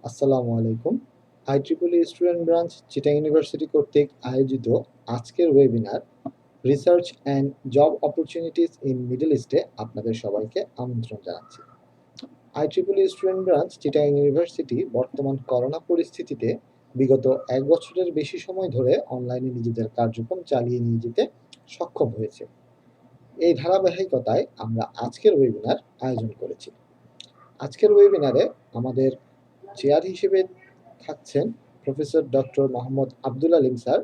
আসসালামু আলাইকুম। IEEE student branch Chittagong university কর্তৃক আয়োজিত আজকের webinar research and job opportunities in middle ইস্টে আপনাদের সবাইকে আমন্ত্রণ জানাচ্ছি। IEEE student branch Chittagong university বর্তমান করোনা পরিস্থিতিতে বিগত ১ বছরের বেশি সময় ধরে অনলাইনে নিজেদের কার্যক্রম চালিয়ে নিয়ে যেতে সক্ষম হয়েছে। এই ধারাবাহিকতায় আমরা আজকের ওয়েবিনার আয়োজন করেছি। আজকের ওয়েবিনারে আমাদের চেয়ার হিসেবে থাকছেন professor doctor Mohammad Abdul Alim sir,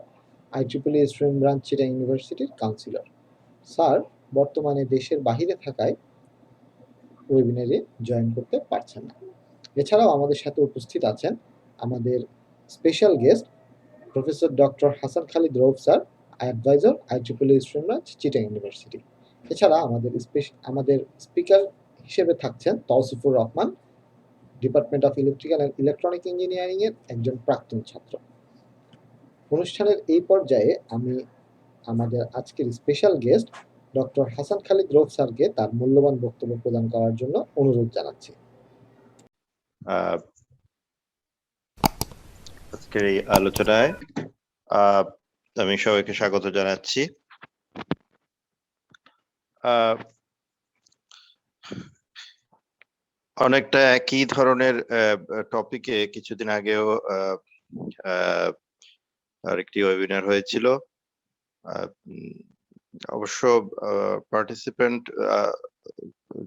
IEEE student branch Chittagong ইউনিভার্সিটির কাউন্সিলর। স্যার বর্তমানে দেশের বাহিরে থাকায় ওয়েবিনারে জয়েন করতে পারছেন না। এছাড়াও আমাদের সাথে উপস্থিত আছেন আমাদের special guest professor doctor Hasan Khalid Rauf sir, adviser IEEE student branch Chittagong university. এছাড়া আমাদের স্পিকার হিসেবে থাকছেন Tausifur Rahman, department of electrical and electronic engineering এর একজন প্রাক্তন ছাত্র। অনুষ্ঠানের এই পর্যায়ে আমি আমাদের আজকের special guest doctor Hasan Khalid Rauf স্যারকে তার মূল্যবান বক্তব্য প্রদান করার জন্য অনুরোধ জানাচ্ছি। আজকের এই আলোচনায় আমি সবাইকে স্বাগত জানাচ্ছি। অনেকটা একই ধরনের টপিকে কিছুদিন আগেও আরেকটি ওয়েবিনার হয়েছিল। অবশ্য পার্টিসিপেন্ট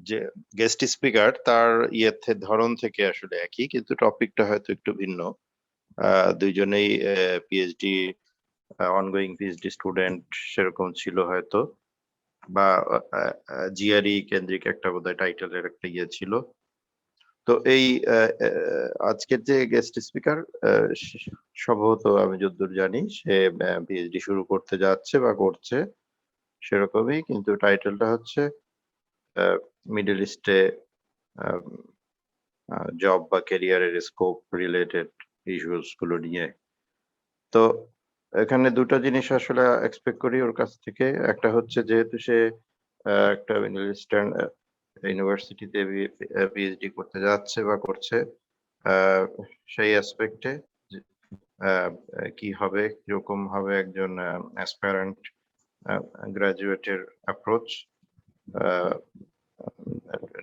যে গেস্ট স্পিকার তার ধরন থেকে আসলে একই, কিন্তু টপিকটা হয়তো একটু ভিন্ন। দুইজনেই পিএইচডি অনগোয়িং পিএইচডি স্টুডেন্ট সেরকম ছিল হয়তো, বা জিআরই কেন্দ্রিক একটা বোধহয় টাইটেলের একটা ছিল। তো এই আজকের যে গেস্ট স্পিকার সম্ভবত আমি যতদূর জানি সে পিএইচডি শুরু করতে যাচ্ছে বা করছে সেরকমই, কিন্তু টাইটেলটা হচ্ছে মিডল ইস্টে জব বা ক্যারিয়ারের স্কোপ রিলেটেড ইস্যুস গুলো নিয়ে। তো এখানে দুটো জিনিস আসলে এক্সপেক্ট করি ওর কাছ থেকে। একটা হচ্ছে যেহেতু সে একটা মিডল ইস্টার্ন ইউনিভার্সিটিতে পিএইচডি করতে যাচ্ছে বা করছে, সেই অ্যাসপেক্টে কি হবে, কিরকম হবে একজন অ্যাসপারেন্ট গ্রাজুয়েটের অ্যাপ্রোচ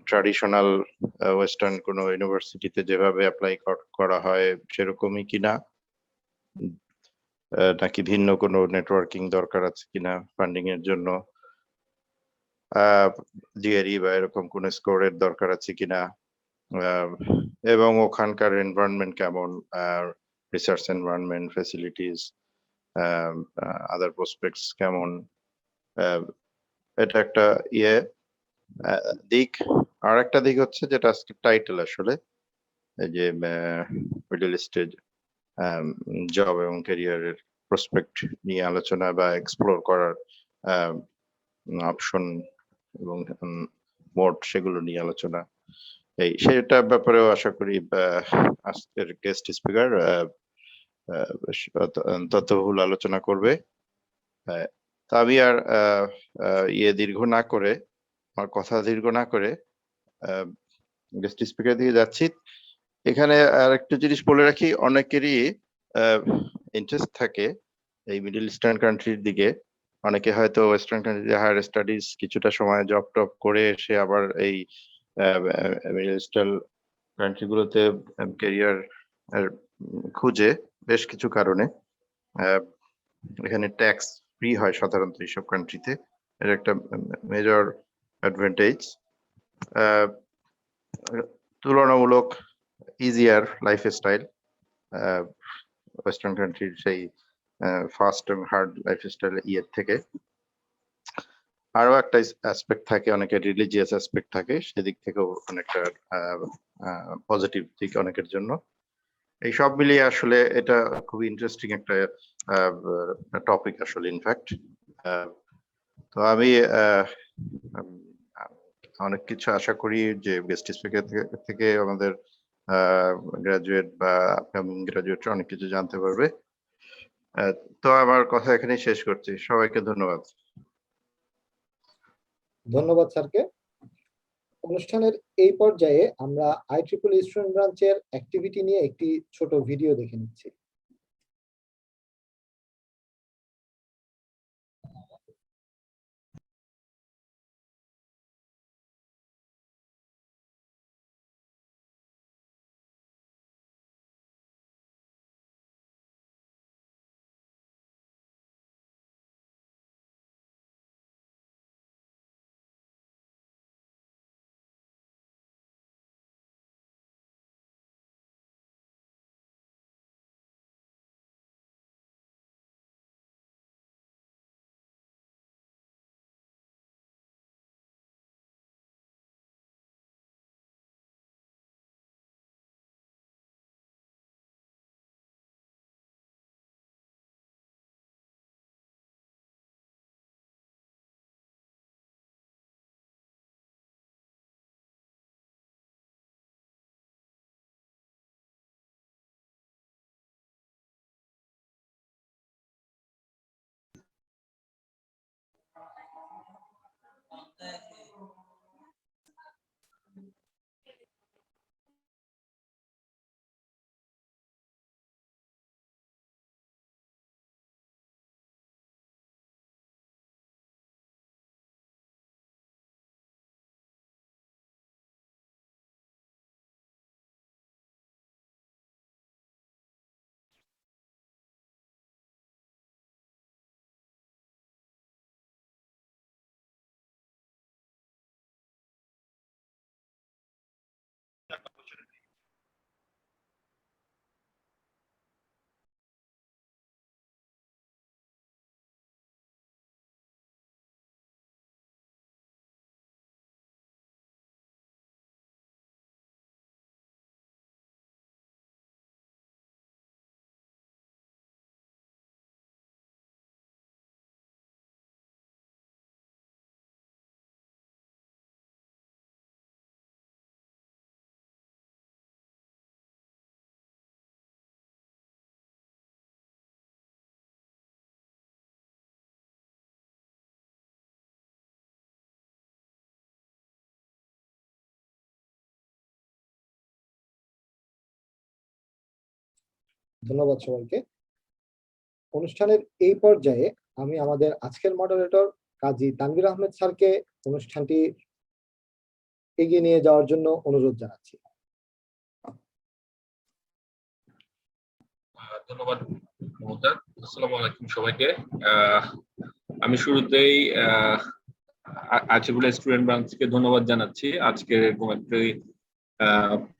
ট্র্যাডিশনাল ওয়েস্টার্ন কোনো ইউনিভার্সিটিতে যেভাবে অ্যাপ্লাই করা হয় সেরকমই কিনা, নাকি ভিন্ন কোনো নেটওয়ার্কিং দরকার আছে কিনা ফান্ডিং এর জন্য, জিআরই বা এরকম কোন স্কোরের দরকার আছে কিনা, এবং ওখানকার এনভায়রনমেন্ট কেমন, রিসার্চ এনভায়রনমেন্ট, ফ্যাসিলিটিস, আদার প্রসপেক্টস কেমন। এটা একটা দিক। আর একটা দিক হচ্ছে যেটা আজকে টাইটেল আসলে, যে মিডল ইস্টে জব এবং ক্যারিয়ারের প্রসপেক্ট নিয়ে আলোচনা বা এক্সপ্লোর করার অপশন এবং মোড, সেগুলো নিয়ে আলোচনা। সেটা ব্যাপারেও আশা করি আজকের গেস্ট স্পিকার তথ্যবহুল আলোচনা করবে। তা আমি আর কথা দীর্ঘ না করে গেস্ট স্পিকার দিয়ে যাচ্ছি। এখানে আর একটা জিনিস বলে রাখি, অনেকেরই ইন্টারেস্ট থাকে এই মিডল ইস্টার্ন কান্ট্রির দিকে। অনেকে হয়তো ওয়েস্টার্ন কান্ট্রিতে হায়ার স্টাডিজ কিছুটা সময় জব টপ করে এসে আবার এই মিডল ইস্টার্ন কান্ট্রিগুলোতে ক্যারিয়ার খুঁজে বেশ কিছু কারণে। এখানে ট্যাক্স ফ্রি হয় সাধারণত এইসব কান্ট্রিতে, এর একটা মেজর অ্যাডভান্টেজ। তুলনামূলক ইজিয়ার লাইফস্টাইল ওয়েস্টার্ন কান্ট্রির সেই ফাস্ট এবং হার্ড লাইফস্টাইল থেকে। আরো একটা অ্যাসপেক্ট থাকে, অনেকের রিলিজিয়াস অ্যাসপেক্ট থাকে, সেদিক থেকেও অনেকটা পজিটিভ দিক অনেকের জন্য। এই সব মিলিয়ে আসলে এটা খুবই ইন্টারেস্টিং একটা টপিক আসলে ইনফ্যাক্ট। তো আমি অনেক কিছু আশা করি যে গেস্ট স্পিকার থেকে আমাদের গ্রাজুয়েট বা আপকামিং গ্রাজুয়েট অনেক কিছু জানতে পারবে। তো আমার কথা এখানেই শেষ করছি। সবাইকে ধন্যবাদ। ধন্যবাদ স্যারকে। অনুষ্ঠানের এই পর্যায়ে আমরা IEEE স্টুডেন্ট ব্রাঞ্চের অ্যাক্টিভিটি নিয়ে একটি ছোট ভিডিও দেখে নিচ্ছি। ধন্যবাদ সবাইকে। অনুষ্ঠানের এই পর্যায়ে আমি আমাদের আজকের মডারেটর কাজী তানভীর আহমেদ স্যারকে অনুষ্ঠানটি এগিয়ে নিয়ে যাওয়ার জন্য অনুরোধ জানাচ্ছি। ধন্যবাদ মহোদয়। আসসালামু আলাইকুম সবাইকে। আমি শুরুতেই IEEE স্টুডেন্ট ব্রাঞ্চকে ধন্যবাদ জানাচ্ছি আজকে এরকম একটি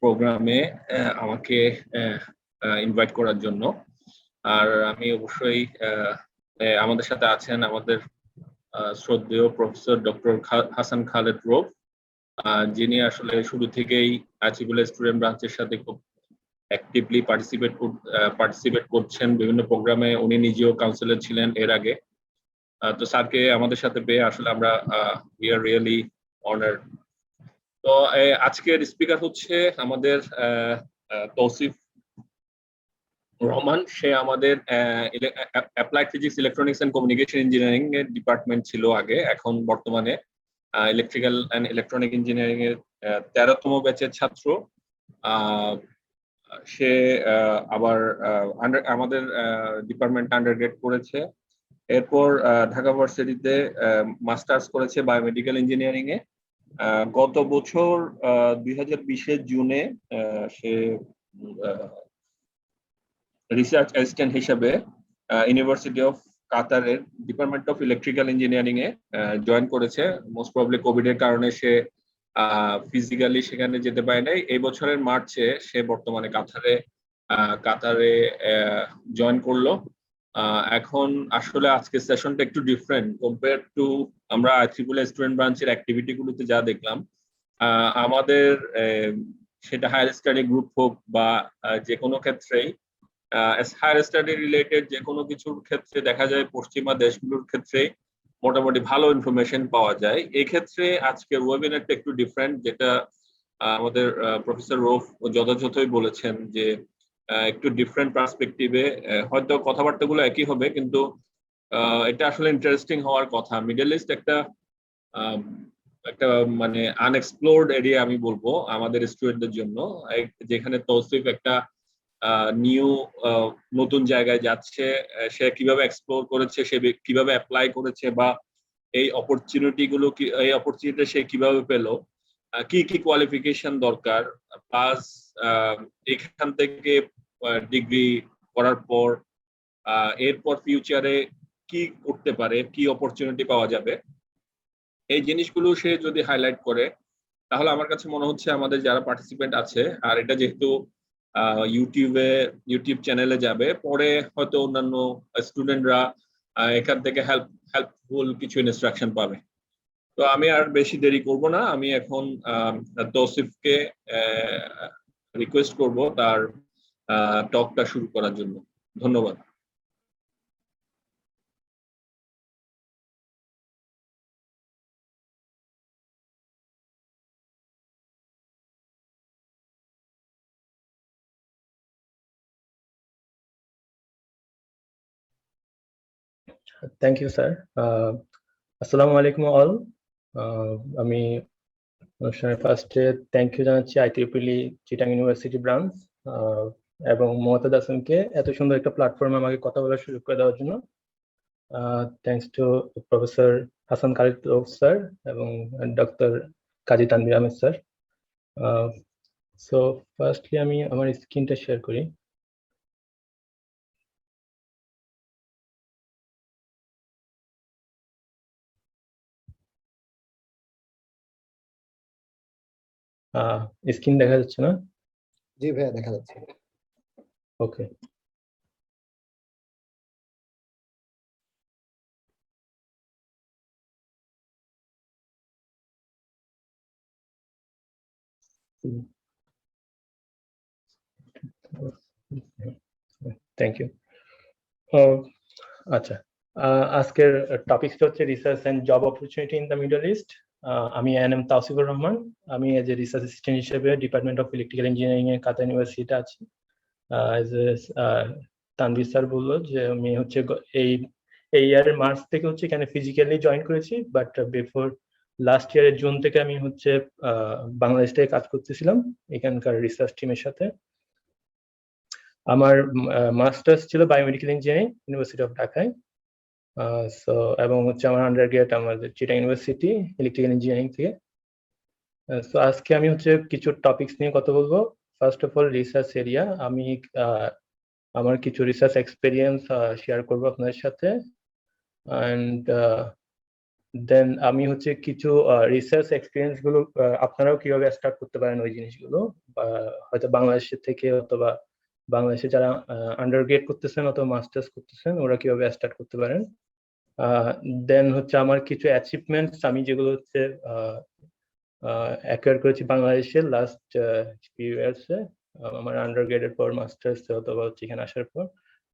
প্রোগ্রামে আমাকে ইনভাইট করার জন্য। আর আমি অবশ্যই আমাদের সাথে আছেন আমাদের শ্রদ্ধেয় প্রফেসর ডক্টর হাসান খালেদ রৌফ, যিনি আসলে শুরু থেকেই IEEE স্টুডেন্ট ব্রাঞ্চের সাথে খুব অ্যাক্টিভলি পার্টিসিপেট করছেন বিভিন্ন প্রোগ্রামে। উনি নিজেও কাউন্সিলর ছিলেন এর আগে। তো স্যারকে আমাদের সাথে পেয়ে আসলে আমরা উই আর রিয়েলি অনার্ড। তো আজকের স্পিকার হচ্ছে আমাদের তৌসিফ রহমান। সে আমাদের applied physics, electronics and communication engineering এর ডিপার্টমেন্ট ছিল আগে, এখন বর্তমানে ইলেকট্রিক্যাল এন্ড ইলেকট্রনিক ইঞ্জিনিয়ারিং এর 13তম ব্যাচের ছাত্র। সে আবার আমাদের ডিপার্টমেন্ট আন্ডারগ্রেড করেছে। এরপর ঢাকা ভার্সিটিতে মাস্টার্স করেছে বায়োমেডিক্যাল ইঞ্জিনিয়ারিং এ। গত বছর 2020 জুনে সে রিসার্চ অ্যাসিস্ট্যান্ট হিসেবে ইউনিভার্সিটি অফ কাতারের department of electrical engineering A join করেছে। মোস্ট প্রবাবলি কোভিড এর কারণে সে ফিজিক্যালি সেখানে যেতে পারে নাই। এই বছরের মার্চে সে বর্তমানে কাতারে জয়েন করলো। এখন আসলে আজকে সেশনটা একটু ডিফারেন্ট কম্পেয়ার টু আমরা IEEE স্টুডেন্ট ব্রাঞ্চের অ্যাক্টিভিটি গুলোতে যা দেখলাম। আমাদের সেটা হায়ার স্টাডি গ্রুপ হোক বা যে কোনো ক্ষেত্রেই হায়ার স্টাডি রিলেটেড যে কোনো কিছুর ক্ষেত্রে দেখা যায় পশ্চিমা দেশগুলোর ক্ষেত্রে মোটামুটি ভালো ইনফরমেশন পাওয়া যায়। এই ক্ষেত্রে আজকের ওয়েবিনারটা একটু ডিফারেন্ট, যেটা আমাদের প্রফেসর রৌফ যথাযথই বলেছেন যে একটু ডিফারেন্ট পার্সপেক্টিভে হয়তো কথাবার্তাগুলো একই হবে, কিন্তু এটা আসলে ইন্টারেস্টিং হওয়ার কথা। মিডল ইস্ট একটা একটা মানে আনএক্সপ্লোরড এরিয়া আমি বলবো আমাদের স্টুডেন্টদের জন্য, যেখানে তৌসিফ একটা নিউ নতুন জায়গায় যাচ্ছে, সে কিভাবে এক্সপ্লোর করেছে, সে কিভাবে অ্যাপ্লাই করেছে, বা এই অপরচুনিটি সে কিভাবে পেলো, কি কি কোয়ালিফিকেশন দরকার, প্লাস এখান থেকে ডিগ্রি করার পর এরপর ফিউচারে কি করতে পারে, কি অপরচুনিটি পাওয়া যাবে, এই জিনিসগুলো সে যদি হাইলাইট করে, তাহলে আমার কাছে মনে হচ্ছে আমাদের যারা পার্টিসিপেন্ট আছে, আর এটা যেহেতু ইউটিউব চ্যানেলে যাবে, পরে হয়তো অন্যান্য স্টুডেন্টরা এখান থেকে হেল্পফুল কিছু ইনস্ট্রাকশন পাবে। তো আমি আর বেশি দেরি করব না, আমি এখন তৌসিফকে রিকোয়েস্ট করব তার টকটা শুরু করার জন্য। ধন্যবাদ। Thank you, sir. Assalamu alaikum all. আমি অনুষ্ঠানের ফার্স্টে থ্যাংক ইউ জানাচ্ছি IEEE চিটাং ইউনিভার্সিটি ব্রাঞ্চ এবং মোহাম্মদ হাসানকে এত সুন্দর একটা প্ল্যাটফর্মে আমাকে কথা বলার সুযোগ করে দেওয়ার জন্য। Thanks to professor Hasan Khalid sir এবং doctor Kazi Tanvir Ahmed sir. So firstly আমি আমার স্ক্রিনটা শেয়ার করি। স্ক্রিন দেখা যাচ্ছে না? জি ভাইয়া, দেখা যাচ্ছে। ওকে। Thank you. আচ্ছা, আজকের টপিকটা হচ্ছে research and job opportunity in the middle east. আমি এনএম তাওসিফুর রহমান, আমি এজ এ রিসার্চ অ্যাসিস্ট্যান্ট হিসেবে ডিপার্টমেন্ট অফ ইলেকট্রিক্যাল ইঞ্জিনিয়ারিং এর কাতার ইউনিভার্সিটিতে আছি। তানভীর স্যার বললো যে আমি হচ্ছে এই ইয়ারের মার্চ থেকে হচ্ছে এখানে ফিজিক্যালি জয়েন করেছি, বাট বিফোর লাস্ট ইয়ারের জুন থেকে আমি হচ্ছে বাংলাদেশ থেকে কাজ করতেছিলাম এখানকার রিসার্চ টিমের সাথে। আমার মাস্টার্স ছিল বায়োমেডিক্যাল ইঞ্জিনিয়ারিং, ইউনিভার্সিটি অফ ঢাকায়। সো এবং হচ্ছে আমার আন্ডারগ্রেড আমাদের চিটাং ইউনিভার্সিটি ইলেকট্রিক্যাল ইঞ্জিনিয়ারিং থেকে। সো আজকে আমি হচ্ছে কিছু টপিকস নিয়ে কথা বলবো। First of all research area, আমি আমার কিছু রিসার্চ এক্সপেরিয়েন্স শেয়ার করবো আপনাদের সাথে। অ্যান্ড দেন আমি হচ্ছে কিছু রিসার্চ এক্সপিরিয়েন্স গুলো আপনারাও কিভাবে স্টার্ট করতে পারেন ওই জিনিসগুলো, হয়তো বাংলাদেশের থেকে অথবা বাংলাদেশে যারা আন্ডারগ্রেড করতেছেন অথবা মাস্টার্স করতেছেন ওরা কিভাবে স্টার্ট করতে পারেন। দেন হচ্ছে আমার কিছু অ্যাচিভমেন্টস আমি যেগুলো হচ্ছে অ্যাকোয়ার করেছি বাংলাদেশের লাস্ট ফিউ ইয়ার্সে, আমার আন্ডারগ্রেডের পর মাস্টার্স অথবা হচ্ছে এখানে আসার পর,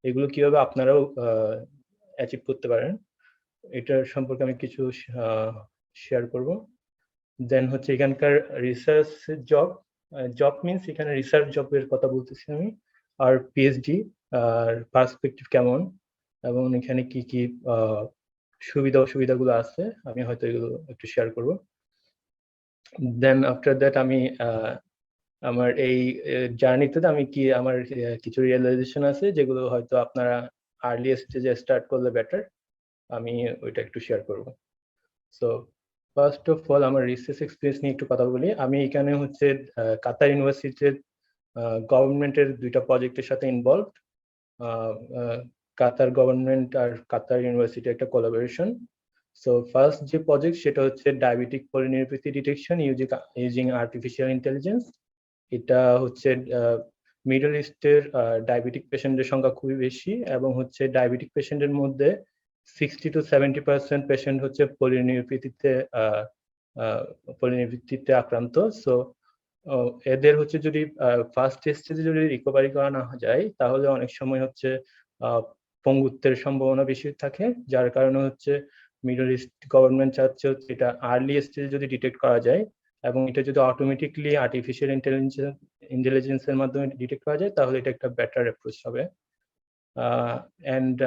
এগুলো কিভাবে আপনারাও অ্যাচিভ করতে পারেন এটার সম্পর্কে আমি কিছু শেয়ার করব। দেন হচ্ছে এখানকার রিসার্চ জব মিনস এখানে রিসার্চ জবের কথা বলতেছি আমি, আর পিএইচডি আর পার্সপেক্টিভ কেমন এবং এখানে কি কি সুবিধা অসুবিধাগুলো আছে আমি হয়তো এগুলো একটু শেয়ার করব। দেন আফটার দ্যাট আমি আমার এই জার্নিতে আমি কি আমার কিছু রিয়েলাইজেশন আছে যেগুলো হয়তো আপনারা আর্লি স্টেজে স্টার্ট করলে বেটার, আমি ওইটা একটু শেয়ার করব। সো ফার্স্ট অফ অল আমার রিসার্চ এক্সপিরিয়েন্স নিয়ে একটু কথা বলি। আমি এখানে হচ্ছে কাতার ইউনিভার্সিটির গভর্নমেন্টের দুইটা প্রজেক্টের সাথে ইনভলভড। কাতার গভর্নমেন্ট আর কাতার ইউনিভার্সিটি একটা কোলাবোরেশন। সো ফার্স্ট যে প্রজেক্ট সেটা হচ্ছে diabetic polyneuropathy detection using artificial intelligence. এটা হচ্ছে মিডল ইস্টের ডায়াবেটিক পেশেন্টের সংখ্যা খুবই বেশি এবং হচ্ছে ডায়াবেটিক পেশেন্টের মধ্যে 60 to 70% পেশেন্ট হচ্ছে পলিনিউরোপ্যাথিতে আক্রান্ত। সো এদের হচ্ছে যদি ফার্স্ট স্টেজে যদি রিকভারি করা না যায় তাহলে অনেক সময় হচ্ছে পঙ্গুত্বের সম্ভাবনা বেশি থাকে, যার কারণে হচ্ছে মিডল ইস্ট গভর্নমেন্ট চাচ্ছে হচ্ছে এটা আর্লি স্টেজে যদি ডিটেক্ট করা যায় এবং এটা যদি অটোমেটিকলি আর্টিফিশিয়াল ইন্টেলিজেন্সের মাধ্যমে ডিটেক্ট করা যায় তাহলে এটা একটা বেটার অ্যাপ্রোচ হবে। অ্যান্ড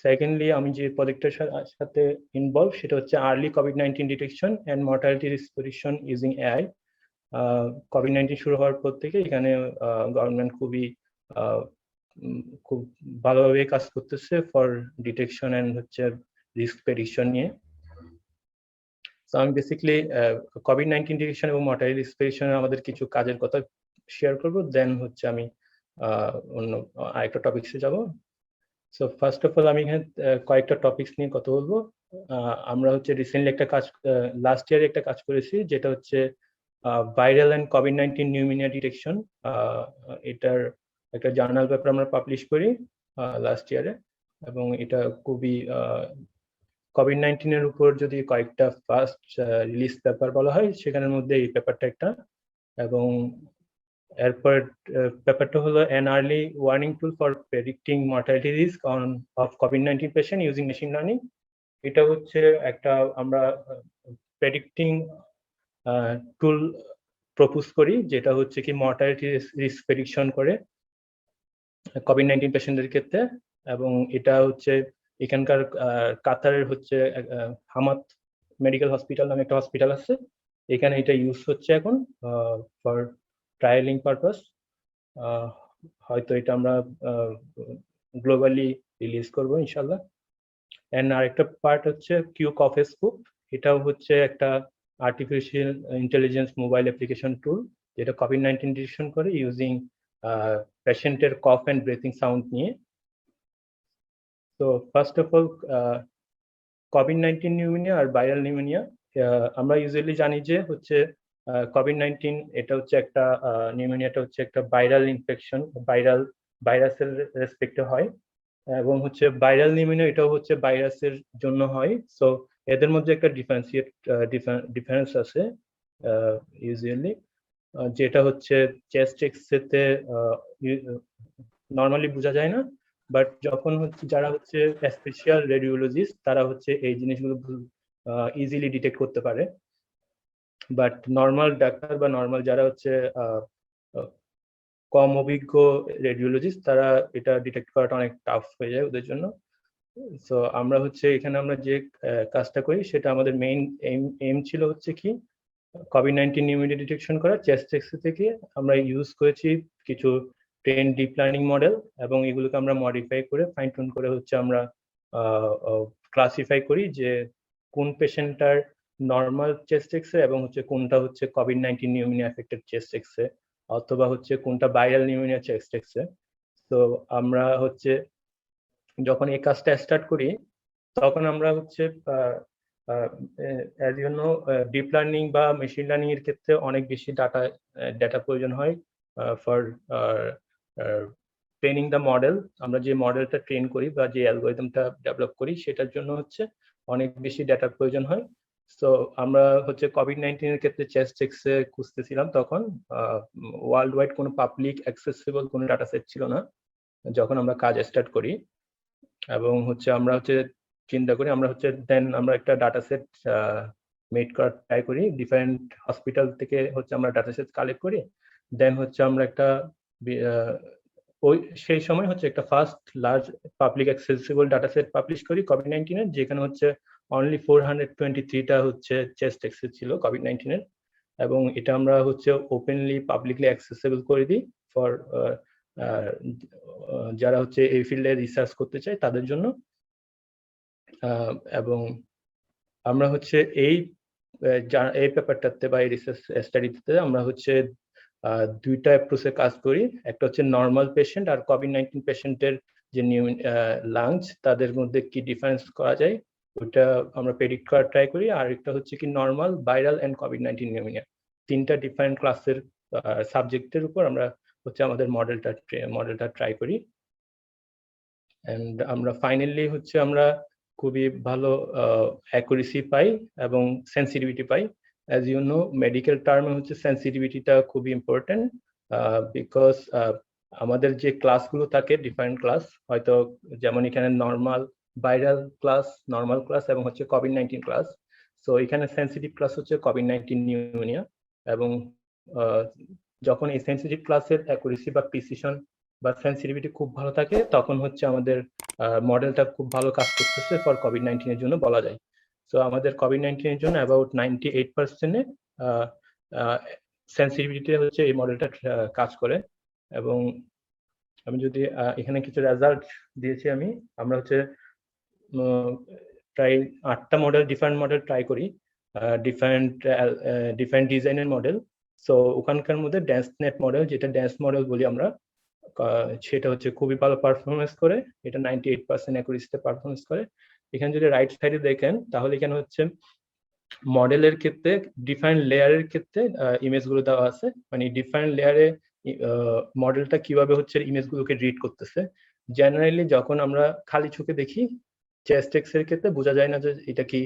সেকেন্ডলি আমি যে প্রজেক্টের সাথে ইনভলভ সেটা হচ্ছে early COVID-19 detection and mortality risk prediction using AI. COVID-19 শুরু হওয়ার পর থেকে এখানে গভর্নমেন্ট খুব ভালোভাবে কাজ করতেছে ফর ডিটেকশন অ্যান্ড হচ্ছে রিস্ক প্রেডিকশন নিয়ে। তো আমি বেসিক্যালি কোভিড-19 ডিটেকশন এবং মর্টালিটি রিস্ক প্রেডিকশনের আমাদের কিছু কাজের কথা শেয়ার করব, দেন হচ্ছে আমি অন্য আরেকটা টপিকসে যাব। সো ফার্স্ট অফ অল আমি এখানে কয়েকটা টপিকস নিয়ে কথা বলবো। আমরা হচ্ছে রিসেন্টলি একটা কাজ, লাস্ট ইয়ারে একটা কাজ করেছি যেটা হচ্ছে viral and COVID-19 pneumonia detection. এটার একটা জার্নাল পেপার আমরা পাবলিশ করি লাস্ট ইয়ারে, এবং এটা খুবই কোভিড-19 এর উপর যদি কয়েকটা ফার্স্ট রিলিজ পেপার বলা হয় সেখানের মধ্যে এই পেপারটা একটা। এবং এরপর পেপারটা হলো an early warning tool for predicting mortality risk of COVID-19 patient using machine learning। এটা হচ্ছে একটা আমরা প্রেডিক্টিং টুল প্রপোজ করি যেটা হচ্ছে কি মর্টালিটি রিস্ক প্রেডিকশন করে কোভিড-19 পেশেন্টদের ক্ষেত্রে। এবং এটা হচ্ছে এখানকার কাতারের হচ্ছে হামাদ মেডিকেল হসপিটাল নামে একটা হসপিটাল আছে, এখানে এটা ইউজ হচ্ছে এখন ফর ট্রায়ালিং পারপাস। হয়তো এটা আমরা গ্লোবালি রিলিজ করবো ইনশাল্লাহ। এন্ড আরেকটা পার্ট হচ্ছে কিউ কফে স্কুপ, এটাও হচ্ছে একটা আর্টিফিশিয়াল ইন্টেলিজেন্স মোবাইল অ্যাপ্লিকেশন টুল যেটা কোভিড-19 ডিটেকশন করে ইউজিং পেশেন্টের কফ অ্যান্ড ব্রিথিং সাউন্ড নিয়ে। তো ফার্স্ট অফ অল কোভিড-19 নিউমোনিয়া আর ভাইরাল নিউমোনিয়া, আমরা ইউজুয়ালি জানি যে হচ্ছে কোভিড-19 এটা হচ্ছে একটা নিউমোনিয়াটা হচ্ছে একটা ভাইরাল ইনফেকশন, ভাইরাসের রেসপেক্টে হয়, এবং হচ্ছে ভাইরাল নিউমোনিয়া এটাও হচ্ছে ভাইরাসের জন্য হয়। সো এদের মধ্যে একটা ডিফারেন্স আছে ইউজুয়ালি, যেটা হচ্ছে চেস্ট এক্সরেতে নর্মালি বোঝা যায় না, বাট যখন হচ্ছে যারা হচ্ছে স্পেশাল রেডিওলজিস্ট তারা হচ্ছে এই জিনিসগুলো ইজিলি ডিটেক্ট করতে পারে। বাট নর্মাল ডাক্তার বা নর্মাল যারা হচ্ছে কম অভিজ্ঞ রেডিওলজিস্ট তারা এটা ডিটেক্ট করাটা অনেক টাফ হয়ে যায় ওদের জন্য। সো আমরা হচ্ছে এখানে আমরা যে কাজটা করি সেটা আমাদের মেইন এম ছিল হচ্ছে কি কোভিড-19 নিউমোনিয়া ডিটেকশন করা চেস্ট এক্সরে থেকে। আমরা ইউজ করেছি কিছু ট্রেন ডিপ লার্নিং মডেল, এবং এগুলোকে আমরা মডিফাই করে ফাইন টিউন করে হচ্ছে আমরা ক্লাসিফাই করি যে কোন পেশেন্টটার নর্মাল চেস্ট এক্সরে এবং হচ্ছে কোনটা হচ্ছে কোভিড-19 নিউমোনিয়া এফেক্টেড চেস্ট এক্সরে, অথবা হচ্ছে কোনটা ভাইরাল নিউমোনিয়া চেস্ট এক্সরে। তো আমরা হচ্ছে যখন এই কাজটা স্টার্ট করি তখন আমরা হচ্ছে এর জন্য ডিপ লার্নিং বা মেশিন লার্নিং এর ক্ষেত্রে অনেক বেশি ডাটা প্রয়োজন হয় ফর ট্রেনিং দ্য মডেল। আমরা যে মডেলটা ট্রেন করি বা যে অ্যালগরিদমটা ডেভেলপ করি সেটার জন্য হচ্ছে অনেক বেশি ডাটার প্রয়োজন হয়। সো আমরা হচ্ছে কোভিড-19 এর ক্ষেত্রে চেস্ট এক্সরে খুঁজতেছিলাম, তখন ওয়ার্ল্ড ওয়াইড কোনো পাবলিক অ্যাক্সেসিবল কোনো ডাটা সেট ছিল না যখন আমরা কাজ স্টার্ট করি। এবং হচ্ছে আমরা হচ্ছে চিন্তা করি আমরা হচ্ছে দেন আমরা একটা ডাটা সেট মেড করার ট্রাই করি, ডিফারেন্ট হসপিটাল থেকে হচ্ছে আমরা ডাটা সেট কালেক্ট করি। দেন হচ্ছে আমরা একটা ওই সেই সময় হচ্ছে একটা first large public accessible data set publish করি কোভিড-19 এর, যেখানে হচ্ছে অনলি 423টা হচ্ছে চেস্ট এক্সরে ছিল কোভিড-19 এর। এবং এটা আমরা হচ্ছে ওপেনলি পাবলিকলি অ্যাক্সেসিবল করে দিই ফর যারা হচ্ছে এই ফিল্ডে রিসার্চ করতে চায় তাদের জন্য। এবং আমরা হচ্ছে এই পেপারটাতে বা এই রিসার্চ স্টাডিতে আমরা হচ্ছে দুইটা অ্যাপ্রোচে কাজ করি। একটা হচ্ছে নর্মাল পেশেন্ট আর কোভিড-19 পেশেন্টের যে লাংস তাদের মধ্যে কি ডিফারেন্স করা যায় ওইটা আমরা প্রেডিক্ট করার ট্রাই করি। আর একটা হচ্ছে কি নর্মাল, ভাইরাল এন্ড কোভিড-19 নিউমোনিয়া, তিনটা ডিফারেন্ট ক্লাসের সাবজেক্টের উপর আমরা হচ্ছে আমাদের মডেলটা ট্রাই করি। এন্ড আমরা ফাইনালি হচ্ছে আমরা খুবই ভালো অ্যাকুরেসি পাই এবং সেন্সিটিভিটি পাই। অ্যাজ ইউ নো মেডিকেল টার্মে হচ্ছে সেন্সিটিভিটিটা খুবই ইম্পর্টেন্ট, বিকজ আমাদের যে ক্লাসগুলো থাকে ডিফারেন্ট ক্লাস, হয়তো যেমন এখানে normal, viral class, normal class এবং হচ্ছে কোভিড-19 ক্লাস। সো এখানে সেন্সিটিভ ক্লাস হচ্ছে কোভিড-19 নিউমোনিয়া। এবং যখন এই সেন্সিটিভ ক্লাসের অ্যাকুরেসি বা প্রিসিশন বা সেন্সিটিভিটি খুব ভালো থাকে, তখন হচ্ছে আমাদের মডেলটা খুব ভালো কাজ করতেছে ফর কোভিড-19 এর জন্য বলা যায়। সো আমাদের কোভিড-19 এর জন্য অ্যাবাউট 98% সেন্সিটিভিটি হচ্ছে এই মডেলটা কাজ করে। এবং আমি যদি এখানে কিছু রেজাল্ট দিয়েছি আমরা হচ্ছে প্রায় 8টা মডেল, ডিফারেন্ট মডেল ট্রাই করি, ডিফারেন্ট ডিজাইনের মডেল। সো ওখানকার মধ্যে ড্যান্সনেট মডেল, যেটা ড্যান্স মডেল বলি আমরা, সেটা হচ্ছে খুবই ভালো পারফরমেন্স করে, এটা 98% অ্যাকুরেসিতে পারফরমেন্স করে। এখানে যদি রাইট সাইডে দেখেন তাহলে এখানে হচ্ছে মডেলের ক্ষেত্রে ডিফারেন্ট লেয়ারের ক্ষেত্রে ইমেজগুলো দেওয়া আছে, মানে ডিফারেন্ট লেয়ারে মডেলটা কিভাবে হচ্ছে ইমেজগুলোকে রিড করতেছে। জেনারেলি যখন আমরা খালি চোখে দেখি চেস্ট এক্স এর ক্ষেত্রে বোঝা যায় না যে এটা কি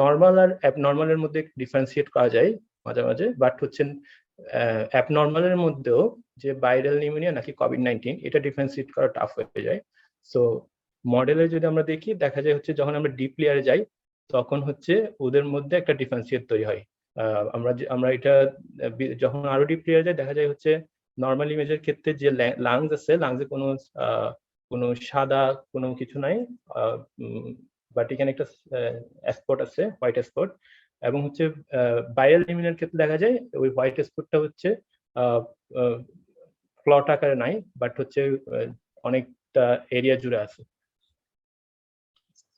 নর্মাল আর অ্যাবনর্মালের মধ্যে ডিফারেন্সিয়েট করা যায় মাঝে মাঝে, বাট হচ্ছে অ্যাবনর্মালের মধ্যেও যে ভাইরাল নিউমোনিয়া নাকি কোভিড-19 এটা ডিফারেন্সিয়েট করা টাফ হয়ে যায়। সো মডেলে যদি আমরা দেখি, দেখা যায় হচ্ছে যখন আমরা ডিপ লেয়ারে যাই তখন হচ্ছে ওদের মধ্যে একটা ডিফারেন্সিয়েট তৈরি হয়। আমরা এটা যখন আরো ডিপ লেয়ারে যাই দেখা যায় হচ্ছে নর্মাল ইমেজের ক্ষেত্রে যে লাংস আছে, লাংসে কোনো সাদা কোনো কিছু নাই, বাট এখানে একটা স্পট আছে, হোয়াইট স্পট। এবং হচ্ছে ভাইরাল নিউমোনিয়ার ক্ষেত্রে দেখা যায় ওই হোয়াইট স্পটটা হচ্ছে প্লট আকারে নাই, বাট হচ্ছে অনেকটা এরিয়া জুড়ে আছে।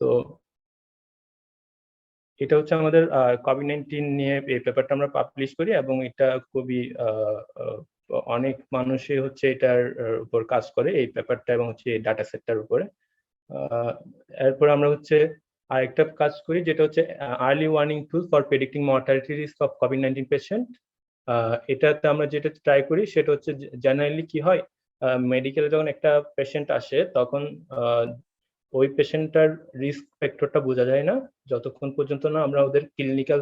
তো এটা হচ্ছে আমাদের কোভিড-19 নিয়ে এই পেপারটা আমরা পাবলিশ করি, এবং এটা খুবই অনেক মানুষই হচ্ছে এটার উপর কাজ করে এই পেপারটা এবং হচ্ছে এই ডাটা সেটটার উপরে। এরপর আমরা হচ্ছে আরেকটা কাজ করি যেটা হচ্ছে early warning tool for predicting mortality risk of COVID-19 patient. এটাতে আমরা যেটা ট্রাই করি সেটা হচ্ছে জেনারেলি কি হয়, মেডিকেলে যখন একটা পেশেন্ট আসে তখন ওই পেশেন্টটার রিস্ক ফ্যাক্টরটা বোঝা যায় না যতক্ষণ পর্যন্ত না আমরা ওদের ক্লিনিক্যাল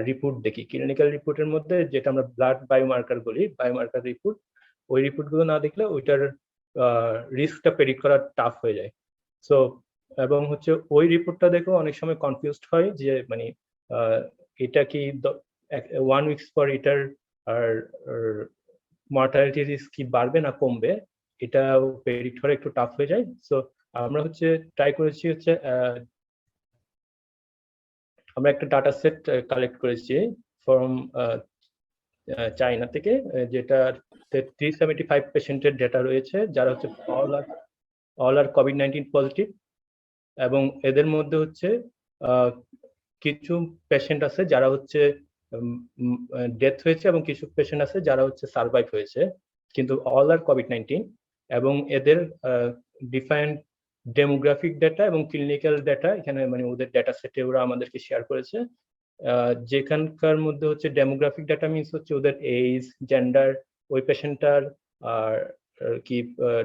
রিপোর্ট দেখি। ক্লিনিক্যাল রিপোর্টের মধ্যে যেটা আমরা ব্লাড বায়োমার্কার বলি, বায়োমার্কার রিপোর্ট, ওই রিপোর্টগুলো না দেখলে ওইটার রিস্কটা প্রেডিক্ট করা টাফ হয়ে যায়। সো এবং হচ্ছে ওই রিপোর্টটা দেখেও অনেক সময় কনফিউজড হয় যে মানে এটা কি 1 উইকস পর এটার আর মর্টালিটি রিস্ক কি বাড়বে না কমবে, এটা প্রেডিক্ট করা একটু টাফ হয়ে যায়। সো আমরা হচ্ছে ট্রাই করেছি হচ্ছে আমরা একটা ডাটা সেট কালেক্ট করেছি ফ্রম চায়না থেকে, যেটা 375 পেশেন্টের ডেটা রয়েছে যারা হচ্ছে অল আর কোভিড-19 পজিটিভ, এবং এদের মধ্যে হচ্ছে কিছু পেশেন্ট আছে যারা হচ্ছে ডেথ হয়েছে এবং কিছু পেশেন্ট আছে যারা হচ্ছে সার্ভাইভ হয়েছে, কিন্তু অল আর কোভিড-19। এবং এদের ডিফারেন্ট ডেমোগ্রাফিক ডেটা এবং ক্লিনিক্যাল ডেটা এখানে মানে ওদের ডেটা সেটে ওরা আমাদেরকে শেয়ার করেছে। যেখানকার মধ্যে হচ্ছে ডেমোগ্রাফিক ডেটা মিনস হচ্ছে ওদের এজ, জেন্ডার, ওই পেশেন্টটার আর কি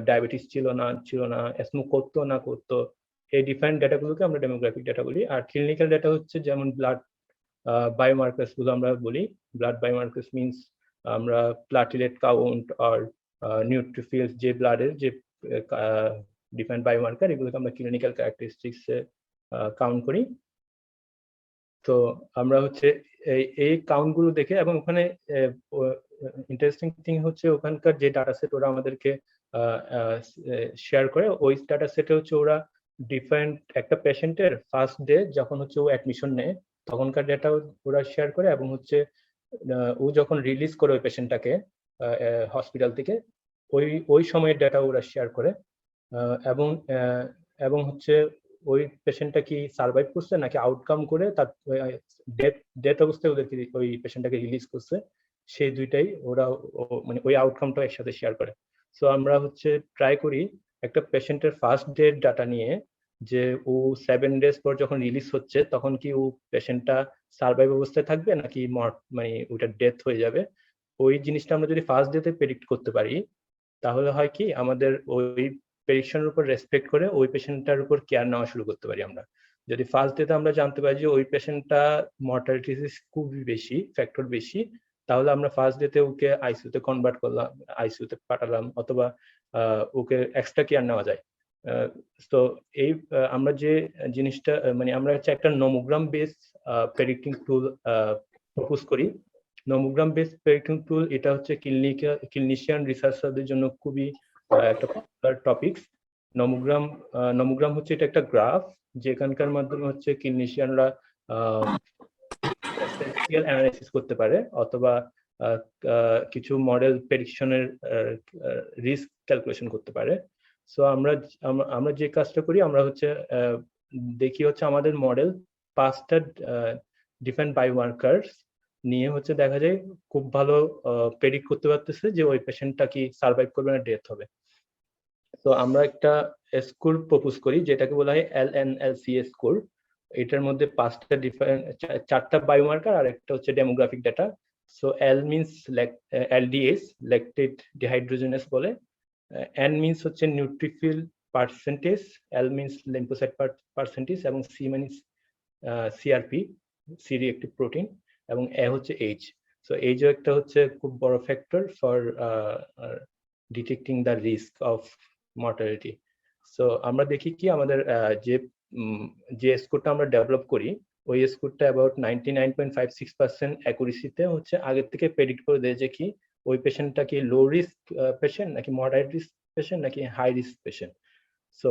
ডায়াবেটিস ছিল না, স্মোক করতো না করতো, এই ডিফারেন্ট ডেটাগুলোকে আমরা ডেমোগ্রাফিক ডেটা বলি। আর ক্লিনিক্যাল ডেটা হচ্ছে যেমন ব্লাড বায়োমার্কার্স গুলো আমরা বলি। ব্লাড বায়োমার্কার্স মিনস আমরা প্লাটিলেট কাউন্ট আর নিউট্রোফিলস, যে ব্লাডের যে ডিফারেন্ট বায়োমার্কার, এগুলোকে আমরা ক্লিনিক্যাল ক্যারেক্টারিস্টিক্স কাউন্ট করি। তো আমরা হচ্ছে এই কাউন্ট গুলো দেখে, এবং ওখানে ইন্টারেস্টিং থিং হচ্ছে ওখানকার যে ডাটা সেট ওরা আমাদেরকে শেয়ার করে, ওই ডাটা সেটে হচ্ছে ওরা ডিফারেন্ট একটা পেশেন্টের ফার্স্ট ডে যখন হচ্ছে ও অ্যাডমিশন নেয় তখনকার ডেটা ওরা শেয়ার করে, এবং হচ্ছে ও যখন রিলিজ করে ওই পেশেন্টটাকে হসপিটাল থেকে ওই সময়ের ডেটা ওরা শেয়ার করে। এবং হচ্ছে ওই পেশেন্টটা কি সার্ভাইভ করছে নাকি আউটকাম করে তার ডেথ অবস্থায় ওদেরকে ওই পেশেন্টটাকে রিলিজ করছে, সেই দুইটাই ওরা মানে ওই আউটকামটা একসাথে শেয়ার করে। সো আমরা হচ্ছে ট্রাই করি একটা পেশেন্টের ফার্স্ট ডে ডাটা নিয়ে, যে ও 7 ডেজ পর যখন রিলিজ হচ্ছে তখন কি ও পেশেন্টটা সার্ভাইভ অবস্থায় থাকবে নাকি মানে ওটা ডেথ হয়ে যাবে। ওই জিনিসটা আমরা যদি ফার্স্ট ডেতে প্রেডিক্ট করতে পারি তাহলে হয় কি আমাদের ওই প্রেডিকশনের উপর রেসপেক্ট করে ওই পেশেন্টটার উপর কেয়ার নেওয়া শুরু করতে পারি আমরা। যদি ফার্স্ট ডেতে আমরা জানতে পারি যে ওই পেশেন্টটা মর্টালিটি রিস্ক খুবই বেশি, ফ্যাক্টর বেশি, তাহলে আমরা ফার্স্ট ডেতে ওকে আইসিইউতে কনভার্ট করলাম, আইসিইউতে পাঠালাম, অথবা ওকে এক্সট্রা কেয়ার নেওয়া যায়। তো এই আমরা যে জিনিসটা মানে আমরা হচ্ছে একটা নোমোগ্রাম বেস প্রেডিক্টিং টুল প্রপোজ করি, নোমোগ্রাম বেসড প্রেডিকশন টুল এটা হচ্ছে ক্লিনিশিয়ান রিসার্চারদের জন্য খুবই একটা পপুলার টপিকস। নোমোগ্রাম হচ্ছে এটা একটা গ্রাফ যেখানকার মাধ্যমে হচ্ছে ক্লিনিশিয়ানরা স্ট্যাটিস্টিক্যাল অ্যানালাইসিস করতে পারে অথবা কিছু মডেল প্রেডিকশনের রিস্ক ক্যালকুলেশন করতে পারে। সো আমরা যে কাজটা করি আমরা হচ্ছে দেখি হচ্ছে আমাদের মডেল 5টা ডিফারেন্ট বায়োমার্কারস নিয়ে হচ্ছে দেখা যায় খুব ভালো প্রেডিক্ট করতে পারতেছে যে ওই পেশেন্টটা কি সার্ভাইভ করবে না ডেথ হবে। তো আমরা একটা স্কোর প্রপোজ করি যেটাকে বলা হয় LNLCA স্কোর। এটার মধ্যে 5টা ডিফারেন্ট 4টা বায়োমার্কার আর একটা হচ্ছে demographic data. So L means LDH lactate dehydrogenase বলে, N মিন্স হচ্ছে neutrophil percentage, L means lymphocyte percentage এবং C means CRP C reactive protein এবং A হচ্ছে H। সো H একটা হচ্ছে খুব বড় factor for detecting the risk of mortality. So আমরা দেখি কি আমাদের যে স্কোরটা আমরা ডেভেলপ করি ওই স্কোরটা অ্যাবাউট 99.56% অ্যাকুরেসিতে হচ্ছে আগের থেকে প্রেডিক্ট করে দেয় যে কি ওই পেশেন্টটা কি লো রিস্ক পেশেন্ট নাকি মডারেট রিস্ক পেশেন্ট নাকি হাই রিস্ক পেশেন্ট। সো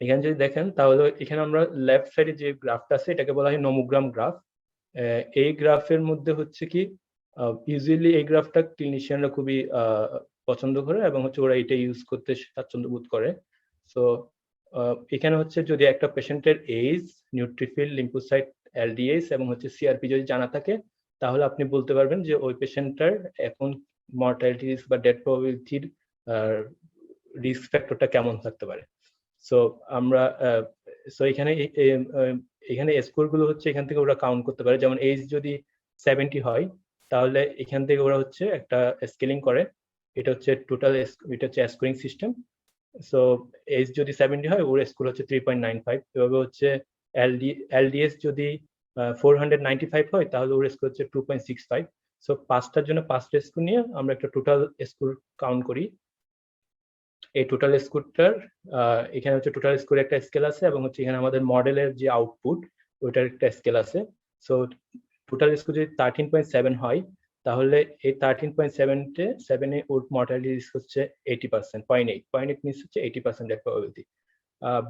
এখানে যদি দেখেন তাহলে এখানে আমরা লেফট সাইডে যে গ্রাফটা আছে এটাকে বলা হয় নোমোগ্রাম গ্রাফ। এই গ্রাফের মধ্যে হচ্ছে কি ইউজুয়ালি এই গ্রাফটা ক্লিনিশিয়ানরা খুবই পছন্দ করে এবং হচ্ছে ওরা এটা ইউজ করতে স্বাচ্ছন্দ্য বোধ করে। সো এখানে হচ্ছে যদি একটা পেশেন্টের এজ, নিউট্রিফিল, লিম্ফোসাইট, LDH এবং হচ্ছে CRP যদি জানা থাকে তাহলে আপনি বলতে পারবেন যে ওই পেশেন্টটার এখন মর্টালিটি রিস্ক বা ডেথ প্রবাবিলিটির রিস্ক ফ্যাক্টরটা কেমন থাকতে পারে। সো আমরা এখানে স্কোর গুলো হচ্ছে এখান থেকে ওরা কাউন্ট করতে পারে। যেমন এজ যদি 70 হয় তাহলে এখান থেকে ওরা হচ্ছে একটা স্কেলিং করে, এটা হচ্ছে টোটাল, এটা হচ্ছে স্কোরিং সিস্টেম। সো এজ যদি 70 হয় ওর স্কোর হচ্ছে 3.95। এভাবে হচ্ছে LDH যদি 495 হয় তাহলে ওর স্কোর হচ্ছে 2.65। সো 5টার জন্য 5টা স্কোর নিয়ে আমরা একটা টোটাল স্কোর কাউন্ট করি। এই টোটাল স্কোরটার এখানে হচ্ছে টোটাল স্কোর একটা স্কেল আছে এবং হচ্ছে এখানে আমাদের মডেলের যে আউটপুট ওইটার একটা স্কেল আছে। সো টোটাল স্কোর যদি 13.7 হয় তাহলে এই 13.7 ওর মর্টালিটি রিস্ক হচ্ছে 80%, 0.8 মিনস হচ্ছে 80% death probability.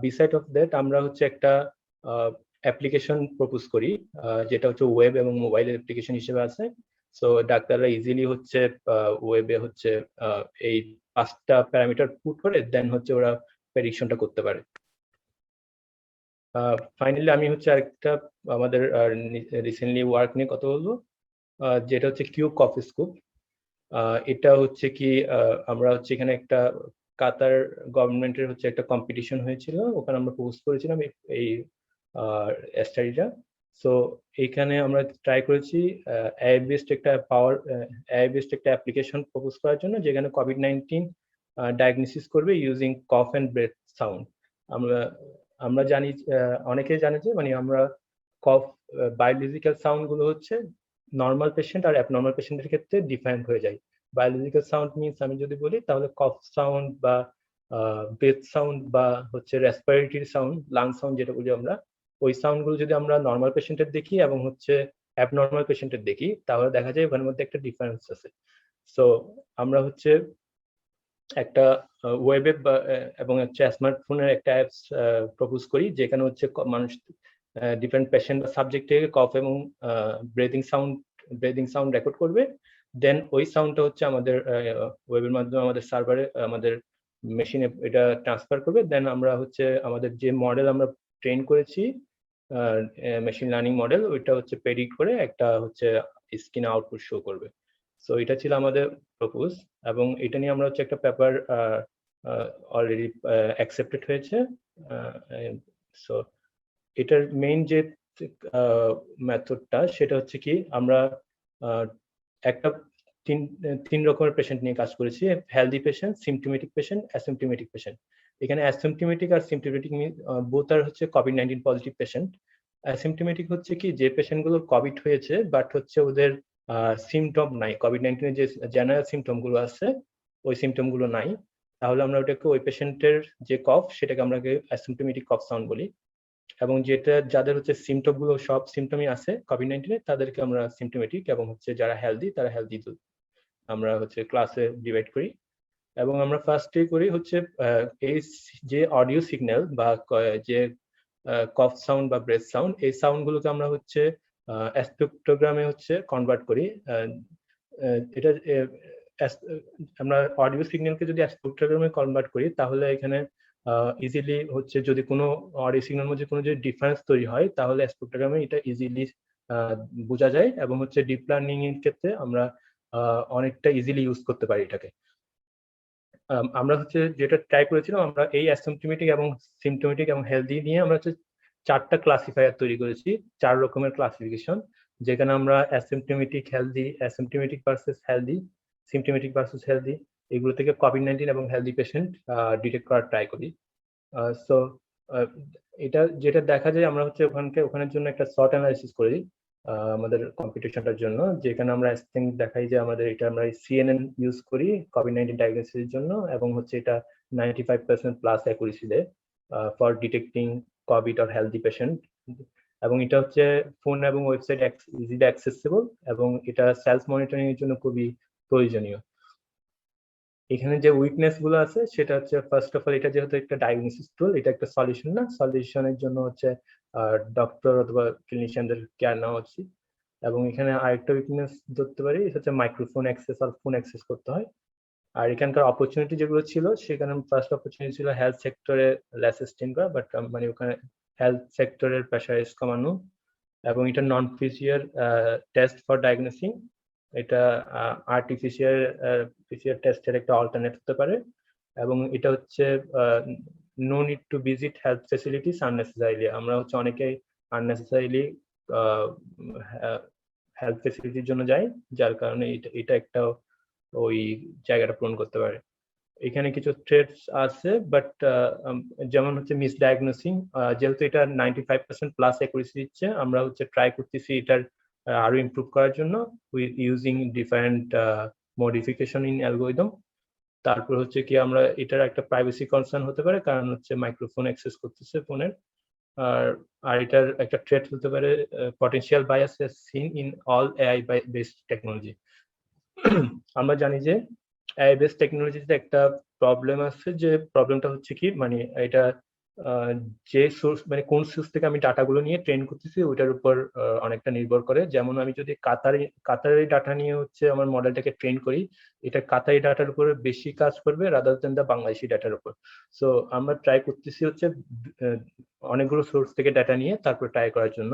Beside of that আমরা হচ্ছে একটা অ্যাপ্লিকেশন প্রপোজ করি যেটা হচ্ছে ওয়েব এবং মোবাইলের অ্যাপ্লিকেশন হিসেবে আছে। সো ডাক্তাররা ইজিলি হচ্ছে ওয়েবে হচ্ছে এই 5টা প্যারামিটার পুট করে দেন হচ্ছে ওরা প্রেডিকশনটা করতে পারে। ফাইনালি আমি হচ্ছে আরেকটা আমাদের রিসেন্টলি ওয়ার্ক নিয়ে কথা বলবো যেটা হচ্ছে কিউব কফি স্কুপ। এটা হচ্ছে কি আমরা হচ্ছে এখানে একটা কাতার গভর্নমেন্টের হচ্ছে একটা কম্পিটিশন হয়েছিল, ওখানে আমরা পোস্ট করেছিলাম এই স্টাডিটা। সো এইখানে আমরা ট্রাই করেছি AI বেসড একটা অ্যাপ্লিকেশন প্রপোজ করার জন্য যেখানে COVID-19 ডায়াগনোসিস করবে using cough and breath sound. আমরা জানি অনেকেই জানে যে মানে আমরা কফ বায়োলজিক্যাল সাউন্ড গুলো হচ্ছে নর্মাল পেশেন্ট আর অ্যাবনর্মাল পেশেন্টের ক্ষেত্রে ডিফারেন্ট হয়ে যায়। বায়োলজিক্যাল সাউন্ড মিনস আমি যদি বলি তাহলে কফ সাউন্ড বা ব্রেথ সাউন্ড বা হচ্ছে রেসপিরেটরি সাউন্ড, লাং সাউন্ড যেটা বলি আমরা, ওই সাউন্ড গুলো যদি আমরা নর্মাল পেশেন্টের দেখি এবং হচ্ছে অ্যাবনর্মাল পেশেন্টের দেখি তাহলে দেখা যায় ওখানের মধ্যে একটা ডিফারেন্স আছে। সো আমরা হচ্ছে একটা ওয়েবে এবং হচ্ছে স্মার্টফোনের একটা অ্যাপস প্রপোজ করি যেখানে হচ্ছে মানুষ ডিফারেন্ট পেশেন্ট বা সাবজেক্ট থেকে কফ এবং ব্রেদিং সাউন্ড রেকর্ড করবে, দেন ওই সাউন্ডটা হচ্ছে আমাদের ওয়েবের মাধ্যমে আমাদের সার্ভারে আমাদের মেশিনে এটা ট্রান্সফার করবে। দেন আমরা হচ্ছে আমাদের যে মডেল আমরা ট্রেন করেছি মেশিন লার্নিং মডেল ওইটা হচ্ছে প্রেডিক্ট করে একটা হচ্ছে স্ক্রিনে আউটপুট শো করবে। সো এটা ছিল আমাদের প্রপোজ এবং এটা নিয়ে আমরা হচ্ছে একটা পেপার অলরেডি অ্যাকসেপ্টেড হয়েছে। সো এটার মেইন যে মেথডটা সেটা হচ্ছে কি আমরা একটা তিন রকমের পেশেন্ট নিয়ে কাজ করেছি, healthy patient, symptomatic patient, asymptomatic patient. এখানে অ্যাসিমটোমেটিক আর সিমটোমেটিক বোথ আর হচ্ছে COVID-19 পজিটিভ পেশেন্ট। অ্যাসিমটোমেটিক হচ্ছে কি যে পেশেন্ট গুলোর কোভিড হয়েছে বাট হচ্ছে ওদের সিমটম নাই, COVID-19 এর যে জেনারেল সিমটম গুলো আছে ওই সিমটম গুলো নাই, তাহলে আমরা ওটাকে ওই পেশেন্টের যে কফ সেটাকে আমরা অ্যাসিমটোমেটিক কফ সাউন্ড বলি। এবং যেটা যাদের হচ্ছে সিমটম গুলো সব সিমটমই আছে কোভিড-19 তাদেরকে আমরা সিমটোমেটিক, এবং হচ্ছে যারা হেলদি তারা হেলদি আমরা হচ্ছে ক্লাসে ডিভাইড করি। এবং আমরা ফার্স্টে করি হচ্ছে এই যে অডিও সিগন্যাল বা যে কফ সাউন্ড বা ব্রেথ সাউন্ড, এই সাউন্ড গুলোকে আমরা হচ্ছে স্পেকট্রোগ্রামে হচ্ছে কনভার্ট করি। এটা আমরা অডিও সিগন্যালকে যদি স্পেকট্রোগ্রামে কনভার্ট করি তাহলে এখানে ইজিলি হচ্ছে যদি কোনো অডিও সিগন্যাল মধ্যে কোনো যদি ডিফারেন্স তৈরি হয় তাহলে স্পেকট্রোগ্রামে এটা ইজিলি বোঝা যায়, এবং হচ্ছে ডিপ লার্নিং এর ক্ষেত্রে আমরা অনেকটা ইজিলি ইউজ করতে পারি এটাকে। আমরা হচ্ছে যেটা ট্রাই করেছিলাম, আমরা এই অ্যাসিম্পটোমেটিক এবং সিমটোমেটিক এবং হেলদি নিয়ে আমরা হচ্ছে 4টা ক্লাসিফায়ার তৈরি করেছি, 4 রকমের ক্লাসিফিকেশন, যেখানে আমরা asymptomatic, healthy, asymptomatic versus healthy, symptomatic versus healthy, এগুলো থেকে কোভিড-19 এবং হেলদি পেশেন্ট ডিটেক্ট করার ট্রাই করি। সো এটা যেটা দেখা যায়, আমরা হচ্ছে ওখানের জন্য একটা শর্ট অ্যানালাইসিস করি আমাদের কম্পিটিশনটার জন্য, যেখানে আমরা দেখাই যে আমাদের এটা আমরা CNN ইউজ করি কোভিড-19 ডায়াগনোসিসের জন্য, এবং হচ্ছে এটা 95% প্লাস অ্যাকুরেসি দেয় for detecting Covid or healthy patient. এবং এটা হচ্ছে ফোন এবং ওয়েবসাইট ইজিলি অ্যাক্সেসিবল, এবং এটা সেলফ মনিটরিং এর জন্য খুবই প্রয়োজনীয়। এখানে যে উইকনেস গুলো আছে সেটা হচ্ছে ফার্স্ট অফ অল, এটা যেহেতু একটা ডায়াগনোসিস টুল, এটা একটা সলিউশন না, সলিউশনের জন্য হচ্ছে ডক্টর অথবা ক্লিনিশিয়ানদের কেয়ার নেওয়া উচিত। এবং এখানে আরেকটা উইকনেস ধরতে পারি, হচ্ছে মাইক্রোফোন অ্যাক্সেস আর ফোন অ্যাক্সেস করতে হয়। আর এখানকার অপরচুনিটি যেগুলো ছিল, সেখানে ফার্স্ট অপরচুনিটি ছিল হেলথ সেক্টরে অ্যাসিস্টেন্ট করা, বাট মানে ওখানে হেলথ সেক্টরের প্রেশারাইজ কমানো, এবং এটা নন ফিজিয়ার টেস্ট ফর ডায়াগনোসিং, এটা আর্টিফিশিয়াল টেস্টের একটা অল্টারনেট হতে পারে। এবং এটা হচ্ছে no need to visit health facilities unnecessarily, আমরা হচ্ছে অনেকেই আননেসেসারিলি হেলথ ফেসিলিটির জন্য যাই, যার কারণে এটা একটা ওই জায়গাটা পূরণ করতে পারে। এখানে কিছু থ্রেটস আছে, বাট যেমন হচ্ছে মিসডায়াগনোসিং, যেহেতু এটা 95% প্লাস অ্যাকুরেসি দিচ্ছে, আমরা হচ্ছে ট্রাই করতেছি এটার আরো ইমপ্রুভ করার জন্য with using different modification in algorithm. তারপর হচ্ছে কি আমরা এটার একটা প্রাইভেসি কনসার্ন হতে পারে, কারণ হচ্ছে মাইক্রোফোন অ্যাক্সেস করতেছে ফোনের। আর এটার একটা থ্রেট হতে পারে potential bias seen in all AI based technology. আমরা জানি যে এআই বেসড টেকনোলজিতে একটা প্রবলেম আছে, যে প্রবলেমটা হচ্ছে কি, মানে এটা যে সোর্স, মানে কোন সোর্স থেকে আমি ডাটাগুলো নিয়ে ট্রেন করতেছি ওইটার উপর অনেকটা নির্ভর করে। যেমন আমি যদি কাতারি ডাটা নিয়ে হচ্ছে আমার মডেলটাকে ট্রেন করি, এটা কাতারি ডাটার উপরে বেশি কাজ করবে রাদার দেন দা বাংলাদেশি ডাটার উপর। সো আমরা ট্রাই করতেছি হচ্ছে অনেকগুলো সোর্স থেকে ডাটা নিয়ে তারপর ট্রাই করার জন্য,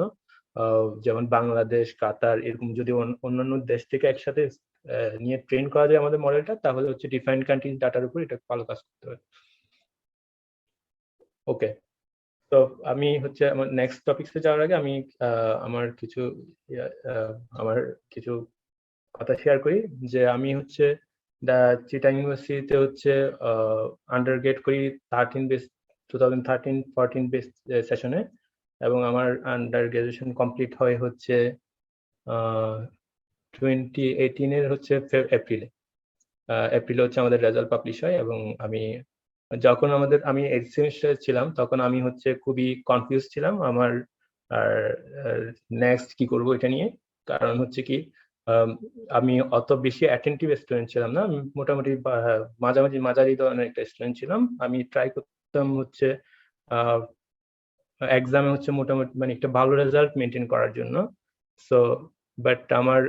যেমন বাংলাদেশ, কাতার, এরকম যদি অন্যান্য দেশ থেকে একসাথে নিয়ে ট্রেন করা যায় আমাদের মডেলটা, তাহলে হচ্ছে ডিফারেন্ট কান্ট্রিজ ডাটার উপর এটা ভালো কাজ করতে পারে। ওকে, তো আমি হচ্ছে আমার নেক্সট টপিকসে যাওয়ার আগে আমি আমার কিছু কথা শেয়ার করি, যে আমি হচ্ছে চিটাং ইউনিভার্সিটিতে হচ্ছে আন্ডারগ্রেড করি 2013-14 বেস সেশনে, এবং আমার আন্ডার গ্রাজুয়েশন কমপ্লিট হয় হচ্ছে 2018 হচ্ছে এপ্রিলে হচ্ছে আমাদের রেজাল্ট পাবলিশ হয়। এবং যখন আমি 8th সেমিস্টারে ছিলাম, তখন আমি হচ্ছে খুবই কনফিউজ ছিলাম আমার নেক্সট কি করব এটা নিয়ে। কারণ হচ্ছে কি, আমি অত বেশি অ্যাটেন্টিভ স্টুডেন্ট ছিলাম না, মোটামুটি মাঝারি ধরনের একটা স্টুডেন্ট ছিলাম। আমি ট্রাই করতাম হচ্ছে এক্সামে হচ্ছে মোটামুটি মানে একটা ভালো রেজাল্ট মেনটেন করার জন্য। সো বাট আমার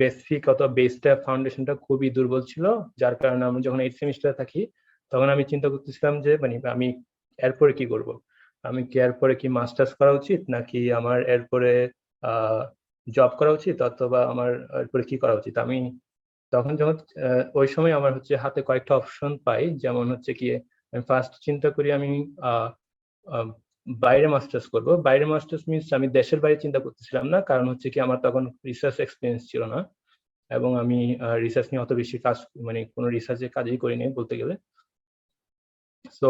বেসিক অথবা বেসটা ফাউন্ডেশনটা খুবই দুর্বল ছিল, যার কারণে আমি যখন 8th সেমিস্টারে থাকি তখন আমি চিন্তা করতেছিলাম যে মানে আমি এরপরে কি করব, আমি কি এরপরে কি মাস্টার্স করা উচিত, নাকি আমার এরপরে জব করা উচিত, অথবা আমার এরপরে কি করা উচিত। আমি তখন যখন ওই সময় আমার হচ্ছে হাতে কয়েকটা অপশন পাই, যেমন হচ্ছে কি আমি ফার্স্ট চিন্তা করি আমি বাইরে মাস্টার্স করব। বাইরে মাস্টার্স মিনস আমি দেশের বাইরে চিন্তা করতেছিলাম না, কারণ হচ্ছে কি আমার তখন রিসার্চ এক্সপিরিয়েন্স ছিল না, এবং আমি রিসার্চ নিয়ে অত বেশি কাজ, মানে কোনো রিসার্চে কাজই করিনি বলতে গেলে। সো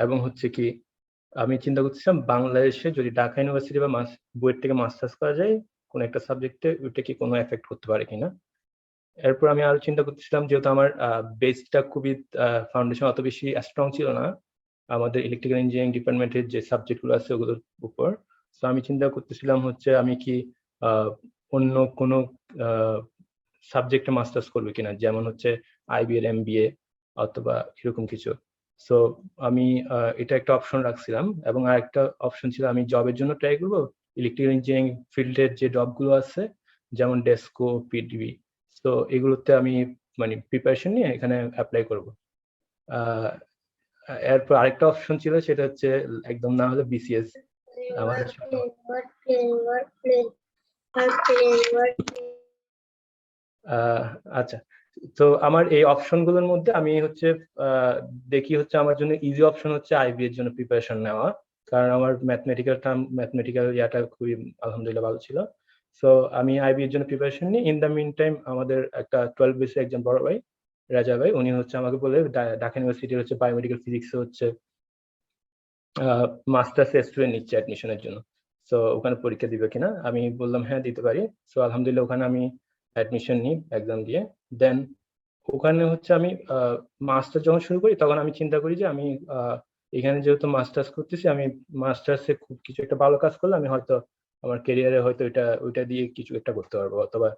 এবং হচ্ছে কি আমি চিন্তা করতেছিলাম বাংলাদেশে যদি ঢাকা ইউনিভার্সিটি বা বুয়েট থেকে মাস্টার্স করা যায় কোন একটা সাবজেক্টে, ওইটা কি কোনো এফেক্ট করতে পারে কিনা। এরপর আমি আরো চিন্তা করতেছিলাম, যেহেতু আমার বেসটা খুবই ফাউন্ডেশন অত বেশি স্ট্রং ছিল না, আমাদের ইলেকট্রিক্যাল ইঞ্জিনিয়ারিং ডিপার্টমেন্টের যে সাবজেক্টগুলো আছে ওগুলোর উপর। তো আমি চিন্তা করতেছিলাম হচ্ছে আমি কি অন্য কোনো সাবজেক্টে মাস্টার্স করবে কিনা, যেমন হচ্ছে আইবি এর এমবিএ অথবা এরকম কিছু। সো আমি এটা একটা অপশন রাখছিলাম, এবং আরেকটা অপশন ছিল আমি জবের জন্য ট্রাই করবো ইলেকট্রিক্যাল ইঞ্জিনিয়ারিং ফিল্ডের যে জবগুলো আছে যেমন ডেস্কো, পিডিবি। তো এগুলোতে আমি মানে প্রিপারেশন নিয়ে এখানে অ্যাপ্লাই করবো। এরপর আরেকটা অপশন ছিল, সেটা হচ্ছে একদম না হলে বিসিএস। আমাদের আচ্ছা, তো আমার এই অপশন গুলোর মধ্যে আমি হচ্ছে দেখি হচ্ছে আমার জন্য ইজি অপশন হচ্ছে আইবি এর জন্য প্রিপারেশন নেওয়া, কারণ আমার ম্যাথমেটিক্যাল ইয়াটা খুবই আলহামদুলিল্লাহ ভালো ছিল। সো আমি আইবি এর জন্য প্রিপারেশন নিই। ইন দ্য মিন টাইম আমাদের একটা 12 বেসে একজন বড় ভাই রাজা ভাই, উনি হচ্ছে আমাকে বলে ঢাকা ইউনিভার্সিটির হচ্ছে বায়োমেডিক্যাল ফিজিক্স হচ্ছে মাস্টার্স স্টুডেন্ট নিচ্ছে অ্যাডমিশনের জন্য। সো ওখানে পরীক্ষা দিবে কিনা, আমি বললাম হ্যাঁ দিতে পারি। সো আলহামদুলিল্লাহ ওখানে আমি অ্যাডমিশন নিই এক্সাম দিয়ে। দেন ওখানে হচ্ছে আমি মাস্টার যখন শুরু করি তখন আমি চিন্তা করি যে আমি এখানে যেহেতু মাস্টার্স করতেছি, আমি মাস্টার্সে খুব কিছু একটা ভালো কাজ করলে আমি হয়তো আমার ক্যারিয়ারে হয়তো ওইটা দিয়ে কিছু একটা করতে পারবো, অথবা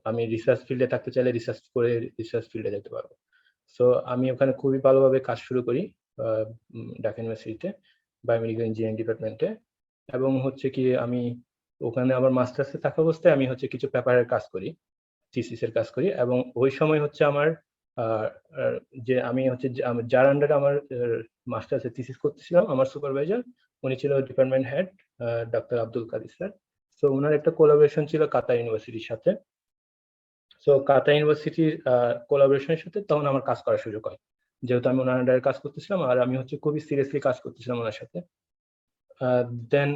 আমি রিসার্চ ফিল্ডে থাকতে চাইলে রিসার্চ করে রিসার্চ ফিল্ডে যেতে পারবো। সো আমি ওখানে খুবই ভালোভাবে কাজ শুরু করি ঢাকা ইউনিভার্সিটিতে বায়োমেডিক্যাল ইঞ্জিনিয়ারিং ডিপার্টমেন্টে। এবং হচ্ছে কি আমি ওখানে আমার মাস্টার্সে থাকা অবস্থায় আমি হচ্ছে কিছু পেপারের কাজ করি, থিসিস এর কাজ করি। এবং ওই সময় হচ্ছে আমার যে আমি হচ্ছে যার আন্ডারে আমার মাস্টার্সে থিসিস করতেছিলাম, আমার সুপারভাইজার উনি ছিল department head doctor Abdul Kadir sir. তো ওনার একটা কোলাবোরেশন ছিল কাতার ইউনিভার্সিটির সাথে। সো কাতার ইউনিভার্সিটির কোলাবোরেশনের সাথে তখন আমার কাজ করার সুযোগ হয়, যেহেতু আমি ওনার আন্ডারে কাজ করতেছিলাম আর আমি হচ্ছে খুবই সিরিয়াসলি কাজ করতেছিলাম ওনার সাথে। দেন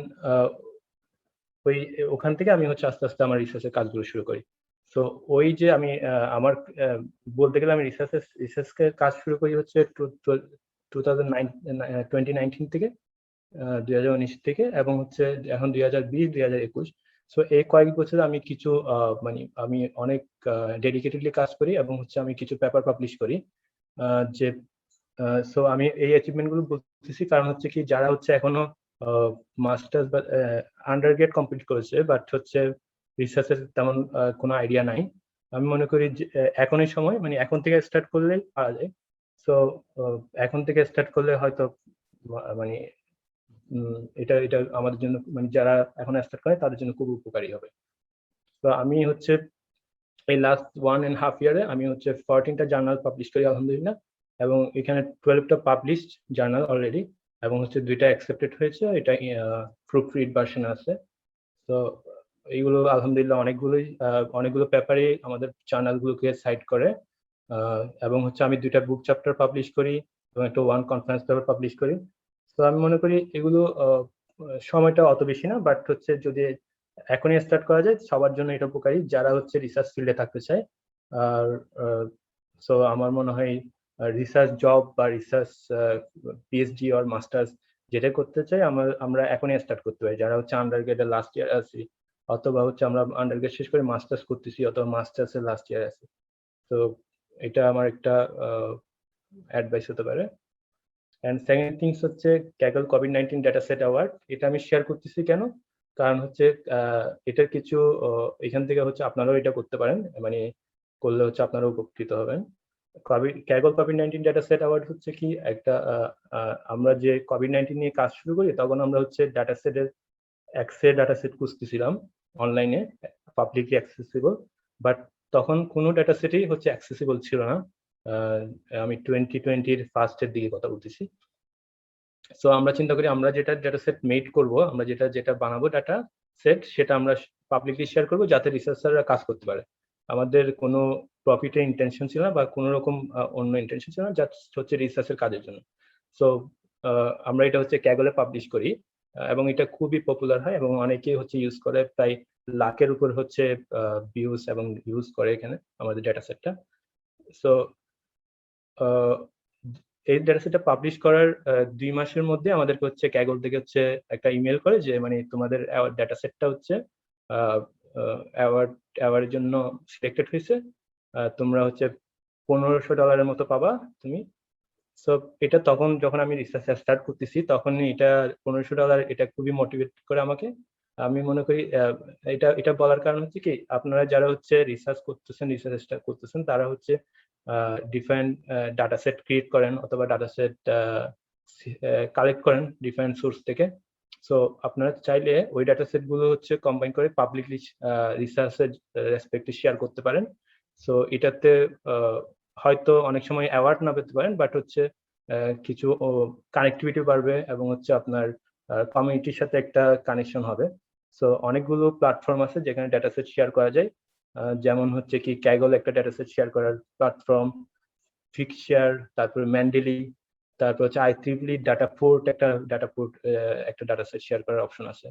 ওখান থেকে আমি হচ্ছে আস্তে আস্তে আমার রিসার্চের কাজগুলো শুরু করি। তো ওই যে আমি আমার বলতে গেলে আমি রিসার্চকে কাজ শুরু করি হচ্ছে 2019 থেকে 2019 থেকে, এবং হচ্ছে এখন 2020-2021। সো এই কয়েক বছর আমি কিছু মানে আমি অনেক ডেডিকেটেডলি কাজ করি এবং হচ্ছে আমি কিছু পেপার পাবলিশ করি। যে সো আমি এই অ্যাচিভমেন্ট গুলো বলতেছি কারণ হচ্ছে কি যারা হচ্ছে এখনো মাস্টার্স বা আন্ডারগ্রেড কমপ্লিট করেছে বাট হচ্ছে রিসার্চের তেমন কোনো আইডিয়া নাই, আমি মনে করি যে এখনই সময়, মানে এখন থেকে স্টার্ট করলে পারা যায়। সো এখন থেকে স্টার্ট করলে হয়তো মানে এটা এটা আমাদের জন্য, মানে যারা এখন স্টার্ট করে তাদের জন্য খুব উপকারী হবে। তো আমি হচ্ছে এই লাস্ট 1.5 ইয়ারে আমি হচ্ছে 14টা জার্নাল পাবলিশ করি আলহামদুলিল্লাহ, এবং এখানে 12টা পাবলিশড জার্নাল অলরেডি, এবং হচ্ছে 2টা অ্যাকসেপ্টেড হয়েছে, এটা প্রুফ রিড ভার্সন আছে। তো এইগুলো আলহামদুলিল্লাহ অনেকগুলো পেপারে আমাদের জার্নালগুলোকে সাইট করে। এবং হচ্ছে আমি 2টা বুক চ্যাপ্টার পাবলিশ করি এবং একটা 1 কনফারেন্স পেপার পাবলিশ করি। তো আমি মনে করি এগুলো সময়টা অত বেশি না, বাট হচ্ছে যদি এখনই স্টার্ট করা যায় সবার জন্য এটা উপকারী যারা হচ্ছে রিসার্চ ফিল্ডে থাকতে চায়। আর সো আমার মনে হয় রিসার্চ জব বা রিসার্চ পিএইচডি অর মাস্টার্স যেটা করতে চাই আমরা এখনই স্টার্ট করতে পারি, যারা হচ্ছে আন্ডারগ্রেডের লাস্ট ইয়ার আছি, অথবা হচ্ছে আমরা আন্ডারগ্রেড শেষ করে মাস্টার্স করতেছি, অথবা মাস্টার্সের লাস্ট ইয়ার আছি। তো এটা আমার একটা অ্যাডভাইস হতে পারে। এন্ড সেকেন্ড থিংস হচ্ছে Kaggle COVID-19 data set award, এটা আমি শেয়ার করতেছি কেন, কারণ হচ্ছে এটার কিছু এখান থেকে হচ্ছে আপনারাও এটা করতে পারেন, মানে করলে হচ্ছে আপনারা উপকৃত হবেন। Kaggle COVID-19 data set award হচ্ছে কি একটা আমরা যে কোভিড-19 নিয়ে কাজ শুরু করি তখন আমরা হচ্ছে ডাটা সেটের ডাটা সেট খুঁজতেছিলাম অনলাইনে, পাবলিকলি অ্যাক্সেসিবল, বাট তখন কোনো ডাটা সেটই হচ্ছে অ্যাক্সেসিবল ছিল না। আমি 2020-র ফার্স্টের দিকে কথা বলতেছি। সো আমরা চিন্তা করি আমরা যেটা ডাটা সেট মেড করবো, আমরা যেটা বানাবো ডাটা সেট, সেটা আমরা পাবলিকলি শেয়ার করবো যাতে রিসার্চাররা কাজ করতে পারে। আমাদের কোনো প্রফিটের ইন্টেনশন ছিল না বা কোনো রকম অন্য ইন্টেনশন ছিল না, জাস্ট হচ্ছে রিসার্চের কাজের জন্য। সো আমরা এটা হচ্ছে ক্যাগলে পাবলিশ করি এবং এটা খুবই পপুলার হয় এবং অনেকেই হচ্ছে ইউজ করে, প্রায় লাখের উপর হচ্ছে ভিউজ এবং ইউজ করে এখানে আমাদের ডাটা সেটটা। সো এই ডাটা সেটটা পাবলিশ করার 2 মাসের মধ্যে আমাদেরকে হচ্ছে ক্যাগল থেকে হচ্ছে একটা ইমেল করে যে মানে তোমাদের ডাটা সেটটা হচ্ছে অ্যাওয়ার্ডের জন্য সিলেক্টেড হয়েছে, তোমরা হচ্ছে $1500 মতো পাবা তুমি, সো এটা তখন যখন আমি রিসার্চ স্টার্ট করতেছি তখন এটা $1500 এটা খুবই মোটিভেট করে আমাকে। আমি মনে করি এটা বলার কারণ হচ্ছে কি, আপনারা যারা হচ্ছে রিসার্চ করতেছেন, রিসার্চ স্টার্ট করতেছেন, তারা হচ্ছে ডিফারেন্ট ডাটা সেট ক্রিয়েট করেন অথবা ডাটা সেট কালেক্ট করেন ডিফারেন্ট সোর্স থেকে। সো আপনারা চাইলে ওই ডাটা সেট গুলো হচ্ছে কম্বাইন করে পাবলিকলি রিসার্চের রেসপেক্টে শেয়ার করতে পারেন। সো এটাতে হয়তো অনেক সময় অ্যাওয়ার্ড না পেতে পারেন, বাট হচ্ছে কিছু কানেক্টিভিটি বাড়বে এবং হচ্ছে আপনার কমিউনিটির সাথে একটা কানেকশন হবে। সো অনেকগুলো প্ল্যাটফর্ম আছে যেখানে ডাটা সেট শেয়ার করা যায়, যেমন হচ্ছে কি ক্যাগল একটা ডাটা সেট শেয়ার করার প্ল্যাটফর্ম, ফিক্সশেয়ার, তারপরে ম্যান্ডেলি, তারপর হচ্ছে IEEE ডাটাপোর্ট একটা ডাটা সেট শেয়ার করার অপশন আছে।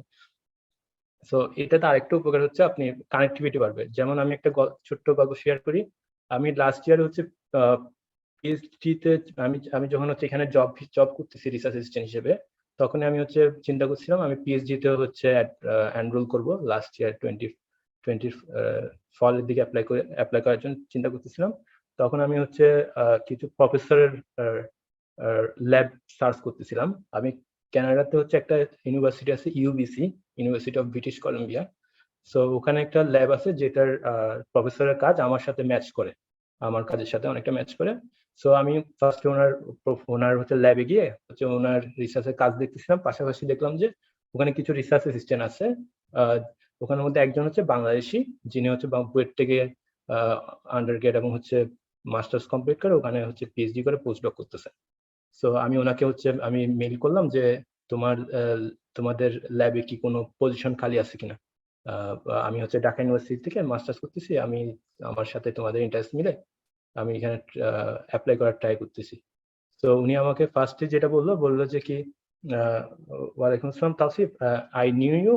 সো এটাতে আরেকটা উপকার হচ্ছে আপনি কানেক্টিভিটি বাড়বে। যেমন আমি একটা ছোট্ট গল্প শেয়ার করি। আমি লাস্ট ইয়ার হচ্ছে পিএইচডিতে আমি যখন হচ্ছে এখানে জব করতেছি রিসার্চ অ্যাসিস্ট্যান্ট হিসেবে, তখন আমি হচ্ছে চিন্তা করছিলাম আমি পিএইচডিতে হচ্ছে এনরোল করব লাস্ট ইয়ার 2020 ফলের দিকে অ্যাপ্লাই করার জন্য চিন্তা করতেছিলাম। তখন আমি হচ্ছে কিছু প্রফেসরের ল্যাব সার্চ করতেছিলাম। আমি কানাডাতে হচ্ছে একটা ইউনিভার্সিটি আছে, UBC, university of British Columbia. So ওখানে একটা ল্যাব আছে যেটার প্রফেসরের কাজ আমার সাথে ম্যাচ করে, আমার কাজের সাথে অনেকটা ম্যাচ করে। সো আমি ফার্স্ট ওনার হচ্ছে ল্যাবে গিয়ে হচ্ছে ওনার রিসার্চের কাজ দেখতেছিলাম, পাশাপাশি দেখলাম যে ওখানে কিছু রিসার্চ অ্যাসিস্ট্যান্ট আছে। ওখানের মধ্যে একজন হচ্ছে বাংলাদেশি, যিনি হচ্ছে বুয়েট থেকে আন্ডারগ্রেড এবং হচ্ছে মাস্টার্স কমপ্লিট করে ওখানে হচ্ছে পিএইচডি করে পোস্টডক করতেছে। সো আমি ওনাকে হচ্ছে আমি মেইল করলাম যে তোমাদের ল্যাবে কি কোনো পজিশন খালি আছে কিনা, আমি হচ্ছে ঢাকা ইউনিভার্সিটি থেকে মাস্টার্স করতেছি, আমি আমার সাথে তোমাদের ইন্টারেস্ট মিলে আমি এখানে অ্যাপ্লাই করার ট্রাই করতেছি। তো উনি আমাকে ফার্স্টে যেটা বললো যে কি ওয়ালাইকুম আসসালাম Tausif, I knew you,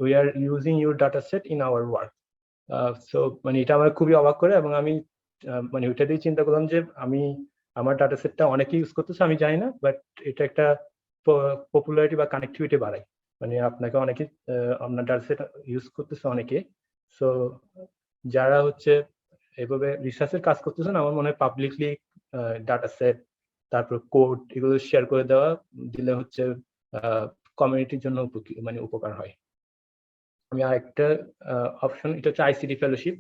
we are using your data set in our work. So মানে এটা আমার খুবই অবাক করে, এবং আমি মানে ওইটা দিয়ে চিন্তা করলাম যে আমার ডাটা সেটটা অনেকে ইউজ করতেছে আমি জানি না, বাট এটা একটা পপুলারিটি বা কানেক্টিভিটি বাড়ায়, মানে আপনাকে অনেকে আপনার ডাটা সেট ইউজ করতেছে অনেকে। সো যারা হচ্ছে এভাবে রিসার্চের কাজ করতেছেন, আমার মনে হয় পাবলিকলি ডাটা সেট তারপর কোড এগুলো শেয়ার করে দিলে হচ্ছে কমিউনিটির জন্য মানে উপকার হয়। আমি আরেকটা অপশন, এটা হচ্ছে আইসিটি ফেলোশিপ।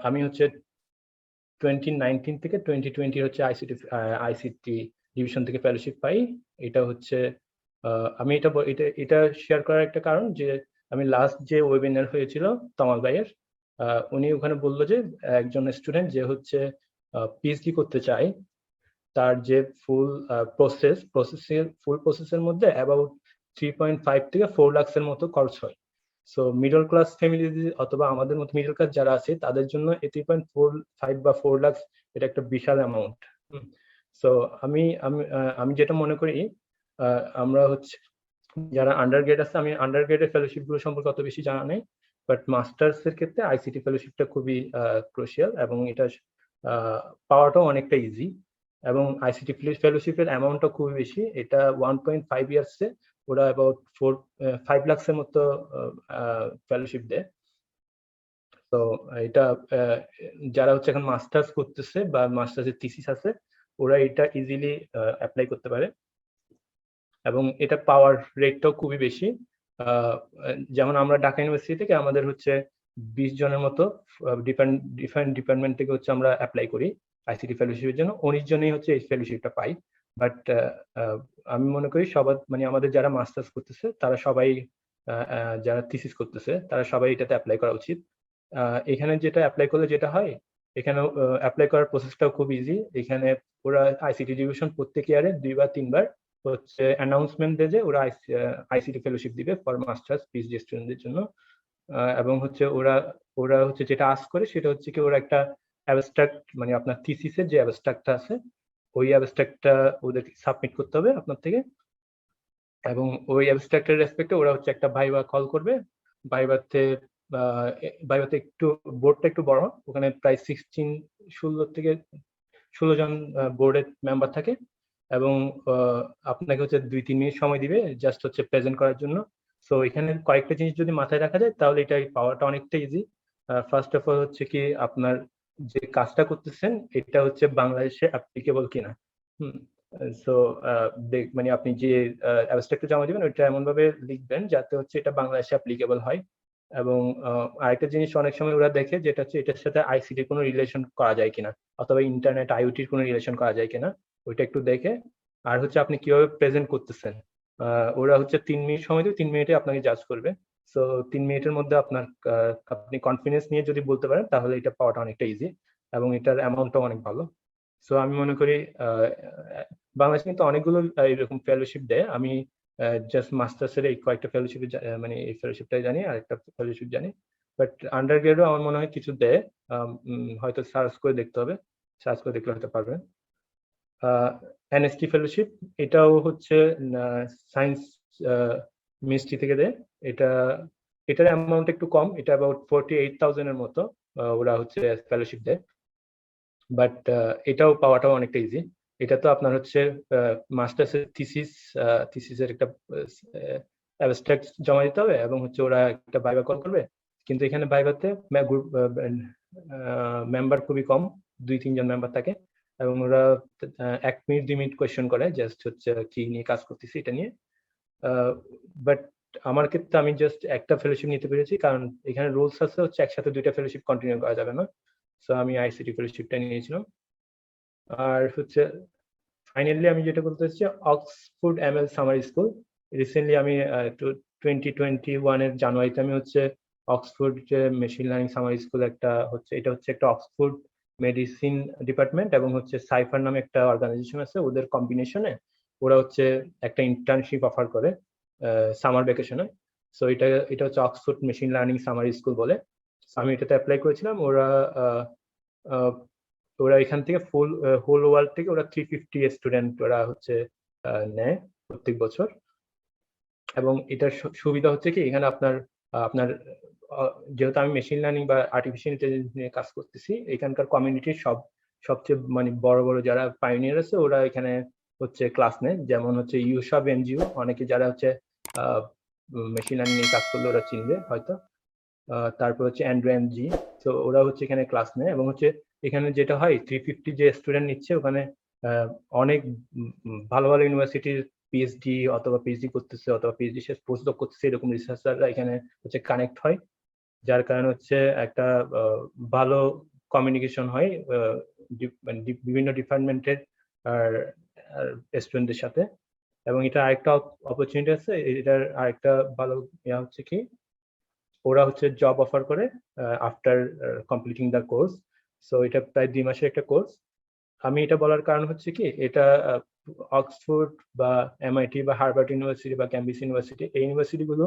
আমি হচ্ছে 2019 থেকে 2020 হচ্ছে আইসিটি ডিভিশন থেকে ফেলোশিপ পাই। এটা হচ্ছে আমি এটা শেয়ার করার একটা কারণ যে আমি লাস্ট যে ওয়েবিনার হয়েছিল তমাল ভাইয়ের, উনি ওখানে বললো যে একজন স্টুডেন্ট যে হচ্ছে পিএইচডি করতে চায়, তার যে ফুল প্রসেসের মধ্যে অ্যাবাউট 3.5 থেকে 4 লাখের মতো খরচ হয়। সো মিডল ক্লাস ফ্যামিলি অথবা আমাদের মতো মিডল ক্লাস যারা আছে তাদের জন্য 3.45 বা 4 লাখ এটা একটা বিশাল অ্যামাউন্ট। সো আমি যেটা মনে করি, আমরা হচ্ছে যারা আন্ডারগ্রেড আছে, আমি আন্ডারগ্রেডের ফেলোশিপ গুলো সম্পর্কে অত বেশি জানা নেই, বাট মাস্টার্স এর ক্ষেত্রে আইসিটি ফেলোশিপটা খুবই ক্রুশিয়াল এবং এটা পাওয়াটাও অনেকটা ইজি, এবং আইসিটি ফেলোশিপের অ্যামাউন্টটা খুবই বেশি। এটা 1.5 ইয়ার্সে ওরা অ্যাবাউট 5 লাখের মতো ফেলোশিপ দেয়। তো এটা যারা হচ্ছে এখন মাস্টার্স করতেছে বা মাস্টার্সের থিসিস আছে, ওরা এটা ইজিলি অ্যাপ্লাই করতে পারে, এবং এটা পাওয়ার রেটটাও খুবই বেশি। যেমন আমরা ঢাকা ইউনিভার্সিটি থেকে আমাদের হচ্ছে 20 জনের মতো ডিফারেন্ট ডিপার্টমেন্ট থেকে হচ্ছে আমরা অ্যাপ্লাই করি আইসিটি ফেলোশিপের জন্য, 19 জনেই হচ্ছে এই ফেলোশিপটা পাই। বাট আমি মনে করি সবার মানে আমাদের যারা মাস্টার্স করতেছে তারা সবাই, যারা থিসিস করতেছে তারা সবাই এটাতে অ্যাপ্লাই করা উচিত। এখানে যেটা অ্যাপ্লাই করলে যেটা হয়, এখানে অ্যাপ্লাই করার প্রসেসটাও খুব ইজি। এখানে ওরা আইসিটি ডিভিশন প্রত্যেক ইয়ারে 2 বা 3 বার হচ্ছে অ্যানাউন্সমেন্ট দেয় যে ওরা আইসিটি ফেলোশিপ দিবে ফর মাস্টার্স পিএইচডি স্টুডেন্টদের জন্য। এবং হচ্ছে ওরা হচ্ছে যেটা আস্ক করে সেটা হচ্ছে কি ওরা একটা অ্যাবস্ট্রাক্ট, মানে আপনার থিসিসের যে অ্যাবস্ট্রাক্টটা আছে ওই অ্যাবস্ট্রাক্টটা ওদেরকে সাবমিট করতে হবে আপনার থেকে, এবং ওই অ্যাবস্ট্রাক্টের রেসপেক্টে ওরা হচ্ছে একটা ভাইভা কল করবে। ভাইভাতে একটু বোর্ডটা একটু বড়, ওখানে প্রায় 16 জন বোর্ডের মেম্বার থাকে, এবং আপনাকে হচ্ছে 2-3 মিনিট সময় দিবে জাস্ট হচ্ছে প্রেজেন্ট করার জন্য। সো এখানে কয়েকটা জিনিস যদি মাথায় রাখা যায় তাহলে এটা পাওয়াটা অনেকটা ইজি। ফার্স্ট অফ অল হচ্ছে কি আপনার যে কাজটা করতেছেন এটা হচ্ছে বাংলাদেশে অ্যাপ্লিকেবল কিনা, সো মানে আপনি যে অ্যাবস্ট্রাক্টটা জমা দিবেন ওইটা এমন ভাবে লিখবেন যাতে হচ্ছে এটা বাংলাদেশে অ্যাপ্লিকেবল হয়। এবং আরেকটা জিনিস অনেক সময় ওরা দেখে যেটা হচ্ছে এটার সাথে আইসিটির কোনো রিলেশন করা যায় কিনা, অথবা ইন্টারনেট আইওটির কোনো রিলেশন করা যায় কিনা, ওইটা একটু দেখে। আর হচ্ছে আপনি কিভাবে প্রেজেন্ট করতেছেন, ওরা হচ্ছে 3 মিনিট সময় দিয়ে 3 মিনিটে আপনাকে জাজ করবে। সো 3 মিনিটের মধ্যে আপনার আপনি কনফিডেন্স নিয়ে যদি বলতে পারেন তাহলে এটা পাওয়াটা অনেকটা ইজি, এবং এটার অ্যামাউন্টটা অনেক ভালো। সো আমি মনে করি বাংলাদেশে কিন্তু অনেকগুলো এরকম ফেলোশিপ দেয়। আমি জাস্ট মাস্টার্সের এই কয়েকটা ফেলোশিপ মানে এই ফেলোশিপটাই জানি, আর একটা ফেলোশিপ জানি। বাট আন্ডার গ্রেডও আমার মনে হয় কিছু দেয়, হয়তো সার্চ করে দেখতে হবে, সার্চ করে দেখলে হয়তো পারবেন। এনএসটি ফেলোশিপ, এটাও হচ্ছে সায়েন্স মিনিস্ট্রি থেকে দেয়। এটার অ্যামাউন্ট একটু কম, এটা অ্যাবাউট 48,000 এর মতো ওরা হচ্ছে ফেলোশিপ দেয়। বাট এটাও পাওয়াটাও অনেকটা ইজি। এটা তো আপনার হচ্ছে মাস্টার্সের থিসিসের একটা অ্যাবস্ট্রাক্ট জমা দিতে হবে, এবং হচ্ছে ওরা একটা ভাইভা কল করবে। কিন্তু এখানে ভাইভাতে গ্রুপ মেম্বার খুবই কম, 2-3 জন মেম্বার থাকে, এবং ওরা 1 মিনিট 2 মিনিট কোয়েশ্চেন করে, জাস্ট হচ্ছে কি নিয়ে কাজ করতেছি এটা নিয়ে। বাট আমার ক্ষেত্রে আমি জাস্ট একটা ফেলোশিপ নিতে পেরেছি, কারণ এখানে রুলস আছে হচ্ছে একসাথে 2টা ফেলোশিপ কন্টিনিউ করা যাবে না। সো আমি আইসিটি ফেলোশিপটা নিয়েছিলাম। আর হচ্ছে ফাইনালি আমি যেটা বলতে চাচ্ছি, Oxford ML summer school, recently আমি 2021 এর জানুয়ারিতে আমি হচ্ছে অক্সফোর্ড যে মেশিন লার্নিং সামার স্কুল একটা হচ্ছে, এটা হচ্ছে একটা অক্সফোর্ড মেডিসিন ডিপার্টমেন্ট এবং হচ্ছে সাইফার নামে একটা অর্গানাইজেশন আছে, ওদের কম্বিনেশনে ওরা হচ্ছে একটা ইন্টার্নশিপ অফার করে সামার ভ্যাকেশনে। সো এটা হচ্ছে Oxford machine learning summer school বলে। আমি এটাতে অ্যাপ্লাই করেছিলাম। ওরা এখান থেকে হোল ওয়ার্ল্ড থেকে ওরা 350 স্টুডেন্ট ওরা হচ্ছে নেয় প্রত্যেক বছর। এবং এটার সুবিধা হচ্ছে কি, এখানে আপনার যেহেতু আমি মেশিন লার্নিং বা আর্টিফিশিয়াল ইন্টেলিজেন্স নিয়ে কাজ করতেছি, এখানকার কমিউনিটির সবচেয়ে মানে বড় বড় যারা পাইনিয়ার আছে ওরা এখানে হচ্ছে ক্লাস নেয়। যেমন হচ্ছে ইউসাব এনজিও, অনেকে যারা হচ্ছে মেশিন লার্নিং নিয়ে কাজ করলে ওরা চিনবে হয়তো। তারপর হচ্ছে অ্যান্ড্রোএমজি, তো ওরা হচ্ছে এখানে ক্লাস নেয়। এবং হচ্ছে এখানে যেটা হয় 350 যে স্টুডেন্ট নিচ্ছে, ওখানে অনেক ভালো ভালো ইউনিভার্সিটির পিএইচডি অথবা পিএইচডি করতেছে অথবা পিএইচডি শেষ পোস্টডক করতেছে এরকম রিসার্চাররা এখানে হচ্ছে কানেক্ট হয়, যার কারণে হচ্ছে একটা ভালো কমিউনিকেশন হয় বিভিন্ন ডিপার্টমেন্টের আর স্টুডেন্টদের সাথে। এবং এটা আরেকটা অপরচুনিটি আছে, এটার আরেকটা ভালো ইয়া হচ্ছে কি, ওরা হচ্ছে জব অফার করে after completing the course. So এটা প্রায় 2 মাসের একটা কোর্স। আমি এটা বলার কারণ হচ্ছে কি, এটা অক্সফোর্ড বা এমআইটি বা হার্ভার্ড ইউনিভার্সিটি বা ক্যামব্রিজ ইউনিভার্সিটি, এই ইউনিভার্সিটিগুলো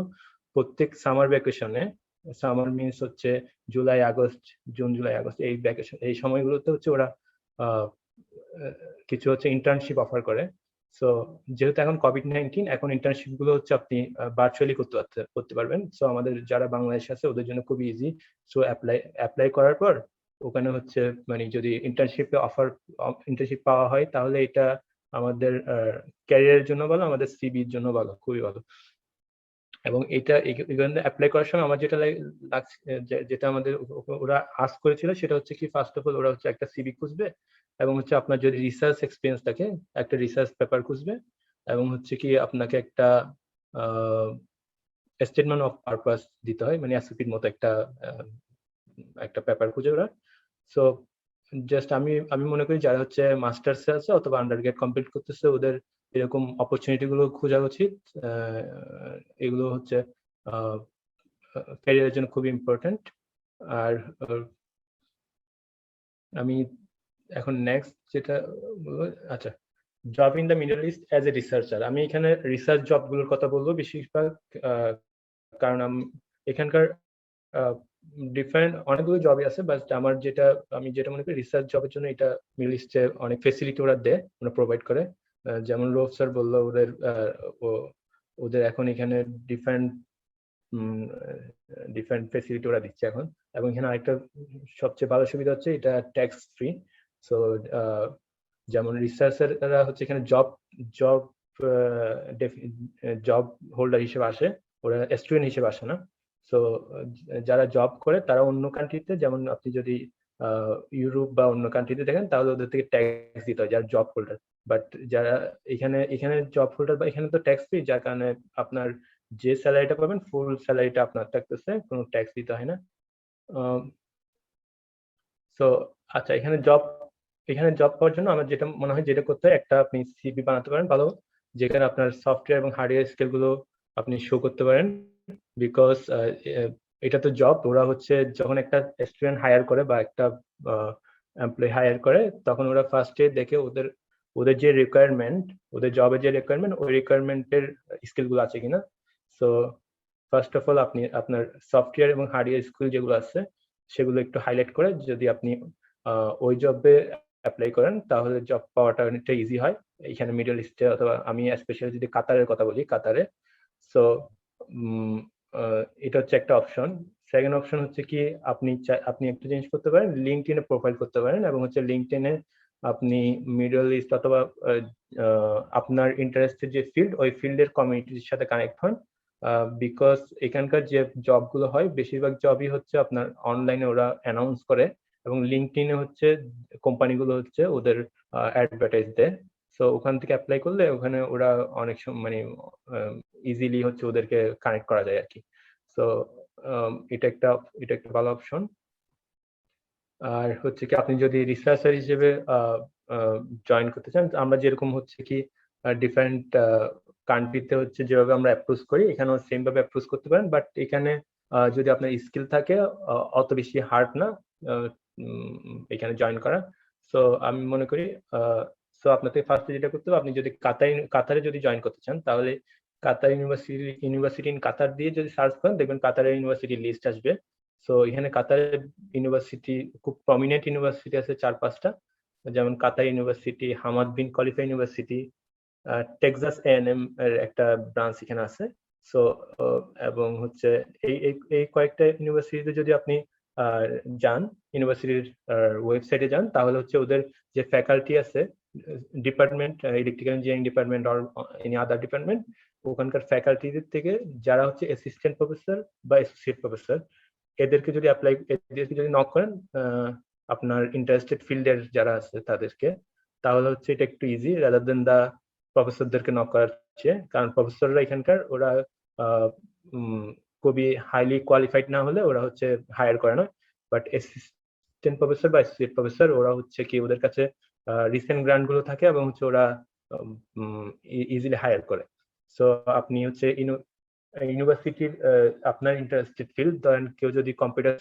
প্রত্যেক সামার ভ্যাকেশনে, সামার মিনস হচ্ছে July August, June July August, এই ভ্যাকেশন এই সময়গুলোতে হচ্ছে ওরা কিছু হচ্ছে ইন্টার্নশিপ অফার করে। সো যেহেতু এখন কোভিড-19, এখন ইন্টার্নশিপ গুলো হচ্ছে আপনি ভার্চুয়ালি করতে পারবেন। সো আমাদের যারা বাংলাদেশ আছে ওদের জন্য খুবই ইজি। সো অ্যাপ্লাই করার পর ওখানে হচ্ছে মানে যদি ইন্টার্নশিপ পাওয়া হয় তাহলে এটা আমাদের ক্যারিয়ারের জন্য ভালো, আমাদের সিভির জন্য ভালো, খুবই ভালো। এবং এটা এখানে অ্যাপ্লাই করার সময় আমার যেটা লাগছে, যেটা আমাদের ওরা আস্ক করেছিল সেটা হচ্ছে কি, ফার্স্ট অফ অল ওরা হচ্ছে একটা সিভি খুঁজবে, এবং হচ্ছে আপনার যদি রিসার্চ এক্সপিরিয়েন্স থাকে একটা রিসার্চ পেপার খুঁজবে, এবং হচ্ছে কি আপনাকে একটা স্টেটমেন্ট অফ পারপাস দিতে হয়, মানে এসওপির মতো একটা পেপার খুঁজে ওরা। সো জাস্ট আমি মনে করি যারা হচ্ছে মাস্টার্স আছে অথবা আন্ডারগ্রেড কমপ্লিট করতেছে ওদের এরকম অপরচুনিটি গুলো খোঁজা উচিত। এগুলো হচ্ছে ক্যারিয়ারের জন্য খুবই ইম্পর্টেন্ট। আর আমি এখন নেক্সট যেটা বলবো, আচ্ছা, job in the middle east as a researcher. আমি এখানে রিসার্চ জবগুলোর কথা বলবো বেশিরভাগ, কারণ এখানকার ডিফারেন্ট অনেকগুলো জবই আছে, বাট আমি যেটা মনে করি রিসার্চ জবের জন্য এটা মিডল ইস্টে অনেক ফেসিলিটি ওরা দেয়, ওরা প্রোভাইড করে। যেমন রোফ স্যার বললো ওদের এখন এখানে ডিফারেন্ট ফেসিলিটি ওরা দিচ্ছে এখন। এবং এখানে আরেকটা সবচেয়ে ভালো সুবিধা হচ্ছে এটা ট্যাক্স ফ্রি। সো যেমন রিসার্চাররা হচ্ছে এখানে জব হোল্ডার হিসেবে আসে, ওরা স্টুডেন্ট হিসেবে আসে না। সো যারা জব করে তারা অন্য কান্ট্রিতে, যেমন আপনি যদি ইউরোপ বা অন্য কান্ট্রিতে দেখেন তাহলে ওদের থেকে ট্যাক্স দিতে হয় যারা জব হোল্ডার। বাট যারা এখানে জব হোল্ডার বা এখানে তো ট্যাক্স ফ্রি, যার কারণে আপনার যে স্যালারিটা পাবেন ফুল স্যালারিটা আপনার থাকতেছে, কোনো ট্যাক্স দিতে হয় না। সো আচ্ছা, এখানে জব পাওয়ার জন্য আমার যেটা মনে হয় যেটা করতে হয়, একটা আপনি সিভি বানাতে পারেন ভালো, যেখানে আপনার সফটওয়্যার এবং হার্ডওয়্যার স্কিল গুলো আপনি শো করতে পারেন। বিকজ এটা তো জব, ওরা হচ্ছে যখন একটা স্টুডেন্ট হায়ার করে বা একটা এমপ্লয়ি হায়ার করে, তখন ওরা ফার্স্টে দেখে ওদের যে রিকোয়ারমেন্ট, ওদের জবের যে রিকোয়ারমেন্ট, ওই রিকোয়ারমেন্টের স্কিল গুলো আছে কিনা। সো ফার্স্ট অফ অল আপনি আপনার সফটওয়্যার এবং হার্ডওয়্যার স্কিল যেগুলো আছে সেগুলো একটু হাইলাইট করে যদি আপনি ওই জবে অ্যাপ্লাই করেন, তাহলে জব পাওয়াটা অনেকটা ইজি হয় এখানে মিডল ইস্টে, অথবা আমি স্পেশালি যদি কাতারের কথা বলি, কাতারে। সো এটা হচ্ছে একটা অপশন। সেকেন্ড অপশন হচ্ছে কি, আপনি একটা জিনিস করতে পারেন, লিঙ্কডইনে প্রোফাইল করতে পারেন, এবং হচ্ছে লিঙ্কডইনে আপনি মিডল ইস্ট অথবা আপনার ইন্টারেস্টেড যে ফিল্ড, ওই ফিল্ডের কমিউনিটির সাথে কানেক্ট হন। বিকজ এখানকার যে জবগুলো হয় বেশিরভাগ জবই হচ্ছে আপনার অনলাইনে ওরা অ্যানাউন্স করে, এবং লিঙ্কডইনে হচ্ছে কোম্পানিগুলো হচ্ছে ওদের অ্যাডভার্টাইজ দেয়। সো ওখান থেকে অ্যাপ্লাই করলে ওখানে ওরা অনেক সময় মানে ইজিলি হচ্ছে ওদেরকে কানেক্ট করা যায় আর কি। সো এটা একটা ভালো অপশন। আর হচ্ছে কি, আপনি যদি রিসার্চার হিসেবে জয়েন করতে চান, আমরা যেরকম হচ্ছে কি ডিফারেন্ট কান্ট্রিতে হচ্ছে যেভাবে আমরা অ্যাপ্রোচ করি, এখানেও সেম ভাবে অ্যাপ্রোচ করতে পারেন। বাট এখানে যদি আপনার স্কিল থাকে অত বেশি হার্ড না এখানে জয়েন করা। সো আমি মনে করি সো আপনাকে ফার্স্টে যেটা করতে হবে, আপনি যদি কাতারে যদি জয়েন করতে চান, তাহলে কাতার ইউনিভার্সিটি ইন কাতার দিয়ে যদি সার্চ করেন, দেখবেন কাতারের ইউনিভার্সিটি লিস্ট আসবে। সো এখানে কাতারের ইউনিভার্সিটি খুব প্রমিনেন্ট ইউনিভার্সিটি আছে 4-5টা, যেমন কাতার ইউনিভার্সিটি, হামাদ বিন খলিফা ইউনিভার্সিটি, টেক্সাস A&M এর একটা ব্রাঞ্চ এখানে আছে। সো এবং হচ্ছে এই কয়েকটা ইউনিভার্সিটিতে যদি আপনি যান, ইউনিভার্সিটির ওয়েবসাইটে যান, তাহলে হচ্ছে ওদের যে ফ্যাকাল্টি আছে, department electrical engineering department or any other department, ওখানকার ফ্যাকাল্টিদের থেকে যারা হচ্ছে অ্যাসিস্ট্যান্ট প্রফেসর বা অ্যাসোসিয়েট প্রফেসর, এদেরকে যদি নক করেন আপনার ইন্টারেস্টেড ফিল্ডের যারা আছে তাদেরকে, তাহলে হচ্ছে এটা একটু ইজি রাদার দেন দা প্রফেসরদেরকে নক করার চেয়ে। কারণ প্রফেসররা এখানকার ওরা খুবই হাইলি কোয়ালিফাইড না হলে ওরা হচ্ছে হায়ার করে না। বাট অ্যাসিস্ট্যান্ট প্রফেসর বা অ্যাসোসিয়েট প্রফেসর ওরা হচ্ছে কি ওদের কাছে রিসেন্ট গ্রান্ট গুলো থাকে, এবং হচ্ছে ওরা ইজিলি হায়ার করে। সো আপনি হচ্ছে ইউনিভার্সিটির আপনার ইন্টারেস্টেড ফিল্ড, ধরেন কেউ যদি কম্পিউটার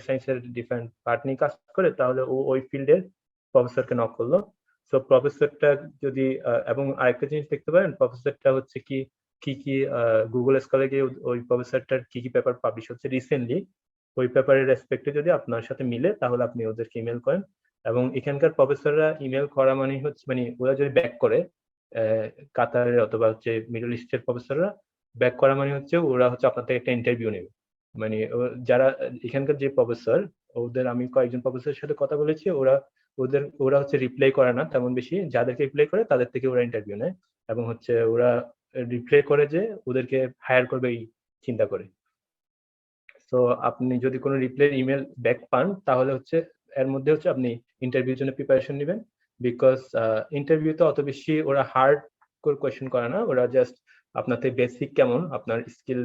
সায়েন্সের ডিফারেন্ট পার্ট নিয়ে কাজ করে, তাহলে ওই ফিল্ডের প্রফেসরকে নক করলো। সো প্রফেসরটা যদি এবং আরেকটা জিনিস দেখতে পারেন, প্রফেসরটা হচ্ছে কি গুগল স্কলারে গিয়ে ওই প্রফেসরটার কি পেপার পাবলিশ হচ্ছে রিসেন্টলি, ওই পেপারের রেসপেক্টে যদি আপনার সাথে মিলে, তাহলে আপনি ওদেরকে ইমেল করেন। এবং এখানকার প্রফেসররা ইমেল করা মানে হচ্ছে ওরা যদি ব্যাক করে, কাতারের অথবা হচ্ছে মিডল ইস্টের প্রফেসররা ব্যাক করা মানে হচ্ছে ওরা হচ্ছে আপনার থেকে একটা ইন্টারভিউ নেবে। যারা এখানকার যে প্রফেসর, ওদের আমি কয়েকজন প্রফেসরের সাথে কথা বলেছি, ওরা হচ্ছে রিপ্লাই করে না তেমন বেশি, যাদেরকে রিপ্লাই করে তাদের থেকে ওরা ইন্টারভিউ নেয়, এবং হচ্ছে ওরা রিপ্লাই করে যে ওদেরকে হায়ার করবে এই চিন্তা করে। তো আপনি যদি কোনো রিপ্লাই ইমেল ব্যাক পান, তাহলে হচ্ছে এর মধ্যে হচ্ছে আপনি ইন্টারভিউর জন্য প্রিপারেশন নেবেন। বিকজ ইন্টারভিউতে অত বেশি ওরা হার্ড করে কোয়েশ্চেন করে না, ওরা জাস্ট আপনার থেকে বেসিক কেমন, আপনার স্কিল,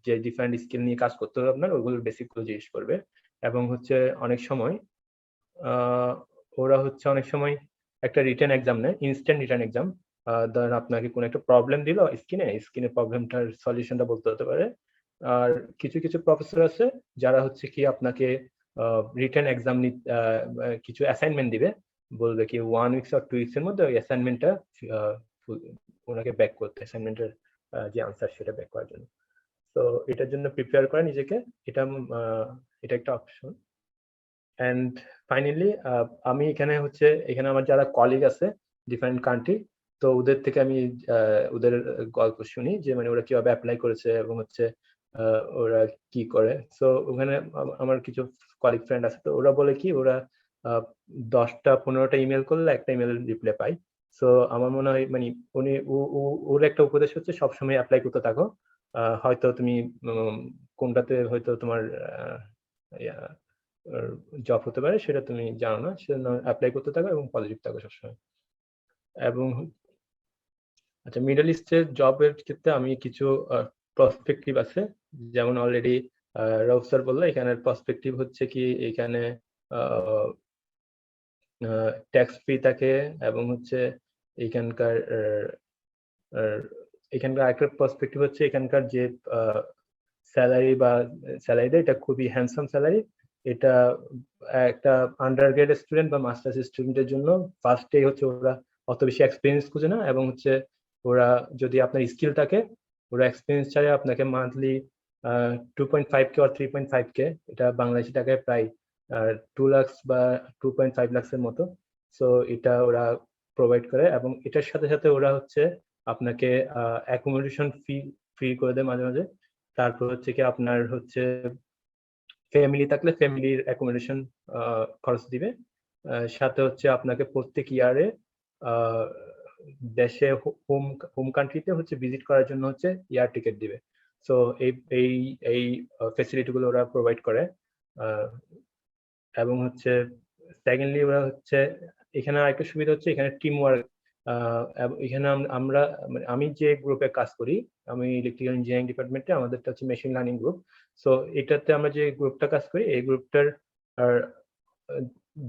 যে ডিফারেন্ট স্কিল নিয়ে কাজ করতে হবে আপনার, ওগুলোর বেসিক গুলো জিজ্ঞেস করবে। এবং হচ্ছে অনেক সময় ওরা হচ্ছে অনেক সময় একটা রিটেন এক্সাম নেয়, ইনস্ট্যান্ট রিটেন এক্সাম। ধরেন আপনাকে কোনো একটা প্রবলেম দিল স্কিনে প্রবলেমটার সলিউশনটা বলতে হতে পারে। আর কিছু প্রফেসর আছে যারা হচ্ছে কি আপনাকে রিটেন এক্সাম কিছু অ্যাসাইনমেন্ট দিবে, বলবে কি 1 উইকস অর 2 উইকস এর মধ্যে ওই অ্যাসাইনমেন্টটা ওনাকে ব্যাক করতে, অ্যাসাইনমেন্টের যে আনসার সেটা ব্যাক করার জন্য। তো এটার জন্য প্রিপেয়ার করা নিজেকে, এটা একটা অপশন। এন্ড ফাইনালি আমি এখানে আমার যারা কলিগ আছে ডিফারেন্ট কান্ট্রি, তো ওদের থেকে আমি ওদের গল্প শুনি যে ওরা কিভাবে অ্যাপ্লাই করেছে এবং হচ্ছে ওরা কি করে। সো ওখানে আমার কিছু কলিগ ফ্রেন্ড আছে, তো ওরা বলে কি ওরা 10টা-15টা ইমেল করলে একটা ইমেল রিপ্লাই পাই। সো আমার মনে হয় ওর একটা উপদেশ হচ্ছে সবসময় অ্যাপ্লাই করতে থাকো। হয়তো তুমি কোনটাতে হয়তো তোমার জব হতে পারে সেটা তুমি জানো না, সেজন্য অ্যাপ্লাই করতে থাকো এবং পজিটিভ থাকো সবসময়। এবং আচ্ছা, মিডল ইস্টের জবের ক্ষেত্রে আমি কিছু প্রসপেক্টিভ আছে, যেমন অলরেডি রৌফ স্যার বললো, এখানে প্রসপেক্টিভ হচ্ছে কি এখানে ট্যাক্স ফ্রি থাকে, এবং হচ্ছে এখানকার আরেকটা পার্সপেক্টিভ হচ্ছে এখানকার যে স্যালারি বা স্যালারিটা, এটা খুবই হ্যান্ডসাম স্যালারি। এটা একটা আন্ডার গ্রেড স্টুডেন্ট বা মাস্টার্স স্টুডেন্টের জন্য ফার্স্টে হচ্ছে ওরা অত বেশি এক্সপিরিয়েন্স খুঁজে না, এবং হচ্ছে ওরা যদি আপনার স্কিল থাকে, ওরা এক্সপিরিয়েন্স চাই আপনাকে মান্থলি 2.5K or 3.5K, এটা বাংলাদেশি টাকায় প্রায় 2 লাখ বা 2.5 লাখের মতো। সো এটা ওরা প্রোভাইড করে, এবং এটার সাথে সাথে ওরা হচ্ছে আপনাকে অ্যাকোমোডেশন ফ্রি করে দেয় মাঝে মাঝে। তারপর হচ্ছে কি আপনার হচ্ছে ফ্যামিলি থাকলে ফ্যামিলির অ্যাকোমোডেশন খরচ দিবে। সাথে হচ্ছে আপনাকে প্রত্যেক ইয়ারে দেশে হোম কান্ট্রিতে হচ্ছে ভিজিট করার জন্য হচ্ছে এয়ার টিকিট দিবে। সো এই ফ্যাসিলিটি গুলো ওরা প্রোভাইড করে। এবং হচ্ছে সেকেন্ডলি ওরা হচ্ছে এখানে আরেকটা সুবিধা হচ্ছে এখানে টিম ওয়ার্ক। এখানে আমরা মানে আমি যে গ্রুপে কাজ করি, আমি ইলেকট্রিক্যাল ইঞ্জিনিয়ারিং ডিপার্টমেন্টে, আমাদেরটা হচ্ছে মেশিন লার্নিং গ্রুপ। সো এটাতে আমরা যে গ্রুপটা কাজ করি, এই গ্রুপটার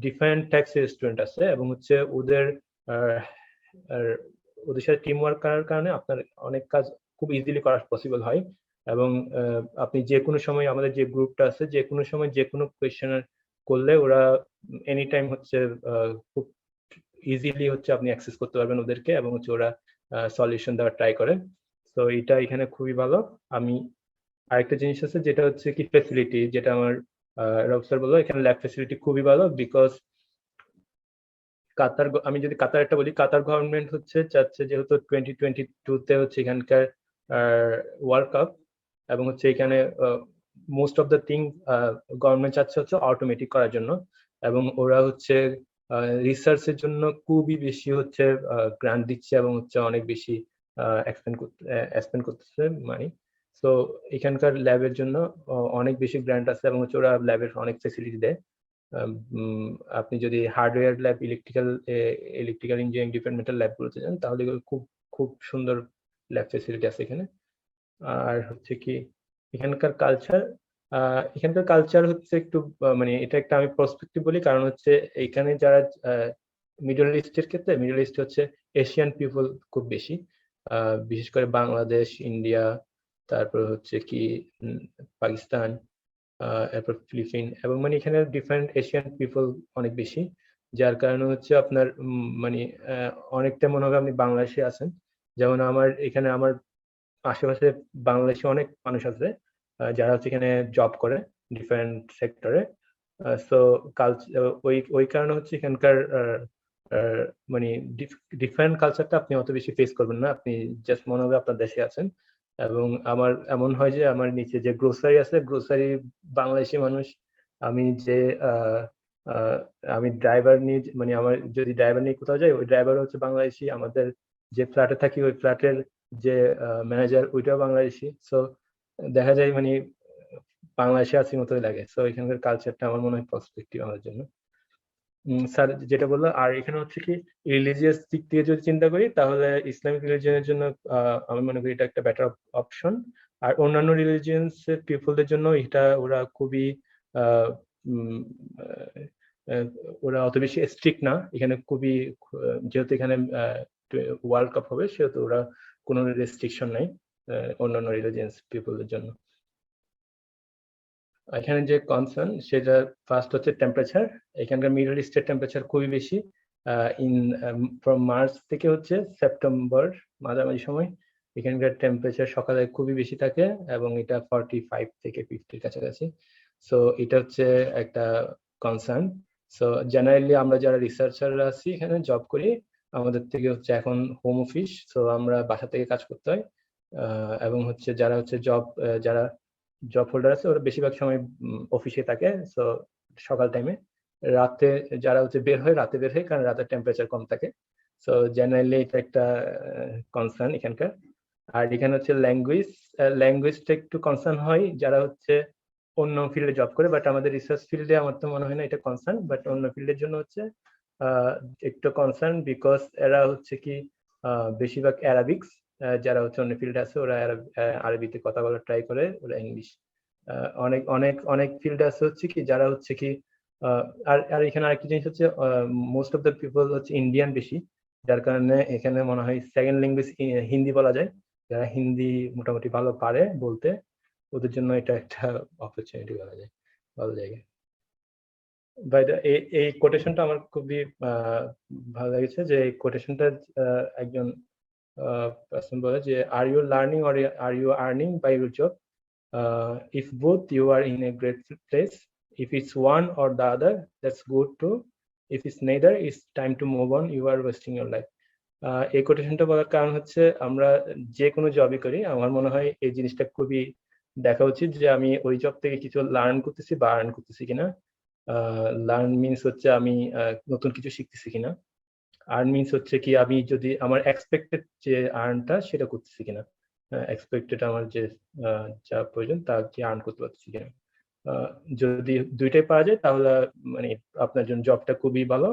ডিফারেন্ট টাইপসের স্টুডেন্ট আছে, এবং হচ্ছে ওদের সাথে টিম ওয়ার্ক করার কারণে আপনার অনেক কাজ খুব ইজিলি করা পসিবল হয়। এবং আপনি যে কোনো সময়, আমাদের যে গ্রুপটা আছে, যে কোনো সময় যে কোনো কোয়েশ্চেন করলে ওরা এনি টাইম হচ্ছে খুব ইজিলি হচ্ছে আপনি অ্যাক্সেস করতে পারবেন ওদেরকে, এবং হচ্ছে ওরা সলিউশন দেওয়ার ট্রাই করে। তো এটা এখানে খুবই ভালো। আমি আরেকটা জিনিস আছে যেটা হচ্ছে কি ফ্যাসিলিটি, যেটা আমার রব স্যার বললো, এখানে ল্যাব ফ্যাসিলিটি খুবই ভালো। বিকজ কাতার, আমি যদি কাতার একটা বলি, কাতার গভর্নমেন্ট হচ্ছে চাচ্ছে যেহেতু 2022-তে হচ্ছে এখানকার ওয়ার্ল্ড কাপ, এবং হচ্ছে এখানে most of the thing government চাচ্ছে হচ্ছে অটোমেটিক করার জন্য, এবং ওরা হচ্ছে রিসার্চের জন্য খুবই বেশি হচ্ছে গ্রান্ট দিচ্ছে, এবং হচ্ছে অনেক বেশি এক্সপেন্ড করতেছে মানি। সো এখানকার ল্যাবের জন্য অনেক বেশি গ্রান্ট আছে, এবং হচ্ছে ওরা ল্যাবের অনেক ফেসিলিটি দেয়। আপনি যদি hardware lab, electrical engineering departmental ল্যাবগুলোতে যান, তাহলে খুব খুব সুন্দর ল্যাব ফেসিলিটি আছে এখানে। আর হচ্ছে কি এখানকার কালচার হচ্ছে একটু মানে এটা একটা আমি পার্সপেক্টিভ বলি, কারণ হচ্ছে এখানে যারা মিডল ইস্টের ক্ষেত্রে, মিডল ইস্ট হচ্ছে এশিয়ান পিপল খুব বেশি, বিশেষ করে বাংলাদেশ, ইন্ডিয়া, তারপর হচ্ছে কি পাকিস্তান, এরপর ফিলিপিন, এবং মানে এখানে ডিফারেন্ট এশিয়ান পিপল অনেক বেশি, যার কারণে হচ্ছে আপনার মানে অনেকটা মনে হবে আপনি বাংলাদেশে আছেন। যেমন এখানে আমার আশেপাশে বাংলাদেশি অনেক মানুষ আছে যারা হচ্ছে এখানে জব করে ডিফারেন্ট সেক্টরে। সো ওই কারণে হচ্ছে এখানকার মানে ডিফারেন্ট কালচারটা আপনি অত বেশি ফেস করবেন না, আপনি জাস্ট মনে হবে আপনার দেশে আছেন। এবং আমার এমন হয় যে আমার নিচে যে গ্রোসারি আছে, গ্রোসারি বাংলাদেশি মানুষ, আমি যে আমি ড্রাইভার নিয়ে, মানে আমার যদি ড্রাইভার নিয়ে কোথাও যাই, ওই ড্রাইভার হচ্ছে বাংলাদেশি, আমাদের যে ফ্ল্যাটে থাকি ওই ফ্ল্যাটের যে ম্যানেজার ওইটাও বাংলাদেশি। সো দেখা যায় মানে বাংলাদেশে আছি মতোই লাগে। সো এখানকার কালচারটা আমার মনে হয় পার্সপেক্টিভ আমার জন্য। স্যার যেটা বললো, আর এখানে হচ্ছে কি রিলিজিয়াস দিক থেকে যদি চিন্তা করি, তাহলে ইসলামিক রিলিজিয়নের জন্য আমি মনে করি এটা একটা বেটার অপশন। আর অন্যান্য রিলিজিয়ন্স পিপলদের জন্য এটা ওরা খুবই ওরা অত বেশি স্ট্রিক্ট না এখানে, খুবই যেহেতু এখানে ওয়ার্ল্ড কাপ হবে, সেহেতু ওরা কোনো রেস্ট্রিকশন নাই অন্যান্য রিলিজিয়ান্স পিপলদের জন্য। এখানে যে কনসার্ন সেটা ফার্স্ট হচ্ছে টেম্পারেচার। এখানকার মিডল ইস্টের টেম্পারেচার খুবই বেশি, ফ্রম মার্চ থেকে হচ্ছে সেপ্টেম্বর মাঝামাঝি সময় এখানকার টেম্পারেচার সকালে খুবই বেশি থাকে, এবং এটা 45 থেকে 50-র কাছাকাছি। সো এটা হচ্ছে একটা কনসার্ন। সো জেনারেলি আমরা যারা রিসার্চাররা আছি এখানে জব করি, আমাদের থেকে হচ্ছে এখন হোম অফিস, সো আমরা বাসা থেকে কাজ করতে হয়। এবং হচ্ছে যারা জব হোল্ডার আছে ওরা বেশিরভাগ সময় অফিসে থাকে। সো সকাল টাইমে, রাতে যারা হচ্ছে বের হয়, রাতে বের হয় কারণ রাতের টেম্পারেচার কম থাকে। সো জেনারেলি এটা একটা কনসার্ন এখানকার। আর এখানে হচ্ছে ল্যাঙ্গুয়েজটা একটু কনসার্ন হয়, যারা হচ্ছে অন্য ফিল্ডে জব করে, বাট আমাদের রিসার্চ ফিল্ডে আমার তো মনে হয় না এটা কনসার্ন, বাট অন্য ফিল্ডের জন্য হচ্ছে একটু কনসার্ন, বিকজ এরা হচ্ছে কি বেশিরভাগ অ্যারাবিক্স, যারা হচ্ছে অন্য ফিল্ডে আছে ওরা আরবিতে কথা বলার ট্রাই করে, ওরা ইংলিশ। অনেক অনেক অনেক ফিল্ডে আছে হচ্ছে কি যারা হচ্ছে কি আর এখানে আরেকটা জিনিস হচ্ছে মোস্ট অফ দ্য পিপল হচ্ছে ইন্ডিয়ান বেশি, যার কারণে এখানে মনে হয় সেকেন্ড ল্যাঙ্গুয়েজ হিন্দি বলা যায়। যারা হিন্দি মোটামুটি ভালো পারে বলতে, ওদের জন্য এটা একটা অপরচুনিটি বলা যায়, ভালো জায়গা। বাই এই কোটেশনটা আমার খুবই ভালো লেগেছে, যে এই কোটেশনটা একজন পার্সন বলে যে are you learning or are you earning by your job, if both you are in a great place, if it's one or the other that's good too, if it's neither it's time to move on, you are wasting your life. এই কোটেশনটা বলার কারণ হচ্ছে আমরা যে কোনো জবই করি, আমার মনে হয় এই জিনিসটা খুবই দেখা উচিত যে আমি ওই জব থেকে কিছু লার্ন করতেছি বা আর্ন করতেছি কিনা। লার্ন মিনস হচ্ছে আমি নতুন কিছু শিখতেছি কিনা, আর্ন মিনস হচ্ছে কি আমি যদি আমার এক্সপেক্টেড যে আর্নটা সেটা করতেছি কিনা, এক্সপেক্টেড আমার যে যা প্রয়োজন তা কি আর্ন করতে পারতেছি কিনা। যদি দুইটাই পাওয়া যায় তাহলে মানে আপনার জন্য জবটা খুবই ভালো।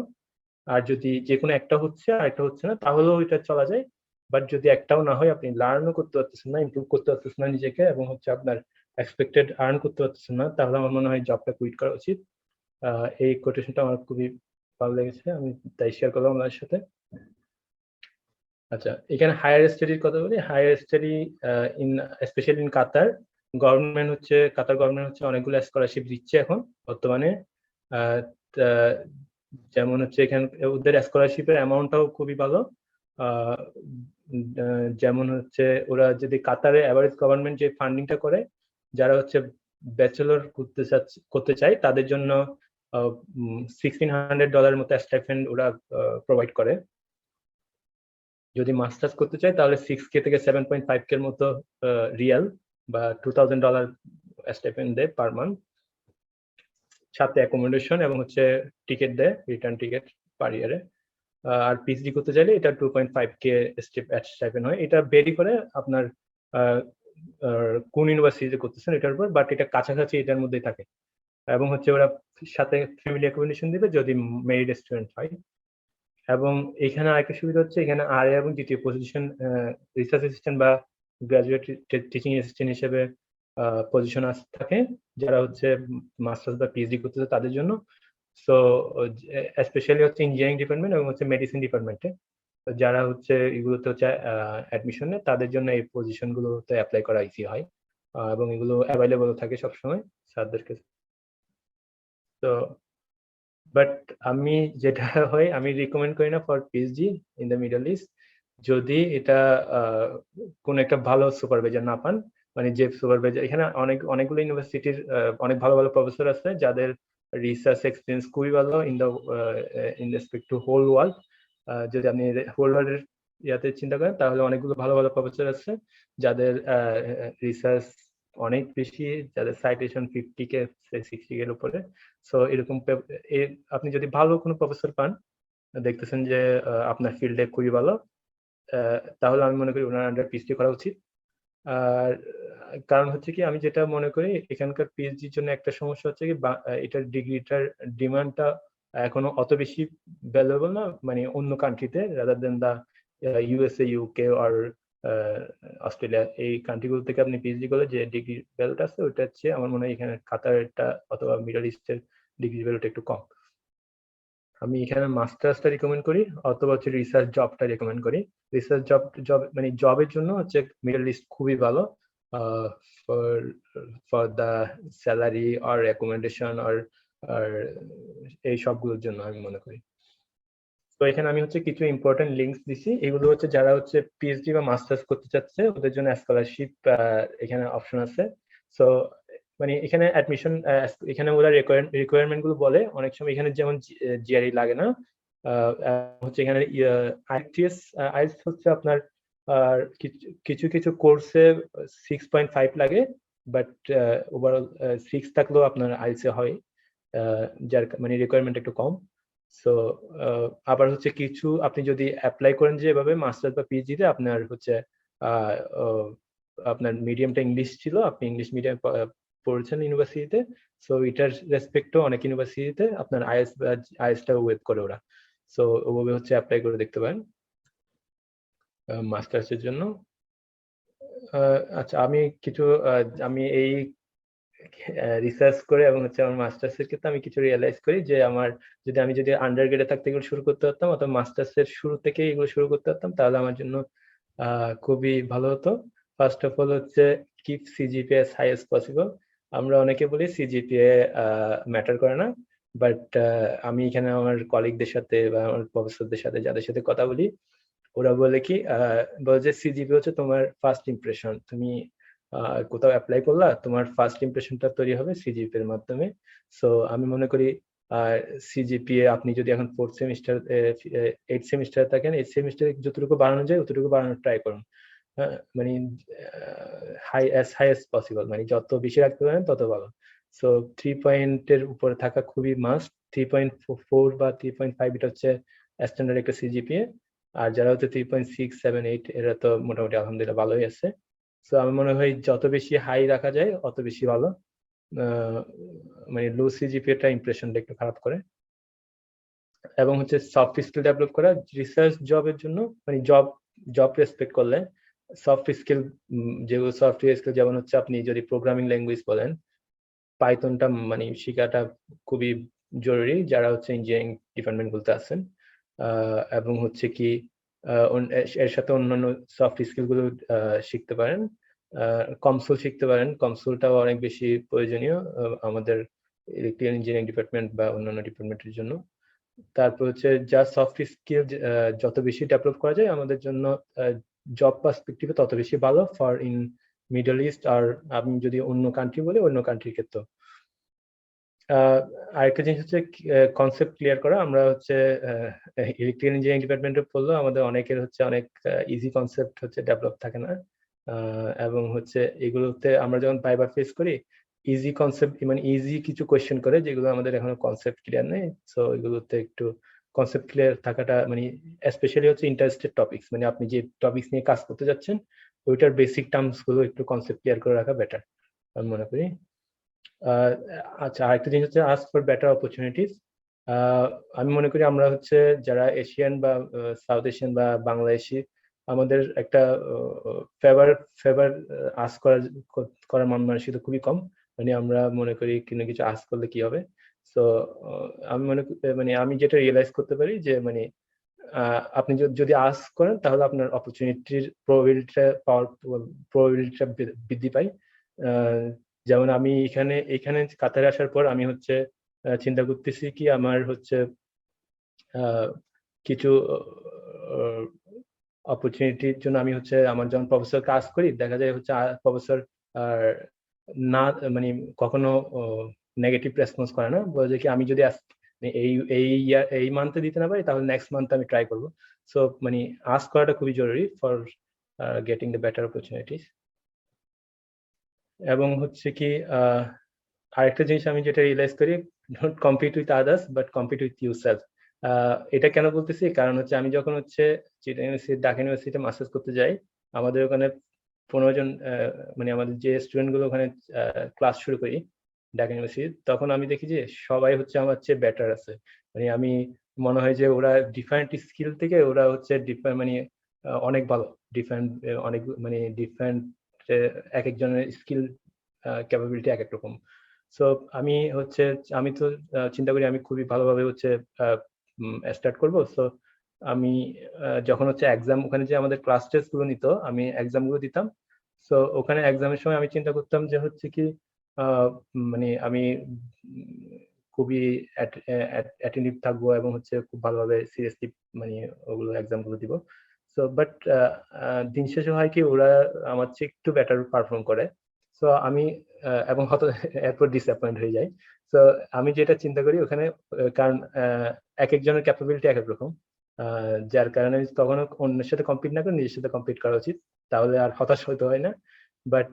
আর যদি যে কোনো একটা হচ্ছে আর একটা হচ্ছে না তাহলেও এটা চলা যায়, বাট যদি একটাও না হয়, আপনি লার্নও করতে পারতেছেন না, ইমপ্রুভ করতে পারতেছেন না নিজেকে, এবং হচ্ছে আপনার এক্সপেক্টেড আর্ন করতে পারতেছেন না, তাহলে আমার মনে হয় জবটা কুইট করা উচিত। এই কোটেশনটা আমার খুবই ভালো লেগেছে, আমি তাই শেয়ার করলাম আপনার সাথে। আচ্ছা, এখানে হায়ার স্টাডির কথা বলি। Higher study in specially in Qatar, government হচ্ছে কাতার গভর্নমেন্ট হচ্ছে অনেকগুলো স্কলারশিপ দিচ্ছে এখন বর্তমানে। যেমন হচ্ছে এখানে ওদের স্কলারশিপের অ্যামাউন্টটাও খুবই ভালো। যেমন হচ্ছে ওরা যদি কাতারে অ্যাভারেজ গভর্নমেন্ট যে ফান্ডিংটা করে, যারা হচ্ছে ব্যাচেলর করতে চায় তাদের জন্য $1,600 মতো স্টাইপেন্ড ওরা প্রোভাইড করে। যদি মাস্টার্স করতে চায় তাহলে 6K থেকে 7.5K এর মতো রিয়াল বা $2,000 স্টাইপেন্ড দেয় পার মান্থ, সাথে অ্যাকোমোডেশন এবং হচ্ছে টিকিট দেয়, রিটার্ন টিকিট পার ইয়ারে। আর পিএইচডি করতে চাইলে এটা 2.5K স্টাইপেন্ড হয়। এটা ভেরি করে আপনার কোন ইউনিভার্সিটিতে করতেছেন এটার উপর, বাট এটা কাছাকাছি এটার মধ্যেই থাকে। এবং হচ্ছে ওরা সাথে ফ্যামিলি অ্যাকোমোডেশন দিবে যদি মেরিড স্টুডেন্ট হয়। এবং এখানে আরেকটা সুবিধা হচ্ছে এখানে আরএ এবং দ্বিতীয় পজিশন রিসার্চ অ্যাসিস্ট্যান্ট বা গ্রাজুয়েট টিচিং অ্যাসিস্ট্যান্ট হিসেবে পজিশন থাকে, যারা হচ্ছে মাস্টার্স বা পিএইচডি করতেছে তাদের জন্য। সো স্পেশালি হচ্ছে ইঞ্জিনিয়ারিং ডিপার্টমেন্ট এবং হচ্ছে মেডিসিন ডিপার্টমেন্টে যারা হচ্ছে এগুলোতে হচ্ছে অ্যাডমিশন নেয়, তাদের জন্য এই পজিশন গুলোতে অ্যাপ্লাই করা ইজি হয়, এবং এগুলো অ্যাভেলেবল থাকে সবসময় স্যারদের কাছে। তো বাট আমি যেটা হয় আমি রিকমেন্ড করি না for PhD in the middle east, যদি এটা কোন একটা ভালো সুপারভাইজার না পান, মানে যে সুপারভাইজার এখানে অনেকগুলো ইউনিভার্সিটির অনেক ভালো ভালো প্রফেসর আছে যাদের রিসার্চ এক্সপিরিয়েন্স খুবই ভালো in respect to whole world. যদি আপনি হোল ওয়ার্ল্ডের ইয়াতে চিন্তা করেন তাহলে অনেকগুলো ভালো ভালো প্রফেসর আছে যাদের রিসার্চ অনেক বেশি, যাদের সাইটেশন 50K 60K এর উপরে। সো এরকম আপনি যদি ভালো কোনো প্রফেসর পান, দেখতেছেন যে আপনার ফিল্ডে খুবই ভালো, তাহলে আমি মনে করি ওনার আন্ডার পিএইচডি করা উচিত। আর কারণ হচ্ছে কি আমি যেটা মনে করি এখানকার পিএইচডির জন্য একটা সমস্যা হচ্ছে কি এটার ডিগ্রিটার ডিমান্ডটা এখনো অত বেশি ভ্যালুয়েবল না, মানে অন্য কান্ট্রিতে রাদার দেন দা ইউএসএ, ইউকে আর অস্ট্রেলিয়া, এই কান্ট্রিগুলো থেকে আপনি পিএইচডি করলে যে ডিগ্রি ভ্যালুটা আছে ওইটা হচ্ছে আমার মনে হয় এখানে কাতারটা অথবা মিডল ইস্টের ডিগ্রি ভ্যালুটা একটু কম। আমি এখানে মাস্টার্সটা রিকমেন্ড করি অথবা হচ্ছে রিসার্চ জবটা রিকমেন্ড করি। রিসার্চ জব মানে জবের জন্য হচ্ছে মিডল ইস্ট খুবই ভালো ফর দ্য স্যালারি আর অ্যাকোমোডেশন আর এই সবগুলোর জন্য আমি মনে করি। তো এখানে আমি হচ্ছে কিছু ইম্পর্টেন্ট লিঙ্কস দিছি, এগুলো হচ্ছে যারা হচ্ছে পিএইচডি বা মাস্টার্স করতে চাচ্ছে ওদের জন্য স্কলারশিপ এখানে অপশন আছে। সো মানে এখানে অ্যাডমিশন এখানে ওরা রিকোয়ারমেন্ট গুলো বলে, অনেক সময় এখানে যেমন জিআরই লাগে না, হচ্ছে এখানে আইএলটিএস হচ্ছে আপনার কিছু কিছু কোর্সে 6.5 লাগে, বাট ওভারঅল 6 থাকলেও আপনার আইএলটিএস হয়, যার মানে রিকোয়ারমেন্ট একটু কম। সো আবার হচ্ছে কিছু আপনি যদি অ্যাপ্লাই করেন যেভাবে মাস্টার্স বা পিএইচডিতে আপনার হচ্ছে আপনার মিডিয়ামটা ইংলিশ ছিল, আপনি ইংলিশ মিডিয়াম পড়ছেন ইউনিভার্সিটিতে, সো এটার রেসপেক্টও অনেক ইউনিভার্সিটিতে আপনার আইএসটা ওয়েব করে ওরা, সো ওভাবে হচ্ছে অ্যাপ্লাই করে দেখতে পারেন মাস্টার্সের জন্য। আচ্ছা, আমি এই রিসার্চ করে এবং হচ্ছে আমার মাস্টার্সের ক্ষেত্রে আমি কিছু রিয়েলাইজ করি যে আমি যদি আন্ডার গ্রেডে থাকতে এগুলো শুরু করতে পারতাম অথবা মাস্টার্সের শুরু থেকে এগুলো শুরু করতে পারতাম তাহলে আমার জন্য খুবই ভালো হতো। ফার্স্ট অফ অল হচ্ছে keep CGPA as high as possible। আমরা অনেকে বলি সিজিপিএ ম্যাটার করে না, বাট আমি এখানে আমার কলিগদের সাথে বা আমার প্রফেসরদের সাথে যাদের সাথে কথা বলি ওরা বলে কি বলে যে সিজিপিএ হচ্ছে তোমার ফার্স্ট ইমপ্রেশন। তুমি কোথাও অ্যাপ্লাই করলা, তোমার ফার্স্ট ইমপ্রেশনটা তৈরি হবে সিজিপিএ এর মাধ্যমে। সো আমি মনে করি সিজিপিএ আপনি যদি এখন 4th সেমিস্টার 8th সেমিস্টারে থাকেন, 8th সেমিস্টারে যতটুকু বাড়ানো যায় ততটুকু বাড়ানোর ট্রাই করুন। মানে as high as possible, মানে যত বেশি রাখতে পারেন তত ভালো। সো 3 পয়েন্টের উপরে থাকা খুবই মাস্ট। 3.4 বা 3.5 এটা হচ্ছে স্ট্যান্ডার্ড একটা সিজিপিএ। আর যারা হচ্ছে 3.6, 7, 8 এরা তো মোটামুটি আলহামদুলিল্লাহ ভালোই আছে। সো আমি মনে হয় যত বেশি হাই রাখা যায় অত বেশি ভালো। মানে লো সিজিপিএটা ইমপ্রেশনটা একটু খারাপ করে। এবং হচ্ছে সফট স্কিল ডেভেলপ করা রিসার্চ জবের জন্য, মানে জব রেসপেক্ট করলে সফট স্কিল, যেগুলো সফটওয়্যার স্কিল, যেমন হচ্ছে আপনি যদি প্রোগ্রামিং ল্যাঙ্গুয়েজ বলেন, পাইথনটা মানে শেখাটা খুবই জরুরি যারা হচ্ছে ইঞ্জিনিয়ারিং ডিপার্টমেন্ট গুলোতে আছেন। এবং হচ্ছে কি এর সাথে অন্যান্য সফট স্কিল গুলো শিখতে পারেন। কমসোল শিখতে পারেন, কমসোলটাও অনেক বেশি প্রয়োজনীয় আমাদের ইলেকট্রিক্যাল ইঞ্জিনিয়ারিং ডিপার্টমেন্ট বা অন্যান্য ডিপার্টমেন্টের জন্য। তারপর হচ্ছে যা সফট স্কিল যত বেশি ডেভেলপ করা যায় আমাদের জন্য জব পার্সপেক্টিভে তত বেশি ভালো ফর ইন মিডল ইস্ট। আর আমি যদি অন্য কান্ট্রি বলি অন্য কান্ট্রির ক্ষেত্রে আরেকটা জিনিস হচ্ছে কনসেপ্ট ক্লিয়ার করা। আমরা হচ্ছে ইলেকট্রিক্যাল ইঞ্জিনিয়ারিং ডিপার্টমেন্টে পড়লেও আমাদের অনেকের হচ্ছে অনেক ইজি কনসেপ্ট হচ্ছে ডেভেলপ থাকে না, এবং হচ্ছে এগুলোতে আমরা যখন ভাইবা ফেস করি ইজি কনসেপ্ট, মানে ইজি কিছু কোয়েশ্চেন করে যেগুলো আমাদের এখনো কনসেপ্ট ক্লিয়ার নেই। সো এগুলোতে একটু কনসেপ্ট ক্লিয়ার থাকাটা, মানে স্পেশালি হচ্ছে ইন্টারেস্টেড টপিকস, মানে আপনি যে টপিকস নিয়ে কাজ করতে যাচ্ছেন ওইটার বেসিক টার্মস গুলো একটু কনসেপ্ট ক্লিয়ার করে রাখা বেটার আমি মনে করি। আচ্ছা, আরেকটা জিনিস হচ্ছে আস্ক ফর বেটার অপরচুনিটিস। আমি মনে করি আমরা হচ্ছে যারা এশিয়ান বা সাউথ এশিয়ান বা বাংলাদেশি, আমাদের একটা ফেভার আস্ক করার মানসিকতা খুবই কম। মানে আমরা মনে করি কিছু আস্ক করলে কি হবে। সো আমি মানে আমি যেটা রিয়েলাইজ করতে পারি যে মানে আপনি যদি আস্ক করেন তাহলে আপনার অপরচুনিটির প্রবাবিলিটিটা বৃদ্ধি পায়। যেমন আমি এখানে কাতারে আসার পর আমি হচ্ছে চিন্তা করতেছি কি আমার হচ্ছে কিছু অপরচুনিটির জন্য আমি হচ্ছে আমার যখন প্রফেসর কাজ করি দেখা যায় হচ্ছে প্রফেসর না মানে কখনো নেগেটিভ রেসপন্স করে না, বলে যে কি আমি যদি এই মান্থে দিতে না পারি তাহলে নেক্সট মান্থ আমি ট্রাই করবো। সো মানে আস্ক করাটা খুবই জরুরি for getting the better opportunities. এবং হচ্ছে কি আরেকটা জিনিস আমি যেটা রিয়েলাইজ করি, don't compete with others but compete with yourself. এটা কেন বলতেছি, কারণ হচ্ছে আমি যখন হচ্ছে ঢাকা ইউনিভার্সিটিতে মাস্টার্স করতে যাই আমাদের ওখানে 15 জন, মানে আমাদের যে স্টুডেন্ট গুলো ওখানে ক্লাস শুরু করি ঢাকা ইউনিভার্সিটি, তখন আমি দেখি যে সবাই হচ্ছে আমার চেয়ে বেটার আছে। মানে আমি মনে হয় যে ওরা ডিফারেন্ট স্কিল থেকে ওরা হচ্ছে মানে অনেক ভালো, ডিফারেন্ট অনেক মানে ডিফারেন্ট এক একজনের স্কিল ক্যাপাবিলিটি এক এক রকম। সো আমি তো চিন্তা করি আমি খুবই ভালোভাবে হচ্ছে স্টার্ট করব। সো আমি যখন হচ্ছে এক্সাম, ওখানে যে আমাদের ক্লাস টেস্ট গুলো নিত আমি এক্সাম গুলো দিতাম। সো ওখানে এক্সামের সময় আমি চিন্তা করতাম যে হচ্ছে কি মানে আমি খুবই অ্যাটেন্টিভ থাকবো এবং হচ্ছে খুব ভালোভাবে সিরিয়াসলি মানে ওগুলো এক্সাম গুলো দিব। সো বাট দিন শেষে হয় কি ওরা আমার চেয়ে একটু বেটার পারফর্ম করে। সো আমি এবং হয়তো এরপর ডিসঅ্যাপয়েন্ট হয়ে যাই। সো আমি যেটা চিন্তা করি ওখানে, কারণ এক একজনের ক্যাপাবিলিটি এক এক রকম, যার কারণে তখন অন্যের সাথে কম্পিট না করে নিজের সাথে কম্পিট করা উচিত, তাহলে আর হতাশ হতে হয় না, বাট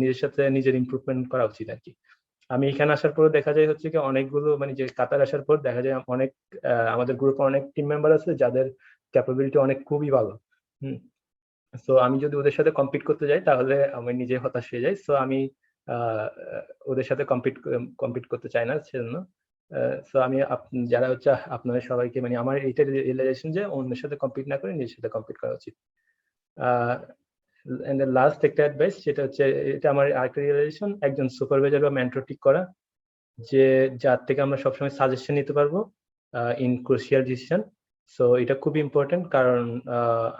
নিজের সাথে নিজের ইমপ্রুভমেন্ট করা উচিত আর কি। আমি এখানে আসার পর দেখা যায় হচ্ছে কি অনেকগুলো, মানে যে কাতার আসার পর দেখা যায় অনেক আমাদের গ্রুপে অনেক টিম মেম্বার আছে যাদের ক্যাপাবিলিটি অনেক খুবই ভালো। সো আমি যদি ওদের সাথে কম্পিট করতে যাই তাহলে আমি নিজে হতাশ হয়ে যাই। সো আমি ওদের সাথে কম্পিট করতে চাই না, সেজন্য সো আমি যারা হচ্ছে আপনাদের সবাইকে মানে আমার এইটা রিয়েলাইজেশন যে অন্যের সাথে কম্পিট না করে নিজের সাথে কম্পিট করা উচিত। এন্ড লাস্ট একটা অ্যাডভাইস, সেটা হচ্ছে এটা আমার আরেকটা রিয়েলাইজেশন, একজন সুপারভাইজার বা মেন্টর ঠিক করা যে যার থেকে আমরা সবসময় সাজেশন নিতে পারবো ইন ক্রুশিয়াল ডিসিশন। সো এটা খুব ইম্পর্টেন্ট, কারণ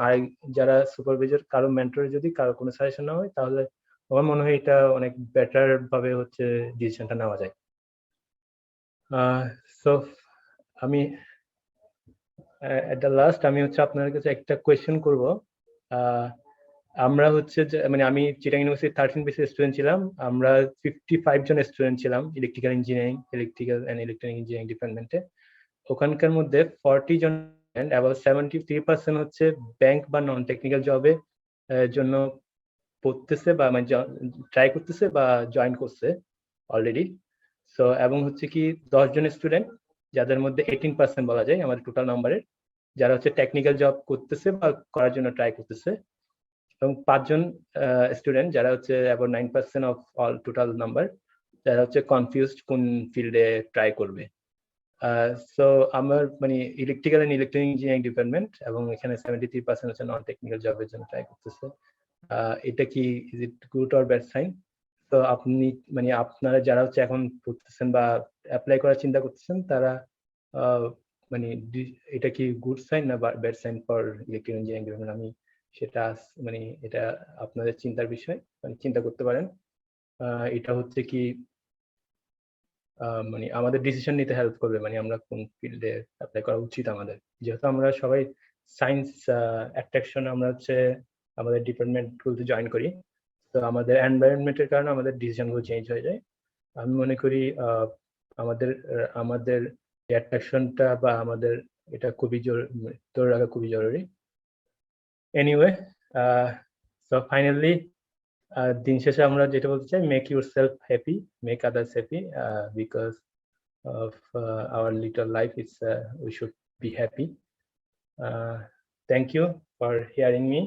আর যারা সুপারভাইজার কারো মেন্টর যদি কারো কোনো সাজেশন না হয়, তাহলে আমার মনে হয় এটা অনেক বেটার ভাবে হচ্ছে ডিসিশনটা নেওয়া যায়। সো আমি এট দ্য লাস্ট আমি হচ্ছে আপনার কাছে একটা কোয়েশ্চেন করব। আমরা হচ্ছে মানে আমি চিটাং ইউনিভার্সিটি 13 বেসিস স্টুডেন্ট ছিলাম, আমরা 55 জন স্টুডেন্ট ছিলাম electrical engineering, electrical and electronic engineering ডিপার্টমেন্টে। ওখানকার মধ্যে 40 জন এন্ড অ্যাবাউট 73% হচ্ছে ব্যাংক বা নন টেকনিক্যাল জবে জন্য পড়তেছে বা মানে ট্রাই করতেছে বা জয়েন করছে অলরেডি। সো এবং হচ্ছে কি 10 জন স্টুডেন্ট, যাদের মধ্যে 18% বলা যায় আমাদের টোটাল নাম্বারের, যারা হচ্ছে টেকনিক্যাল জব করতেছে বা করার জন্য ট্রাই করতেছে, এবং 5 জন স্টুডেন্ট যারা হচ্ছে about 9% of all total number, যারা হচ্ছে কনফিউজড কোন ফিল্ডে ট্রাই করবে। সো আমার মানে electrical and electronic engineering department, এবং এখানে 73% হচ্ছে নন টেকনিক্যাল জবের জন্য ট্রাই করতেছে। এটা কি is it good or bad sign? তো আপনি মানে আপনারা যারা হচ্ছে এখন পড়তেছেন বা অ্যাপ্লাই করার চিন্তা করতেছেন, তারা মানে এটা কি গুড সাইন না bad sign for electrical engineering department? আমি সেটা মানে এটা আপনাদের চিন্তার বিষয়, মানে চিন্তা করতে পারেন। এটা হচ্ছে কি মানে আমাদের ডিসিশন নিতে হেল্প করবে, মানে আমরা কোন ফিল্ডে অ্যাপ্লাই করা উচিত আমাদের, যেহেতু আমরা সবাই সায়েন্স অ্যাট্রাকশন আমরা হচ্ছে আমাদের ডিপার্টমেন্ট গুলোতে জয়েন করি, তো আমাদের এনভায়রনমেন্টের কারণে আমাদের ডিসিশন গুলো চেঞ্জ হয়ে যায়। আমি মনে করি আমাদের অ্যাট্রাকশনটা বা আমাদের এটা খুবই ধরে রাখা খুবই জরুরি। এনিওয়ে, সো ফাইনালি দিন শেষে আমরা যেটা বলতে চাই, make your self happy, make others happy, because of our little life, it's we should be happy. Thank you for hearing me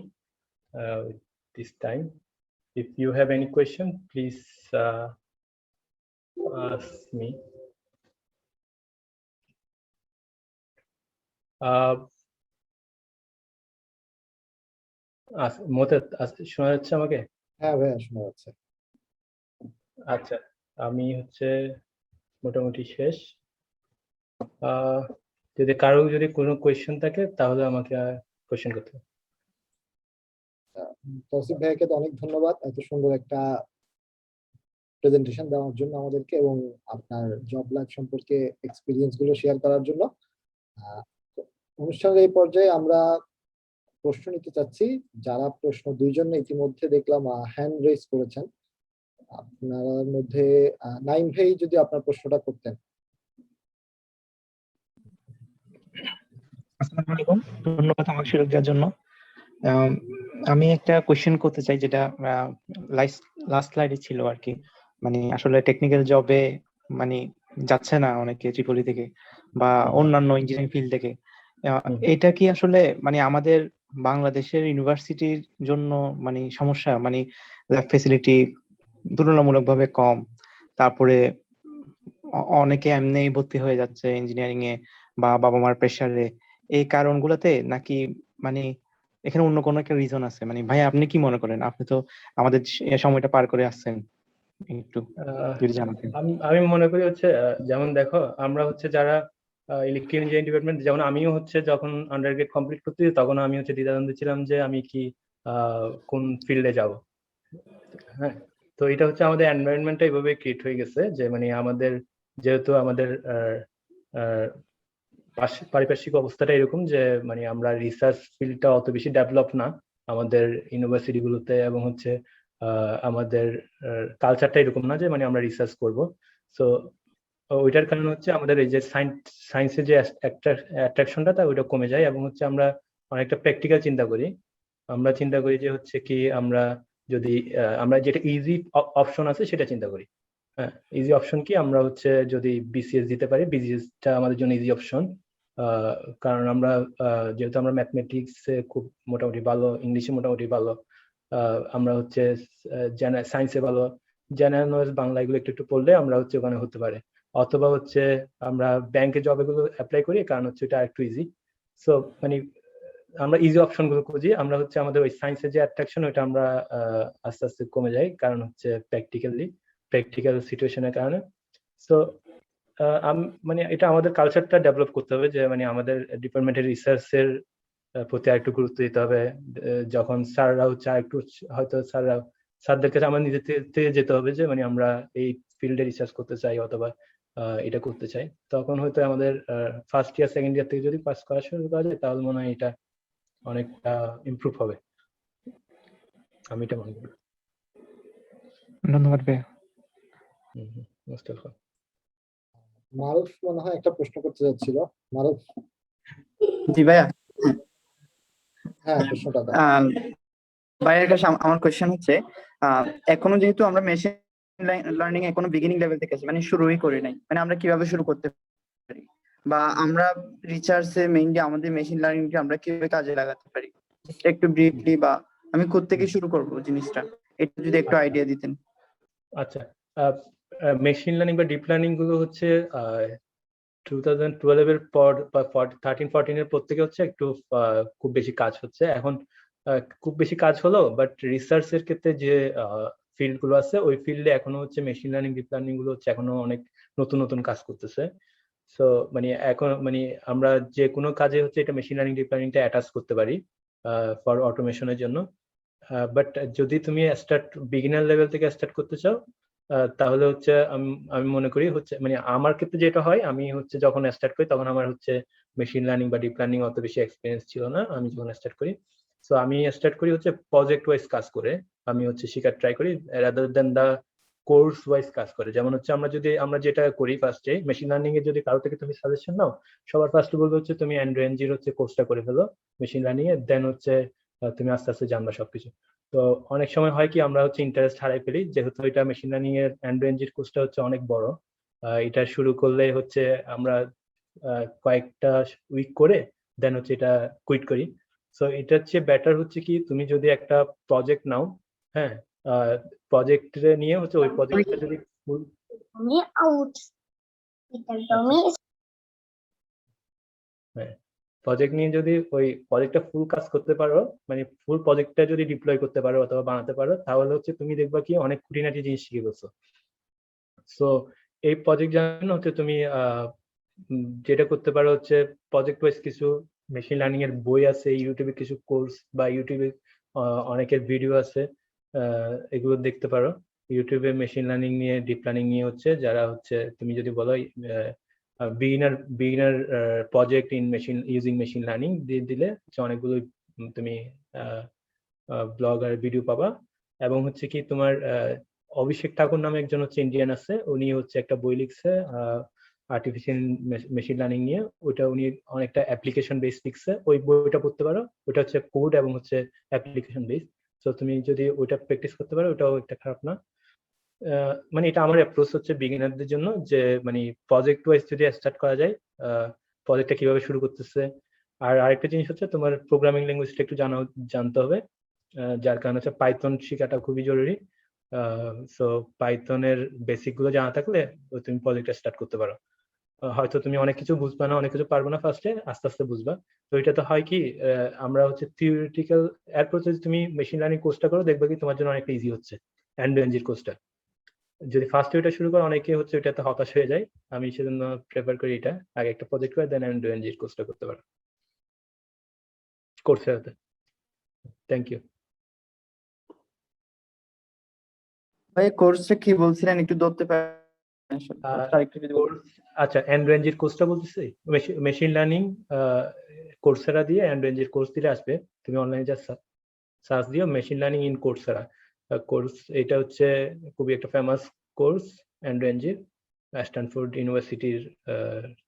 this time. If you have any question, please ask me. শোনা যাচ্ছে আমাকে? হ্যাঁ ভাইয়া, শোনা যাচ্ছে। আচ্ছা, আমি হচ্ছে মোটামুটি শেষ। যদি কারো যদি কোনো কোয়েশ্চেন থাকে তাহলে আমাকে কোয়েশ্চেন করতে হবে। তৌসিফ ভাইয়াকে তো অনেক ধন্যবাদ এত সুন্দর একটা প্রেজেন্টেশন দেওয়ার জন্য আমাদেরকে, এবং আপনার জব লাইফ সম্পর্কে এক্সপিরিয়েন্স গুলো শেয়ার করার জন্য। অনুষ্ঠানের এই পর্যায়ে আমরা প্রশ্ন নিতে চাচ্ছি। যারা প্রশ্ন, দুইজন ইতিমধ্যে দেখলাম হ্যান্ড রেজ করেছেন, আপনার মধ্যে নাইম ভাই যদি আপনার প্রশ্নটা করতেন। আসসালামু আলাইকুম, ধন্যবাদ আমাকে সুযোগ দেওয়ার জন্য। আমি একটা কোয়েশ্চেন করতে চাই, যেটা লাস্ট স্লাইডে ছিল আর কি। মানে আসলে টেকনিক্যাল জবে মানে যাচ্ছে না অনেকে ত্রিপলি থেকে বা অন্যান্য ইঞ্জিনিয়ারিং ফিল্ড থেকে। এটা কি আসলে মানে আমাদের বাংলাদেশের ইউনিভার্সিটির জন্য মানে সমস্যা? মানে ল্যাব ফ্যাসিলিটি তুলনামূলকভাবে কম, তারপরে অনেকে এমনি ভর্তি হয়ে যাচ্ছে ইঞ্জিনিয়ারিং এ বা বাবা মার প্রেসারে, এই কারণগুলোতে, নাকি মানে এখানে অন্য কোনো একটা রিজন আছে? মানে ভাই আপনি কি মনে করেন? আপনি তো আমাদের সময়টা পার করে আসছেন, একটু যদি জানাতেন। আমি মনে করি হচ্ছে যেমন দেখো, আমরা হচ্ছে যারা ইলেকট্রিক্যাল ইঞ্জিনিয়ারিং ডিপার্টমেন্ট, যেমন আমিও হচ্ছে যখন আন্ডারগ্রেড কমপ্লিট করতেছি, তখন আমি হচ্ছে দ্বিধাদ্বন্দ্বে ছিলাম যে আমি কি কোন ফিল্ডে যাব। হ্যাঁ, তো এটা হচ্ছে আমাদের এনভায়রনমেন্টটা এইভাবে ক্রিয়েট হয়ে গেছে যে মানে আমাদের যেহেতু আমাদের পারিপার্শ্বিক অবস্থাটা এরকম যে মানে আমরা রিসার্চ ফিল্ডটা অত বেশি ডেভেলপ না আমাদের ইউনিভার্সিটি গুলোতে, এবং হচ্ছে আমাদের কালচারটা এরকম না যে মানে আমরা রিসার্চ করব। সো ওইটার কারণ হচ্ছে আমাদের এই যে সায়েন্সের যে অ্যাট্রাকশনটা তা ওইটা কমে যায়, এবং হচ্ছে আমরা অনেকটা প্র্যাকটিক্যাল চিন্তা করি। আমরা চিন্তা করি যে হচ্ছে কি আমরা যদি আমরা যেটা ইজি অপশন আছে সেটা চিন্তা করি। হ্যাঁ, ইজি অপশন কি, আমরা হচ্ছে যদি বিসিএস দিতে পারি, বিসিএসটা আমাদের জন্য ইজি অপশন। কারণ আমরা যেহেতু আমরা ম্যাথমেটিক্সে খুব মোটামুটি ভালো, ইংলিশে মোটামুটি ভালো, আমরা হচ্ছে সায়েন্সে ভালো, জেনারেল নলেজ বাংলা এগুলো একটু একটু পড়লে আমরা হচ্ছে ওখানে হতে পারে, অথবা হচ্ছে আমরা ব্যাংকে জব এগুলো অ্যাপ্লাই করি, কারণ হচ্ছে এটা একটু ইজি। সো মানে আমরা ইজি অপশন গুলো খুঁজি, আমরা হচ্ছে আমাদের ওই সায়েন্সের যে অ্যাট্রাকশন ওইটা আমরা আস্তে আস্তে কমে যাই, কারণ হচ্ছে প্র্যাকটিক্যাল সিচুয়েশনের কারণে। সো মানে এটা আমাদের কালচারটা ডেভেলপ করতে হবে, যে মানে আমাদের ডিপার্টমেন্টের রিসার্চের প্রতি একটু গুরুত্ব দিতে হবে। যখন স্যাররা হচ্ছে একটু, হয়তো স্যারদের কাছে আমার নিজের থেকে যেতে হবে যে মানে আমরা এই ফিল্ডে রিসার্চ করতে চাই অথবা এটা করতে চাই, তখন হয়তো আমাদের ফার্স্ট ইয়ার সেকেন্ড ইয়ার থেকে যদি পাস করা শুরু করা যায় তাহলে মনে হয় এটা অনেকটা ইমপ্রুভ হবে, আমি এটা মনে করি। ধন্যবাদ ভাইয়া। Most welcome. মারুফ মনে হয় একটা প্রশ্ন করতে যাচ্ছিল। মারুফ, জি ভাইয়া। হ্যাঁ প্রশ্নটা দাও। ভাইয়ের কাছে আমার কোয়েশ্চেন হচ্ছে, এখনো যেহেতু আমরা মেশিন লার্নিং এখনো বিগিনিং লেভেল থেকে আছি, মানে শুরুই করি নাই, মানে আমরা কিভাবে শুরু করতে পারি, বা আমরা রিসার্চে মেইনলি আমাদের মেশিন লার্নিংকে আমরা কিভাবে কাজে লাগাতে পারি, একটু ব্রিফলি, বা আমি কোত্থেকে শুরু করব জিনিসটা, এটা যদি একটু আইডিয়া দিতেন। আচ্ছা, মেশিন লার্নিং বা ডিপ লার্নিং গুলো হচ্ছে 2012 এর পর বা 13-14 এর পর থেকে হচ্ছে একটু খুব বেশি কাজ হচ্ছে এখন। খুব বেশি কাজ হলো, বাট রিসার্চের ক্ষেত্রে যে ফিল্ড গুলো আছে ওই ফিল্ডে এখনো হচ্ছে মেশিন লার্নিং ডিপ লার্নিং গুলো হচ্ছে এখনো অনেক নতুন নতুন কাজ করতেছে। সো মানে এখন মানে আমরা যে কোনো কাজে হচ্ছে এটা মেশিন লার্নিং ডিপ লার্নিংটা অ্যাটাচ করতে পারি ফর অটোমেশনের জন্য। বাট যদি তুমি বিগিনার লেভেল থেকে স্টার্ট করতে চাও, তাহলে হচ্ছে আমি মনে করি হচ্ছে মানে আমার ক্ষেত্রে যেটা হয়, আমি হচ্ছে যখন স্টার্ট করি তখন আমার হচ্ছে মেশিন লার্নিং বা ডিপ লার্নিং অত বেশি এক্সপিরিয়েন্স ছিল না আমি যখন স্টার্ট করি। সো আমি স্টার্ট করি হচ্ছে প্রজেক্ট ওয়াইজ কাজ করে, আমি হচ্ছে শেখার ট্রাই করি rather than the course wise কাজ করে। যেমন হচ্ছে আমরা যেটা করি ফার্স্টে মেশিন লার্নিং এর যদি কারো থেকে তুমি সাজেশন নাও, সবার ফার্স্টে বলবো হচ্ছে তুমি অ্যান্ড্রয়েড হচ্ছে কোর্সটা করে ফেলো মেশিন লার্নিং এর, দেন হচ্ছে তুমি আস্তে আস্তে জানবা সবকিছু। তো অনেক সময় হয় কি আমরা হচ্ছে ইন্টারেস্ট হারাই ফেলি, যেহেতু এটা মেশিন লার্নিং এর অ্যান্ড্রয়েড কোর্সটা হচ্ছে অনেক বড়। এটা শুরু করলে হচ্ছে আমরা কয়েকটা উইক করে দেন হচ্ছে এটা কুইট করি। সো এটা হচ্ছে বেটার হচ্ছে কি তুমি যদি একটা প্রজেক্ট নাও, হ্যাঁ, প্রজেক্ট নিয়ে হচ্ছে ওই প্রজেক্টটা যদি প্রজেক্ট নিয়ে যদি ওই প্রজেক্টটা ফুল কাজ করতে পারো, মানে ফুল প্রজেক্টটা যদি ডিপ্লয় করতে পারো অথবা বানাতে পারো, তাহলে হচ্ছে তুমি দেখবা কি অনেক খুঁটিনাটি জিনিস শিখে গেছো। সো এই প্রজেক্ট জানো হচ্ছে তুমি যেটা করতে পারো হচ্ছে প্রজেক্ট ওয়াইজ কিছু মেশিন লার্নিং এর বই আছে, ইউটিউবে কিছু কোর্স বা ইউটিউবে অনেকের ভিডিও আছে, এগুলো দেখতে পারো। ইউটিউবে মেশিন লার্নিং নিয়ে ডিপ লার্নিং নিয়ে হচ্ছে যারা হচ্ছে তুমি যদি বলো beginner project in machine using machine learning দিয়ে দিলে অনেকগুলো তুমি ব্লগ আর ভিডিও পাবা। এবং হচ্ছে কি তোমার অভিষেক ঠাকুর নামে একজন হচ্ছে ইন্ডিয়ান আছে, উনি হচ্ছে একটা বই লিখছে আর্টিফিশিয়াল মেশিন লার্নিং নিয়ে, ওইটা উনি অনেকটা অ্যাপ্লিকেশন বেস লিখছে, ওই বইটা পড়তে পারো। ওটা হচ্ছে কোড এবং হচ্ছে অ্যাপ্লিকেশন বেস। তো তুমি যদি ওইটা প্র্যাকটিস করতে পারো ওটাও একটা খারাপ না। মানে এটা আমার অ্যাপ্রোচ হচ্ছে বিগিনারদের জন্য, যে মানে প্রজেক্ট ওয়াইজ যদি স্টার্ট করা যায়, প্রজেক্টটা কিভাবে শুরু করতেছে। আর আরেকটা জিনিস হচ্ছে তোমার প্রোগ্রামিং ল্যাঙ্গুয়েজটা একটু জানতে হবে, যার কারণে হচ্ছে পাইথন শেখাটা খুবই জরুরি। সো পাইথনের বেসিক গুলো জানা থাকলে তুমি প্রজেক্টটা স্টার্ট করতে পারো। হয়তো তুমি অনেক কিছু বুঝবা না, অনেক কিছু পারবে না ফার্স্টে, আস্তে আস্তে বুঝবা। তো এটা তো হয় কি আমরা হচ্ছে থিওরিটিক্যাল অ্যাপ্রোচ, তুমি মেশিন লার্নিং কোর্সটা করো দেখবে কি তোমার জন্য অনেকটা ইজি হচ্ছে এন্ড কোর্সটা। যদি ফার্স্ট ওইটা শুরু করো অনেকে হচ্ছে ওইটাতে হতাশ হয়ে যায়, আমি সেজন্য প্রেফার করি এটা আগে একটা প্রজেক্ট করে দেন এন্ড কোর্সটা করতে পারো কোর্সে হতে। Thank you. ভাই কোর্সটা কি বলছিলেন একটু ধরতে পারেন? আচ্ছা, এন্ড রেঞ্জের কোর্সটা বলতেছি, মেশিন লার্নিং কোর্সেরা দিয়ে এন্ড রেঞ্জের কোর্স দিলে আসবে। তুমি অনলাইনে যা সার্চ দিও machine learning in Coursera course, এটা হচ্ছে খুবই একটা ফেমাস কোর্স এন্ড রেঞ্জের, স্ট্যানফোর্ড ইউনিভার্সিটির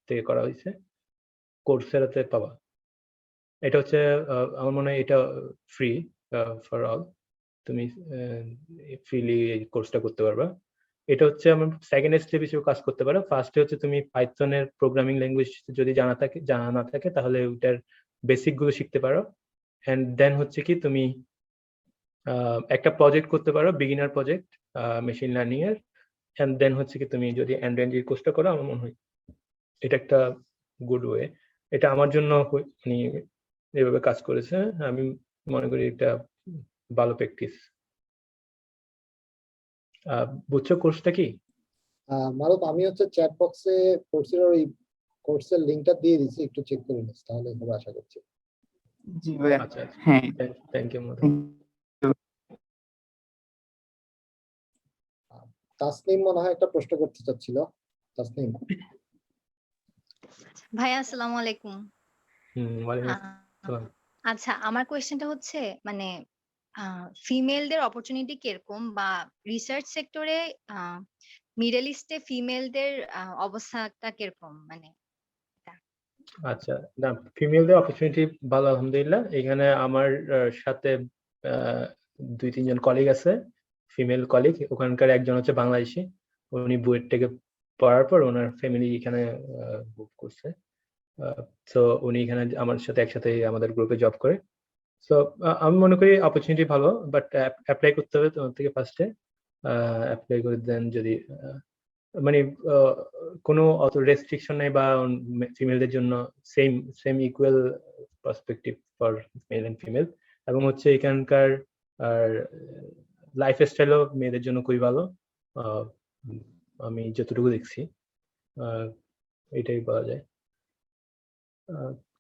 থেকে করা হয়েছে, কোর্সেরাতে পাবা। এটা হচ্ছে আমার মনে হয় এটা ফ্রি ফর অল, তুমি ফ্রিলি এই কোর্সটা করতে পারবা। এটা হচ্ছে আমার সেকেন্ড স্টেপ হিসেবে কাজ করতে পারো। ফার্স্টে হচ্ছে তুমি পাইথনের প্রোগ্রামিং ল্যাঙ্গুয়েজ যদি জানা না থাকে তাহলে ওইটার বেসিক গুলো শিখতে পারো। এন্ড দেন হচ্ছে কি তুমি একটা প্রজেক্ট করতে পারো, বিগিনার প্রজেক্ট মেশিন লার্নিং এর, এন্ড দেন হচ্ছে কি তুমি যদি এন্ড এন্ড কোর্সটা করো, আমার মনে হয় এটা একটা গুড ওয়ে। এটা আমার জন্য মানে এভাবে কাজ করেছে, আমি মনে করি এটা ভালো প্র্যাকটিস। বুঝছো কোর্সটা কি? মারুফ, আমি হচ্ছে চ্যাট বক্সে কোর্সের ওই কোর্সের লিংকটা দিয়ে দিচ্ছি, একটু চেক করে নিস, তাহলে হবে আশা করছি। জি ভাইয়া। আচ্ছা আচ্ছা, হ্যাঁ, থ্যাংক ইউ মধু। তাসনিম মনে হয় একটা প্রশ্ন করতে চাচ্ছিল। তাসনিম। ভাইয়া আসসালামু আলাইকুম। ওয়ালাইকুম আহ, আসসালাম। আচ্ছা, আমার কোয়েশ্চেনটা হচ্ছে মানে ফিমেলদের অপরচুনিটি কিরকম, বা রিসার্চ সেক্টরে মিডল ইস্টে ফিমেলদের অবস্থাটা কিরকম, মানে আচ্ছা, না ফিমেলদের অপরচুনিটি ভালো আলহামদুলিল্লাহ। এখানে আমার সাথে 2-3 জন কলিগ আছে, ফিমেল কলিগ। ওখানকার একজন হচ্ছে বাংলাদেশি, উনি বুয়েট থেকে পড়ার পর ওনার ফ্যামিলি এখানে মুভ করছে। তো উনি এখানে আমার সাথে একসাথে আমাদের গ্রুপে জব করে। তো আমি মনে করি অপরচুনিটি ভালো, বাট অ্যাপ্লাই করতে হবে তোমার থেকে ফার্স্টে। অ্যাপ্লাই করে দেন যদি মানে কোনো অত রেস্ট্রিকশন নেই, বা ফিমেলদের জন্য same same equal perspective for male and female. এবং হচ্ছে এখানকার আর লাইফ স্টাইলও মেয়েদের জন্য খুবই ভালো, আহ, আমি যতটুকু দেখছি এটাই বলা যায়।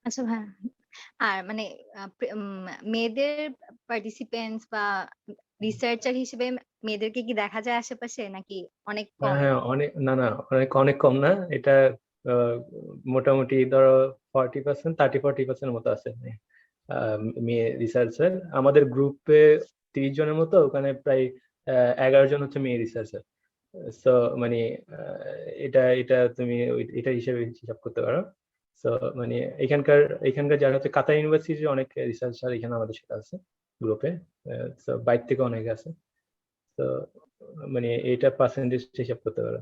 আচ্ছা ভাইয়া, আর মানে মেয়েদের পার্টিসিপেন্টস বা রিসার্চার হিসেবে মেয়েদেরকে কি দেখা যায় আশেপাশে, নাকি অনেক কম? হ্যাঁ, অনেক না না অনেক অনেক কম না এটা। আহ, মোটামুটি ধরো 40%, 30-40% মতো আছে মেয়ে রিসার্চার। আমাদের গ্রুপে 30 জনের মতো, ওখানে প্রায় 11 জন হচ্ছে মেয়ে রিসার্চার। সো মানে এটা এটা তুমি এটা হিসেবে হিসাব করতে পারো। সো মানে এখানকার এখানকার যারা হচ্ছে কাতার ইউনিভার্সিটির অনেক রিসার্চার এখানে আমাদের সাথে আছে গ্রুপে। সো বাইরে থেকে অনেকে আছে। তো মানে এটা পার্সেন্টেজ হিসাব করতে পারো।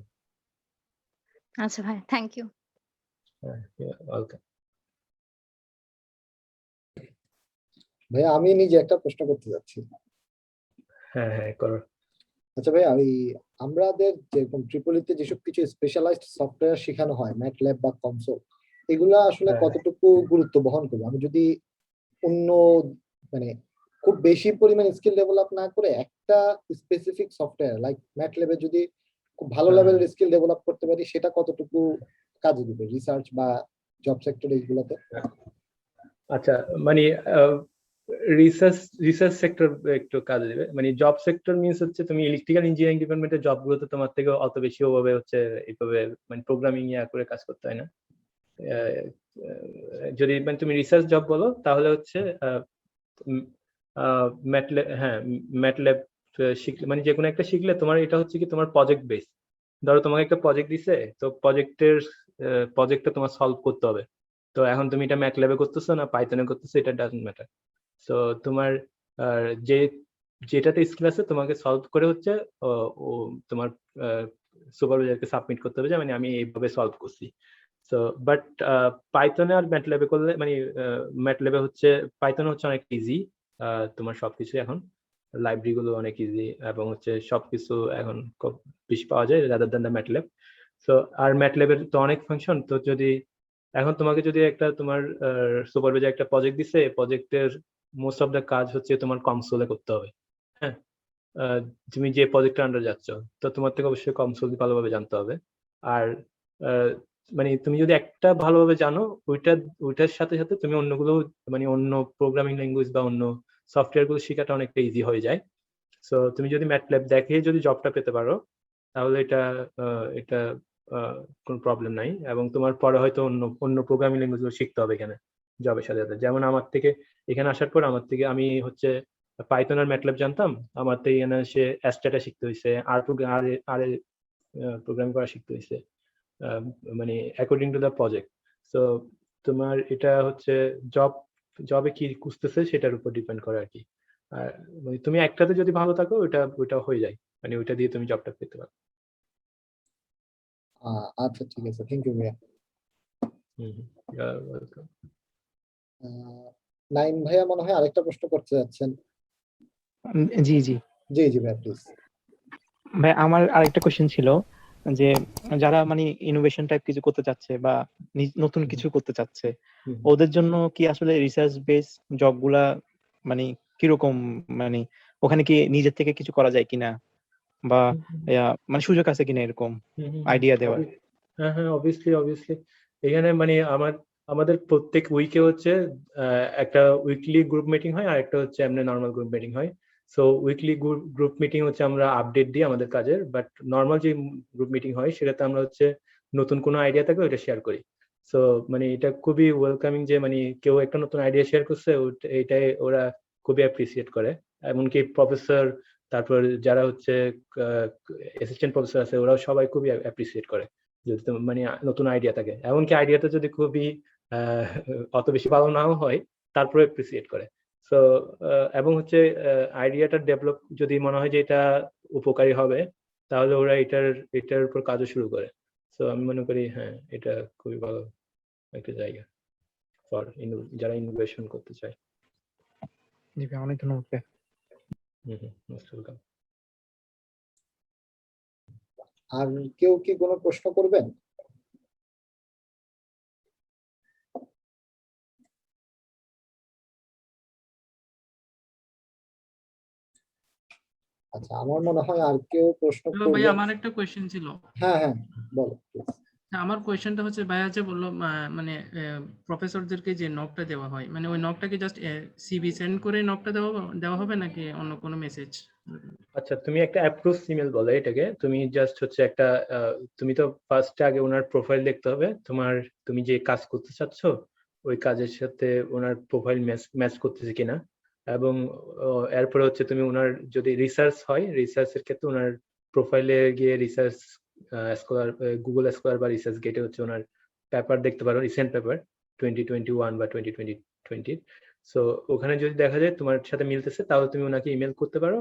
আচ্ছা ভাই, থ্যাংক ইউ। হ্যাঁ, ওয়েলকাম। ভাইয়া, আমি নিজে একটা প্রশ্ন করতে যাচ্ছি। হ্যাঁ হ্যাঁ, করো। আচ্ছা ভাইয়া, আমাদের যেরকম ট্রিপলিতে যেসব কিছু স্পেশালাইজড সফটওয়্যার শেখানো হয়, ম্যাটল্যাব বা কনসোল, এগুলা আসলে হ্যাঁ কতটুকু গুরুত্ব বহন করবে? আমি যদি অন্য মানে খুব বেশি পরিমাণ স্কিল ডেভেলপ না করে একটা স্পেসিফিক সফটওয়্যার লাইক ম্যাটল্যাবে যদি খুব ভালো হ্যাঁ, লেভেলের স্কিল ডেভেলপ করতে পারি, সেটা কতটুকু কাজে দিবে রিসার্চ বা জব সেক্টরে এইগুলাতে? আচ্ছা মানে রিসার্চ রিসার্চ সেক্টর একটু কাজে দেবে। মানে জব সেক্টর মিনস হচ্ছে তুমি ইলেকট্রিক্যাল ইঞ্জিনিয়ারিং ডিপার্টমেন্টের জব গুলোতে তোমার থেকে অত বেশি ওভাবে হচ্ছে এইভাবে মানে প্রোগ্রামিং করে কাজ করতে হয় না। আহ, যদি মানে তুমি রিসার্চ জব বলো তাহলে হচ্ছে ম্যাটল্যাব, হ্যাঁ ম্যাটল্যাব শিখলে মানে যে কোনো একটা শিখলে তোমার এটা হচ্ছে কি তোমার প্রজেক্ট বেস। ধরো তোমাকে একটা প্রজেক্ট দিছে, তো প্রজেক্টটা তোমার সলভ করতে হবে। তো এখন তুমি এটা ম্যাটল্যাবে করতেছো না পাইথনে করতেছো, এটা ডাজন্ট ম্যাটার। তো তোমার যে যেটাতে স্কিল আছে তোমাকে সলভ করে হচ্ছে ও ও তোমার সুপারভাইজারকে সাবমিট করতে হবে যে মানে আমি এইভাবে সলভ করছি। তো বাট পাইথনে আর ম্যাটল্যাবে করলে মানে ম্যাটল্যাবে হচ্ছে পাইথনে হচ্ছে অনেক ইজি। তোমার সবকিছু এখন লাইব্রেরি গুলো অনেক ইজি, এবং হচ্ছে সবকিছু এখন খুব বেশি পাওয়া যায় রাদার দ্যান দ্য ম্যাটল্যাব। তো আর ম্যাটল্যাবের তো অনেক ফাংশন। তো যদি এখন তোমাকে যদি একটা তোমার সুপারভাইজার একটা প্রজেক্ট দিছে, প্রজেক্টের মোস্ট অফ দ্য কাজ হচ্ছে তোমার কনসোলে করতে হবে। হ্যাঁ, তুমি যে প্রজেক্টের আন্ডার যাচ্ছ, তো তোমার থেকে অবশ্যই কনসোল ভালোভাবে জানতে হবে। আর আহ, মানে তুমি যদি একটা ভালোভাবে জানো, ওইটার সাথে সাথে তুমি অন্যগুলো মানে অন্য প্রোগ্রামিং ল্যাঙ্গুয়েজ বা অন্য সফটওয়্যার গুলো শেখাটা অনেকটা ইজি হয়ে যায়। সো তুমি যদি ম্যাটল্যাব দেখে যদি জবটা পেতে পারো, তাহলে এটা কোনো প্রবলেম নাই। এবং তোমার পরে হয়তো অন্য অন্য প্রোগ্রামিং ল্যাঙ্গুয়েজ গুলো শিখতে হবে এখানে জবের সাথে সাথে। যেমন আমার থেকে এখানে আসার পর আমার থেকে আমি হচ্ছে পাইথন আর ম্যাটল্যাব জানতাম, আমার থেকে এখানে সে অ্যাস্ট্রাটা শিখতে হয়েছে, আর প্রোগ্রাম করা শিখতে হয়েছে, মানে অ্যাকর্ডিং টু দ্য প্রজেক্ট। তো তোমার এটা হচ্ছে জব জবে কি খুঁজতেছে সেটার উপর ডিপেন্ড করে আর কি। আর মানে তুমি একটাতে যদি ভালো থাকো ওইটা হয়ে যায়, মানে ওইটা দিয়ে তুমি জবটা পেতে পারো। আচ্ছা, ঠিক আছে, থ্যাংক ইউ ভাইয়া। ওয়েলকাম। নাইম ভাইয়া মনে হয় আরেকটা প্রশ্ন করতে যাচ্ছেন। জি জি জি জি ভাই প্লিজ। ভাই, আমার আরেকটা কোশ্চেন ছিল যে যারা মানে ইনোভেশন টাইপ কিছু করতে চাচ্ছে বা নতুন কিছু করতে চাচ্ছে, ওদের জন্য কি আসলে রিসার্চ বেস জব গুলা মানে কিরকম, মানে ওখানে কি নিজের থেকে কিছু করা যায় কিনা বা মানে সুযোগ আছে কিনা এরকম আইডিয়া দেওয়ার? হ্যাঁ হ্যাঁ, অবভিয়াসলি এখানে মানে আমাদের প্রত্যেক উইকে হচ্ছে একটা উইকলি গ্রুপ মিটিং হয়, আর একটা হচ্ছে এমনি নর্মাল গ্রুপ মিটিং হয়। সো উইকলি গ্রুপ মিটিং হচ্ছে আমরা আপডেট দিই আমাদের কাজের, বাট নর্মাল যে গ্রুপ মিটিং হয় সেটাতে আমরা হচ্ছে নতুন কোনো আইডিয়া থাকলে ওইটা শেয়ার করি। সো মানে এটা খুবই ওয়েলকামিং যে মানে কেউ একটা নতুন আইডিয়া শেয়ার করছে, এইটাই ওরা খুবই অ্যাপ্রিসিয়েট করে। এমনকি প্রফেসর, তারপর যারা হচ্ছে অ্যাসিস্ট্যান্ট প্রফেসর আছে, ওরাও সবাই খুবই অ্যাপ্রিসিয়েট করে যদি মানে নতুন আইডিয়া থাকে। এমনকি আইডিয়াটা যদি খুবই আহ, অত বেশি ভালো নাও হয়, তারপরে অ্যাপ্রিসিয়েট করে। সো এবং হচ্ছে আইডিয়াটা ডেভেলপ যদি মনে হয় যে এটা উপকারী হবে, তাহলে ওরা এটার উপর কাজও শুরু করে। সো আমি মনে করি হ্যাঁ, এটা খুবই ভালো একটা জায়গা ফর যারা ইনোভেশন করতে চায়। জি ভাই, অনেক ধন্যবাদ ভাই। Most welcome. আর কেউ কি কোনো প্রশ্ন করবেন? আচ্ছা, আমার মনে হয় আর কেউ প্রশ্ন হ্যালো ভাই, করবেন। আমার একটা কোয়েশ্চেন ছিল। হ্যাঁ হ্যাঁ, বলো please। আমার কোয়েশ্চেনটা হচ্ছে, ভাইয়া যে বললো মানে প্রফেসরদেরকে যে নকটা দেওয়া হয়, মানে ওই নকটাকে জাস্ট সিভি সেন্ড করে নকটা দেওয়া হবে নাকি অন্য কোনো মেসেজ? আচ্ছা, তুমি একটা অ্যাপ্রোচ ইমেল বলে এটাকে। তুমি জাস্ট হচ্ছে একটা তুমি তো ফার্স্ট আগে ওনার প্রোফাইল দেখতে হবে, তুমি যে কাজ করতে চাচ্ছ ওই কাজের সাথে ওনার প্রোফাইল ম্যাচ করতেছে কিনা। এবং এরপরে হচ্ছে তুমি ওনার যদি রিসার্চ হয়, রিসার্চের ক্ষেত্রে ওনার প্রোফাইলে গিয়ে রিসার্চ স্কলার, গুগল স্কলার বা রিসার্চ গেটে হচ্ছে ওনার পেপার দেখতে পারো, রিসেন্ট পেপার 2021 বা 2020। সো ওখানে যদি দেখা যায় তোমার সাথে মিলতেছে, তাহলে তুমি ওনাকে ইমেল করতে পারো।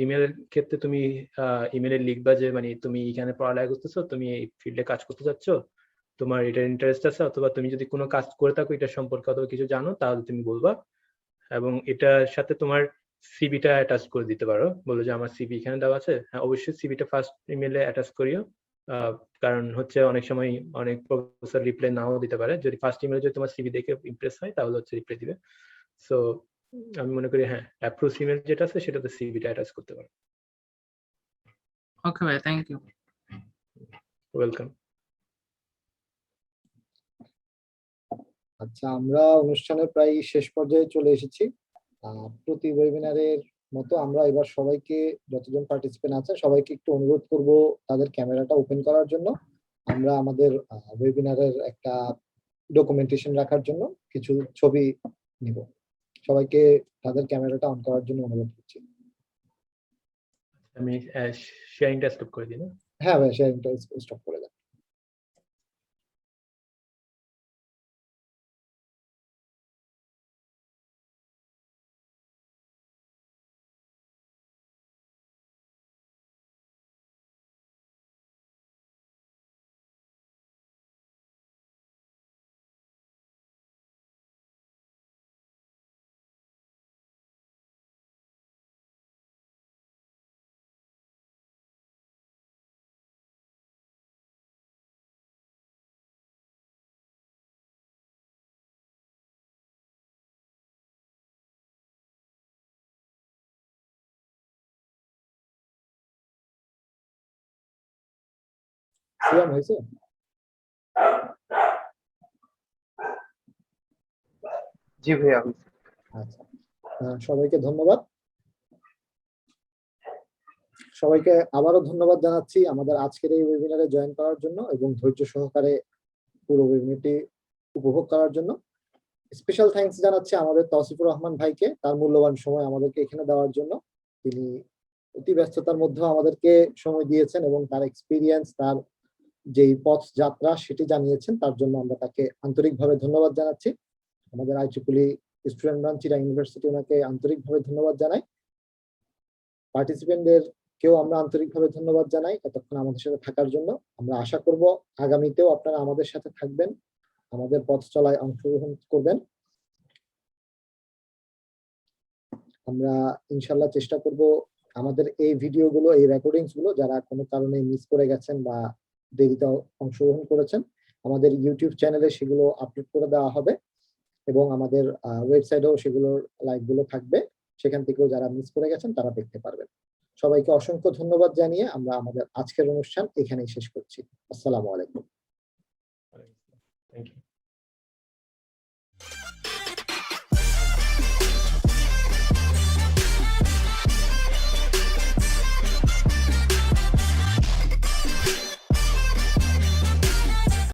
ইমেলের ক্ষেত্রে তুমি ইমেলে লিখবা যে মানে তুমি এখানে পড়ালেখা করতেছো, তুমি এই ফিল্ডে কাজ করতে চাচ্ছ, তোমার এটার ইন্টারেস্ট আছে, অথবা তুমি যদি কোনো কাজ করে থাকো এটা সম্পর্কে অথবা কিছু জানো, তাহলে তুমি বলবা। এবং এটার সাথে তোমার সিভিটা অ্যাটাচ করে দিতে পারো, বলো যে আমার সিভি এখানে দেওয়া আছে। হ্যাঁ, অবশ্যই সিভিটা ফার্স্ট ইমেলে অ্যাটাচ করিও, কারণ হচ্ছে অনেক সময় অনেক প্রফেসর রিপ্লাই নাও দিতে পারে। যদি ফার্স্ট ইমেলে যদি তোমার সিভি দেখে ইমপ্রেস হয়, তাহলে হচ্ছে রিপ্লাই দিবে। সো আমি মনে করি হ্যাঁ, অ্যাপ্রোচ ইমেল যেটা আছে সেটাতে সিভিটা অ্যাটাচ করতে পারো। ওকে ভাই, থ্যাংক ইউ। ওয়েলকাম। আচ্ছা, আমরা অনুষ্ঠানের প্রায় শেষ পর্যায়ে চলে এসেছি। প্রতি ওয়েবিনারের মতো আমরা এবার সবাইকে, যতজন পার্টিসিপেন্ট আছে সবাইকে একটু অনুরোধ করব তাদের ক্যামেরাটা ওপেন করার জন্য। আমরা আমাদের ওয়েবিনারের একটা ডকুমেন্টেশন রাখার জন্য কিছু ছবি নিব। সবাইকে তাদের ক্যামেরাটা অন করার জন্য অনুরোধ করছি। আমি শেয়ারিংটা স্টপ করে দিই না? হ্যাঁ ভাই, শেয়ারিংটা স্টপ করে দেন। সিয়াম হয়েছে? জি ভাইয়া। আচ্ছা, সবাইকে ধন্যবাদ। সবাইকে আবারও ধন্যবাদ জানাচ্ছি আমাদের আজকের এই ওয়েবিনারে জয়েন করার জন্য এবং ধৈর্য সহকারে পুরো ওয়েবিনারটি উপভোগ করার জন্য। স্পেশাল থ্যাঙ্কস জানাচ্ছি আমাদের তৌসিফুর রহমান ভাইকে, তার মূল্যবান সময় আমাদেরকে এখানে দেওয়ার জন্য। তিনি অতি ব্যস্ততার মধ্যেও আমাদেরকে সময় দিয়েছেন এবং তার এক্সপিরিয়েন্স, তার যেই পথ যাত্রা সেটি জানিয়েছেন, তার জন্য আমরা তাকে আন্তরিকভাবে ধন্যবাদ জানাচ্ছি। আমাদের IEEE student branch Chittagong university ওনাকে আন্তরিকভাবে ধন্যবাদ জানাই। পার্টিসিপেন্টদের কেউ আমরা আন্তরিকভাবে ধন্যবাদ জানাই এতক্ষণ আমাদের সাথে থাকার জন্য। আমরা আশা করব আগামীতেও আপনারা আমাদের সাথে থাকবেন, আমাদের পথ চলায় অংশগ্রহণ করবেন। আমরা ইনশাল্লাহ চেষ্টা করব আমাদের এই ভিডিওগুলো, এই রেকর্ডিংস গুলো যারা কোনো কারণে মিস করে গেছেন বা দেরিতে অংশগ্রহণ করেছেন, আমাদের ইউটিউব চ্যানেলে সেগুলো আপলোড করে দেওয়া হবে এবং আমাদের ওয়েবসাইটেও সেগুলোর লাইভগুলো থাকবে, সেখান থেকেও যারা মিস করে গেছেন তারা দেখতে পারবেন। সবাইকে অসংখ্য ধন্যবাদ জানিয়ে আমরা আমাদের আজকের অনুষ্ঠান এখানেই শেষ করছি। আসসালামু আলাইকুম। Thank you.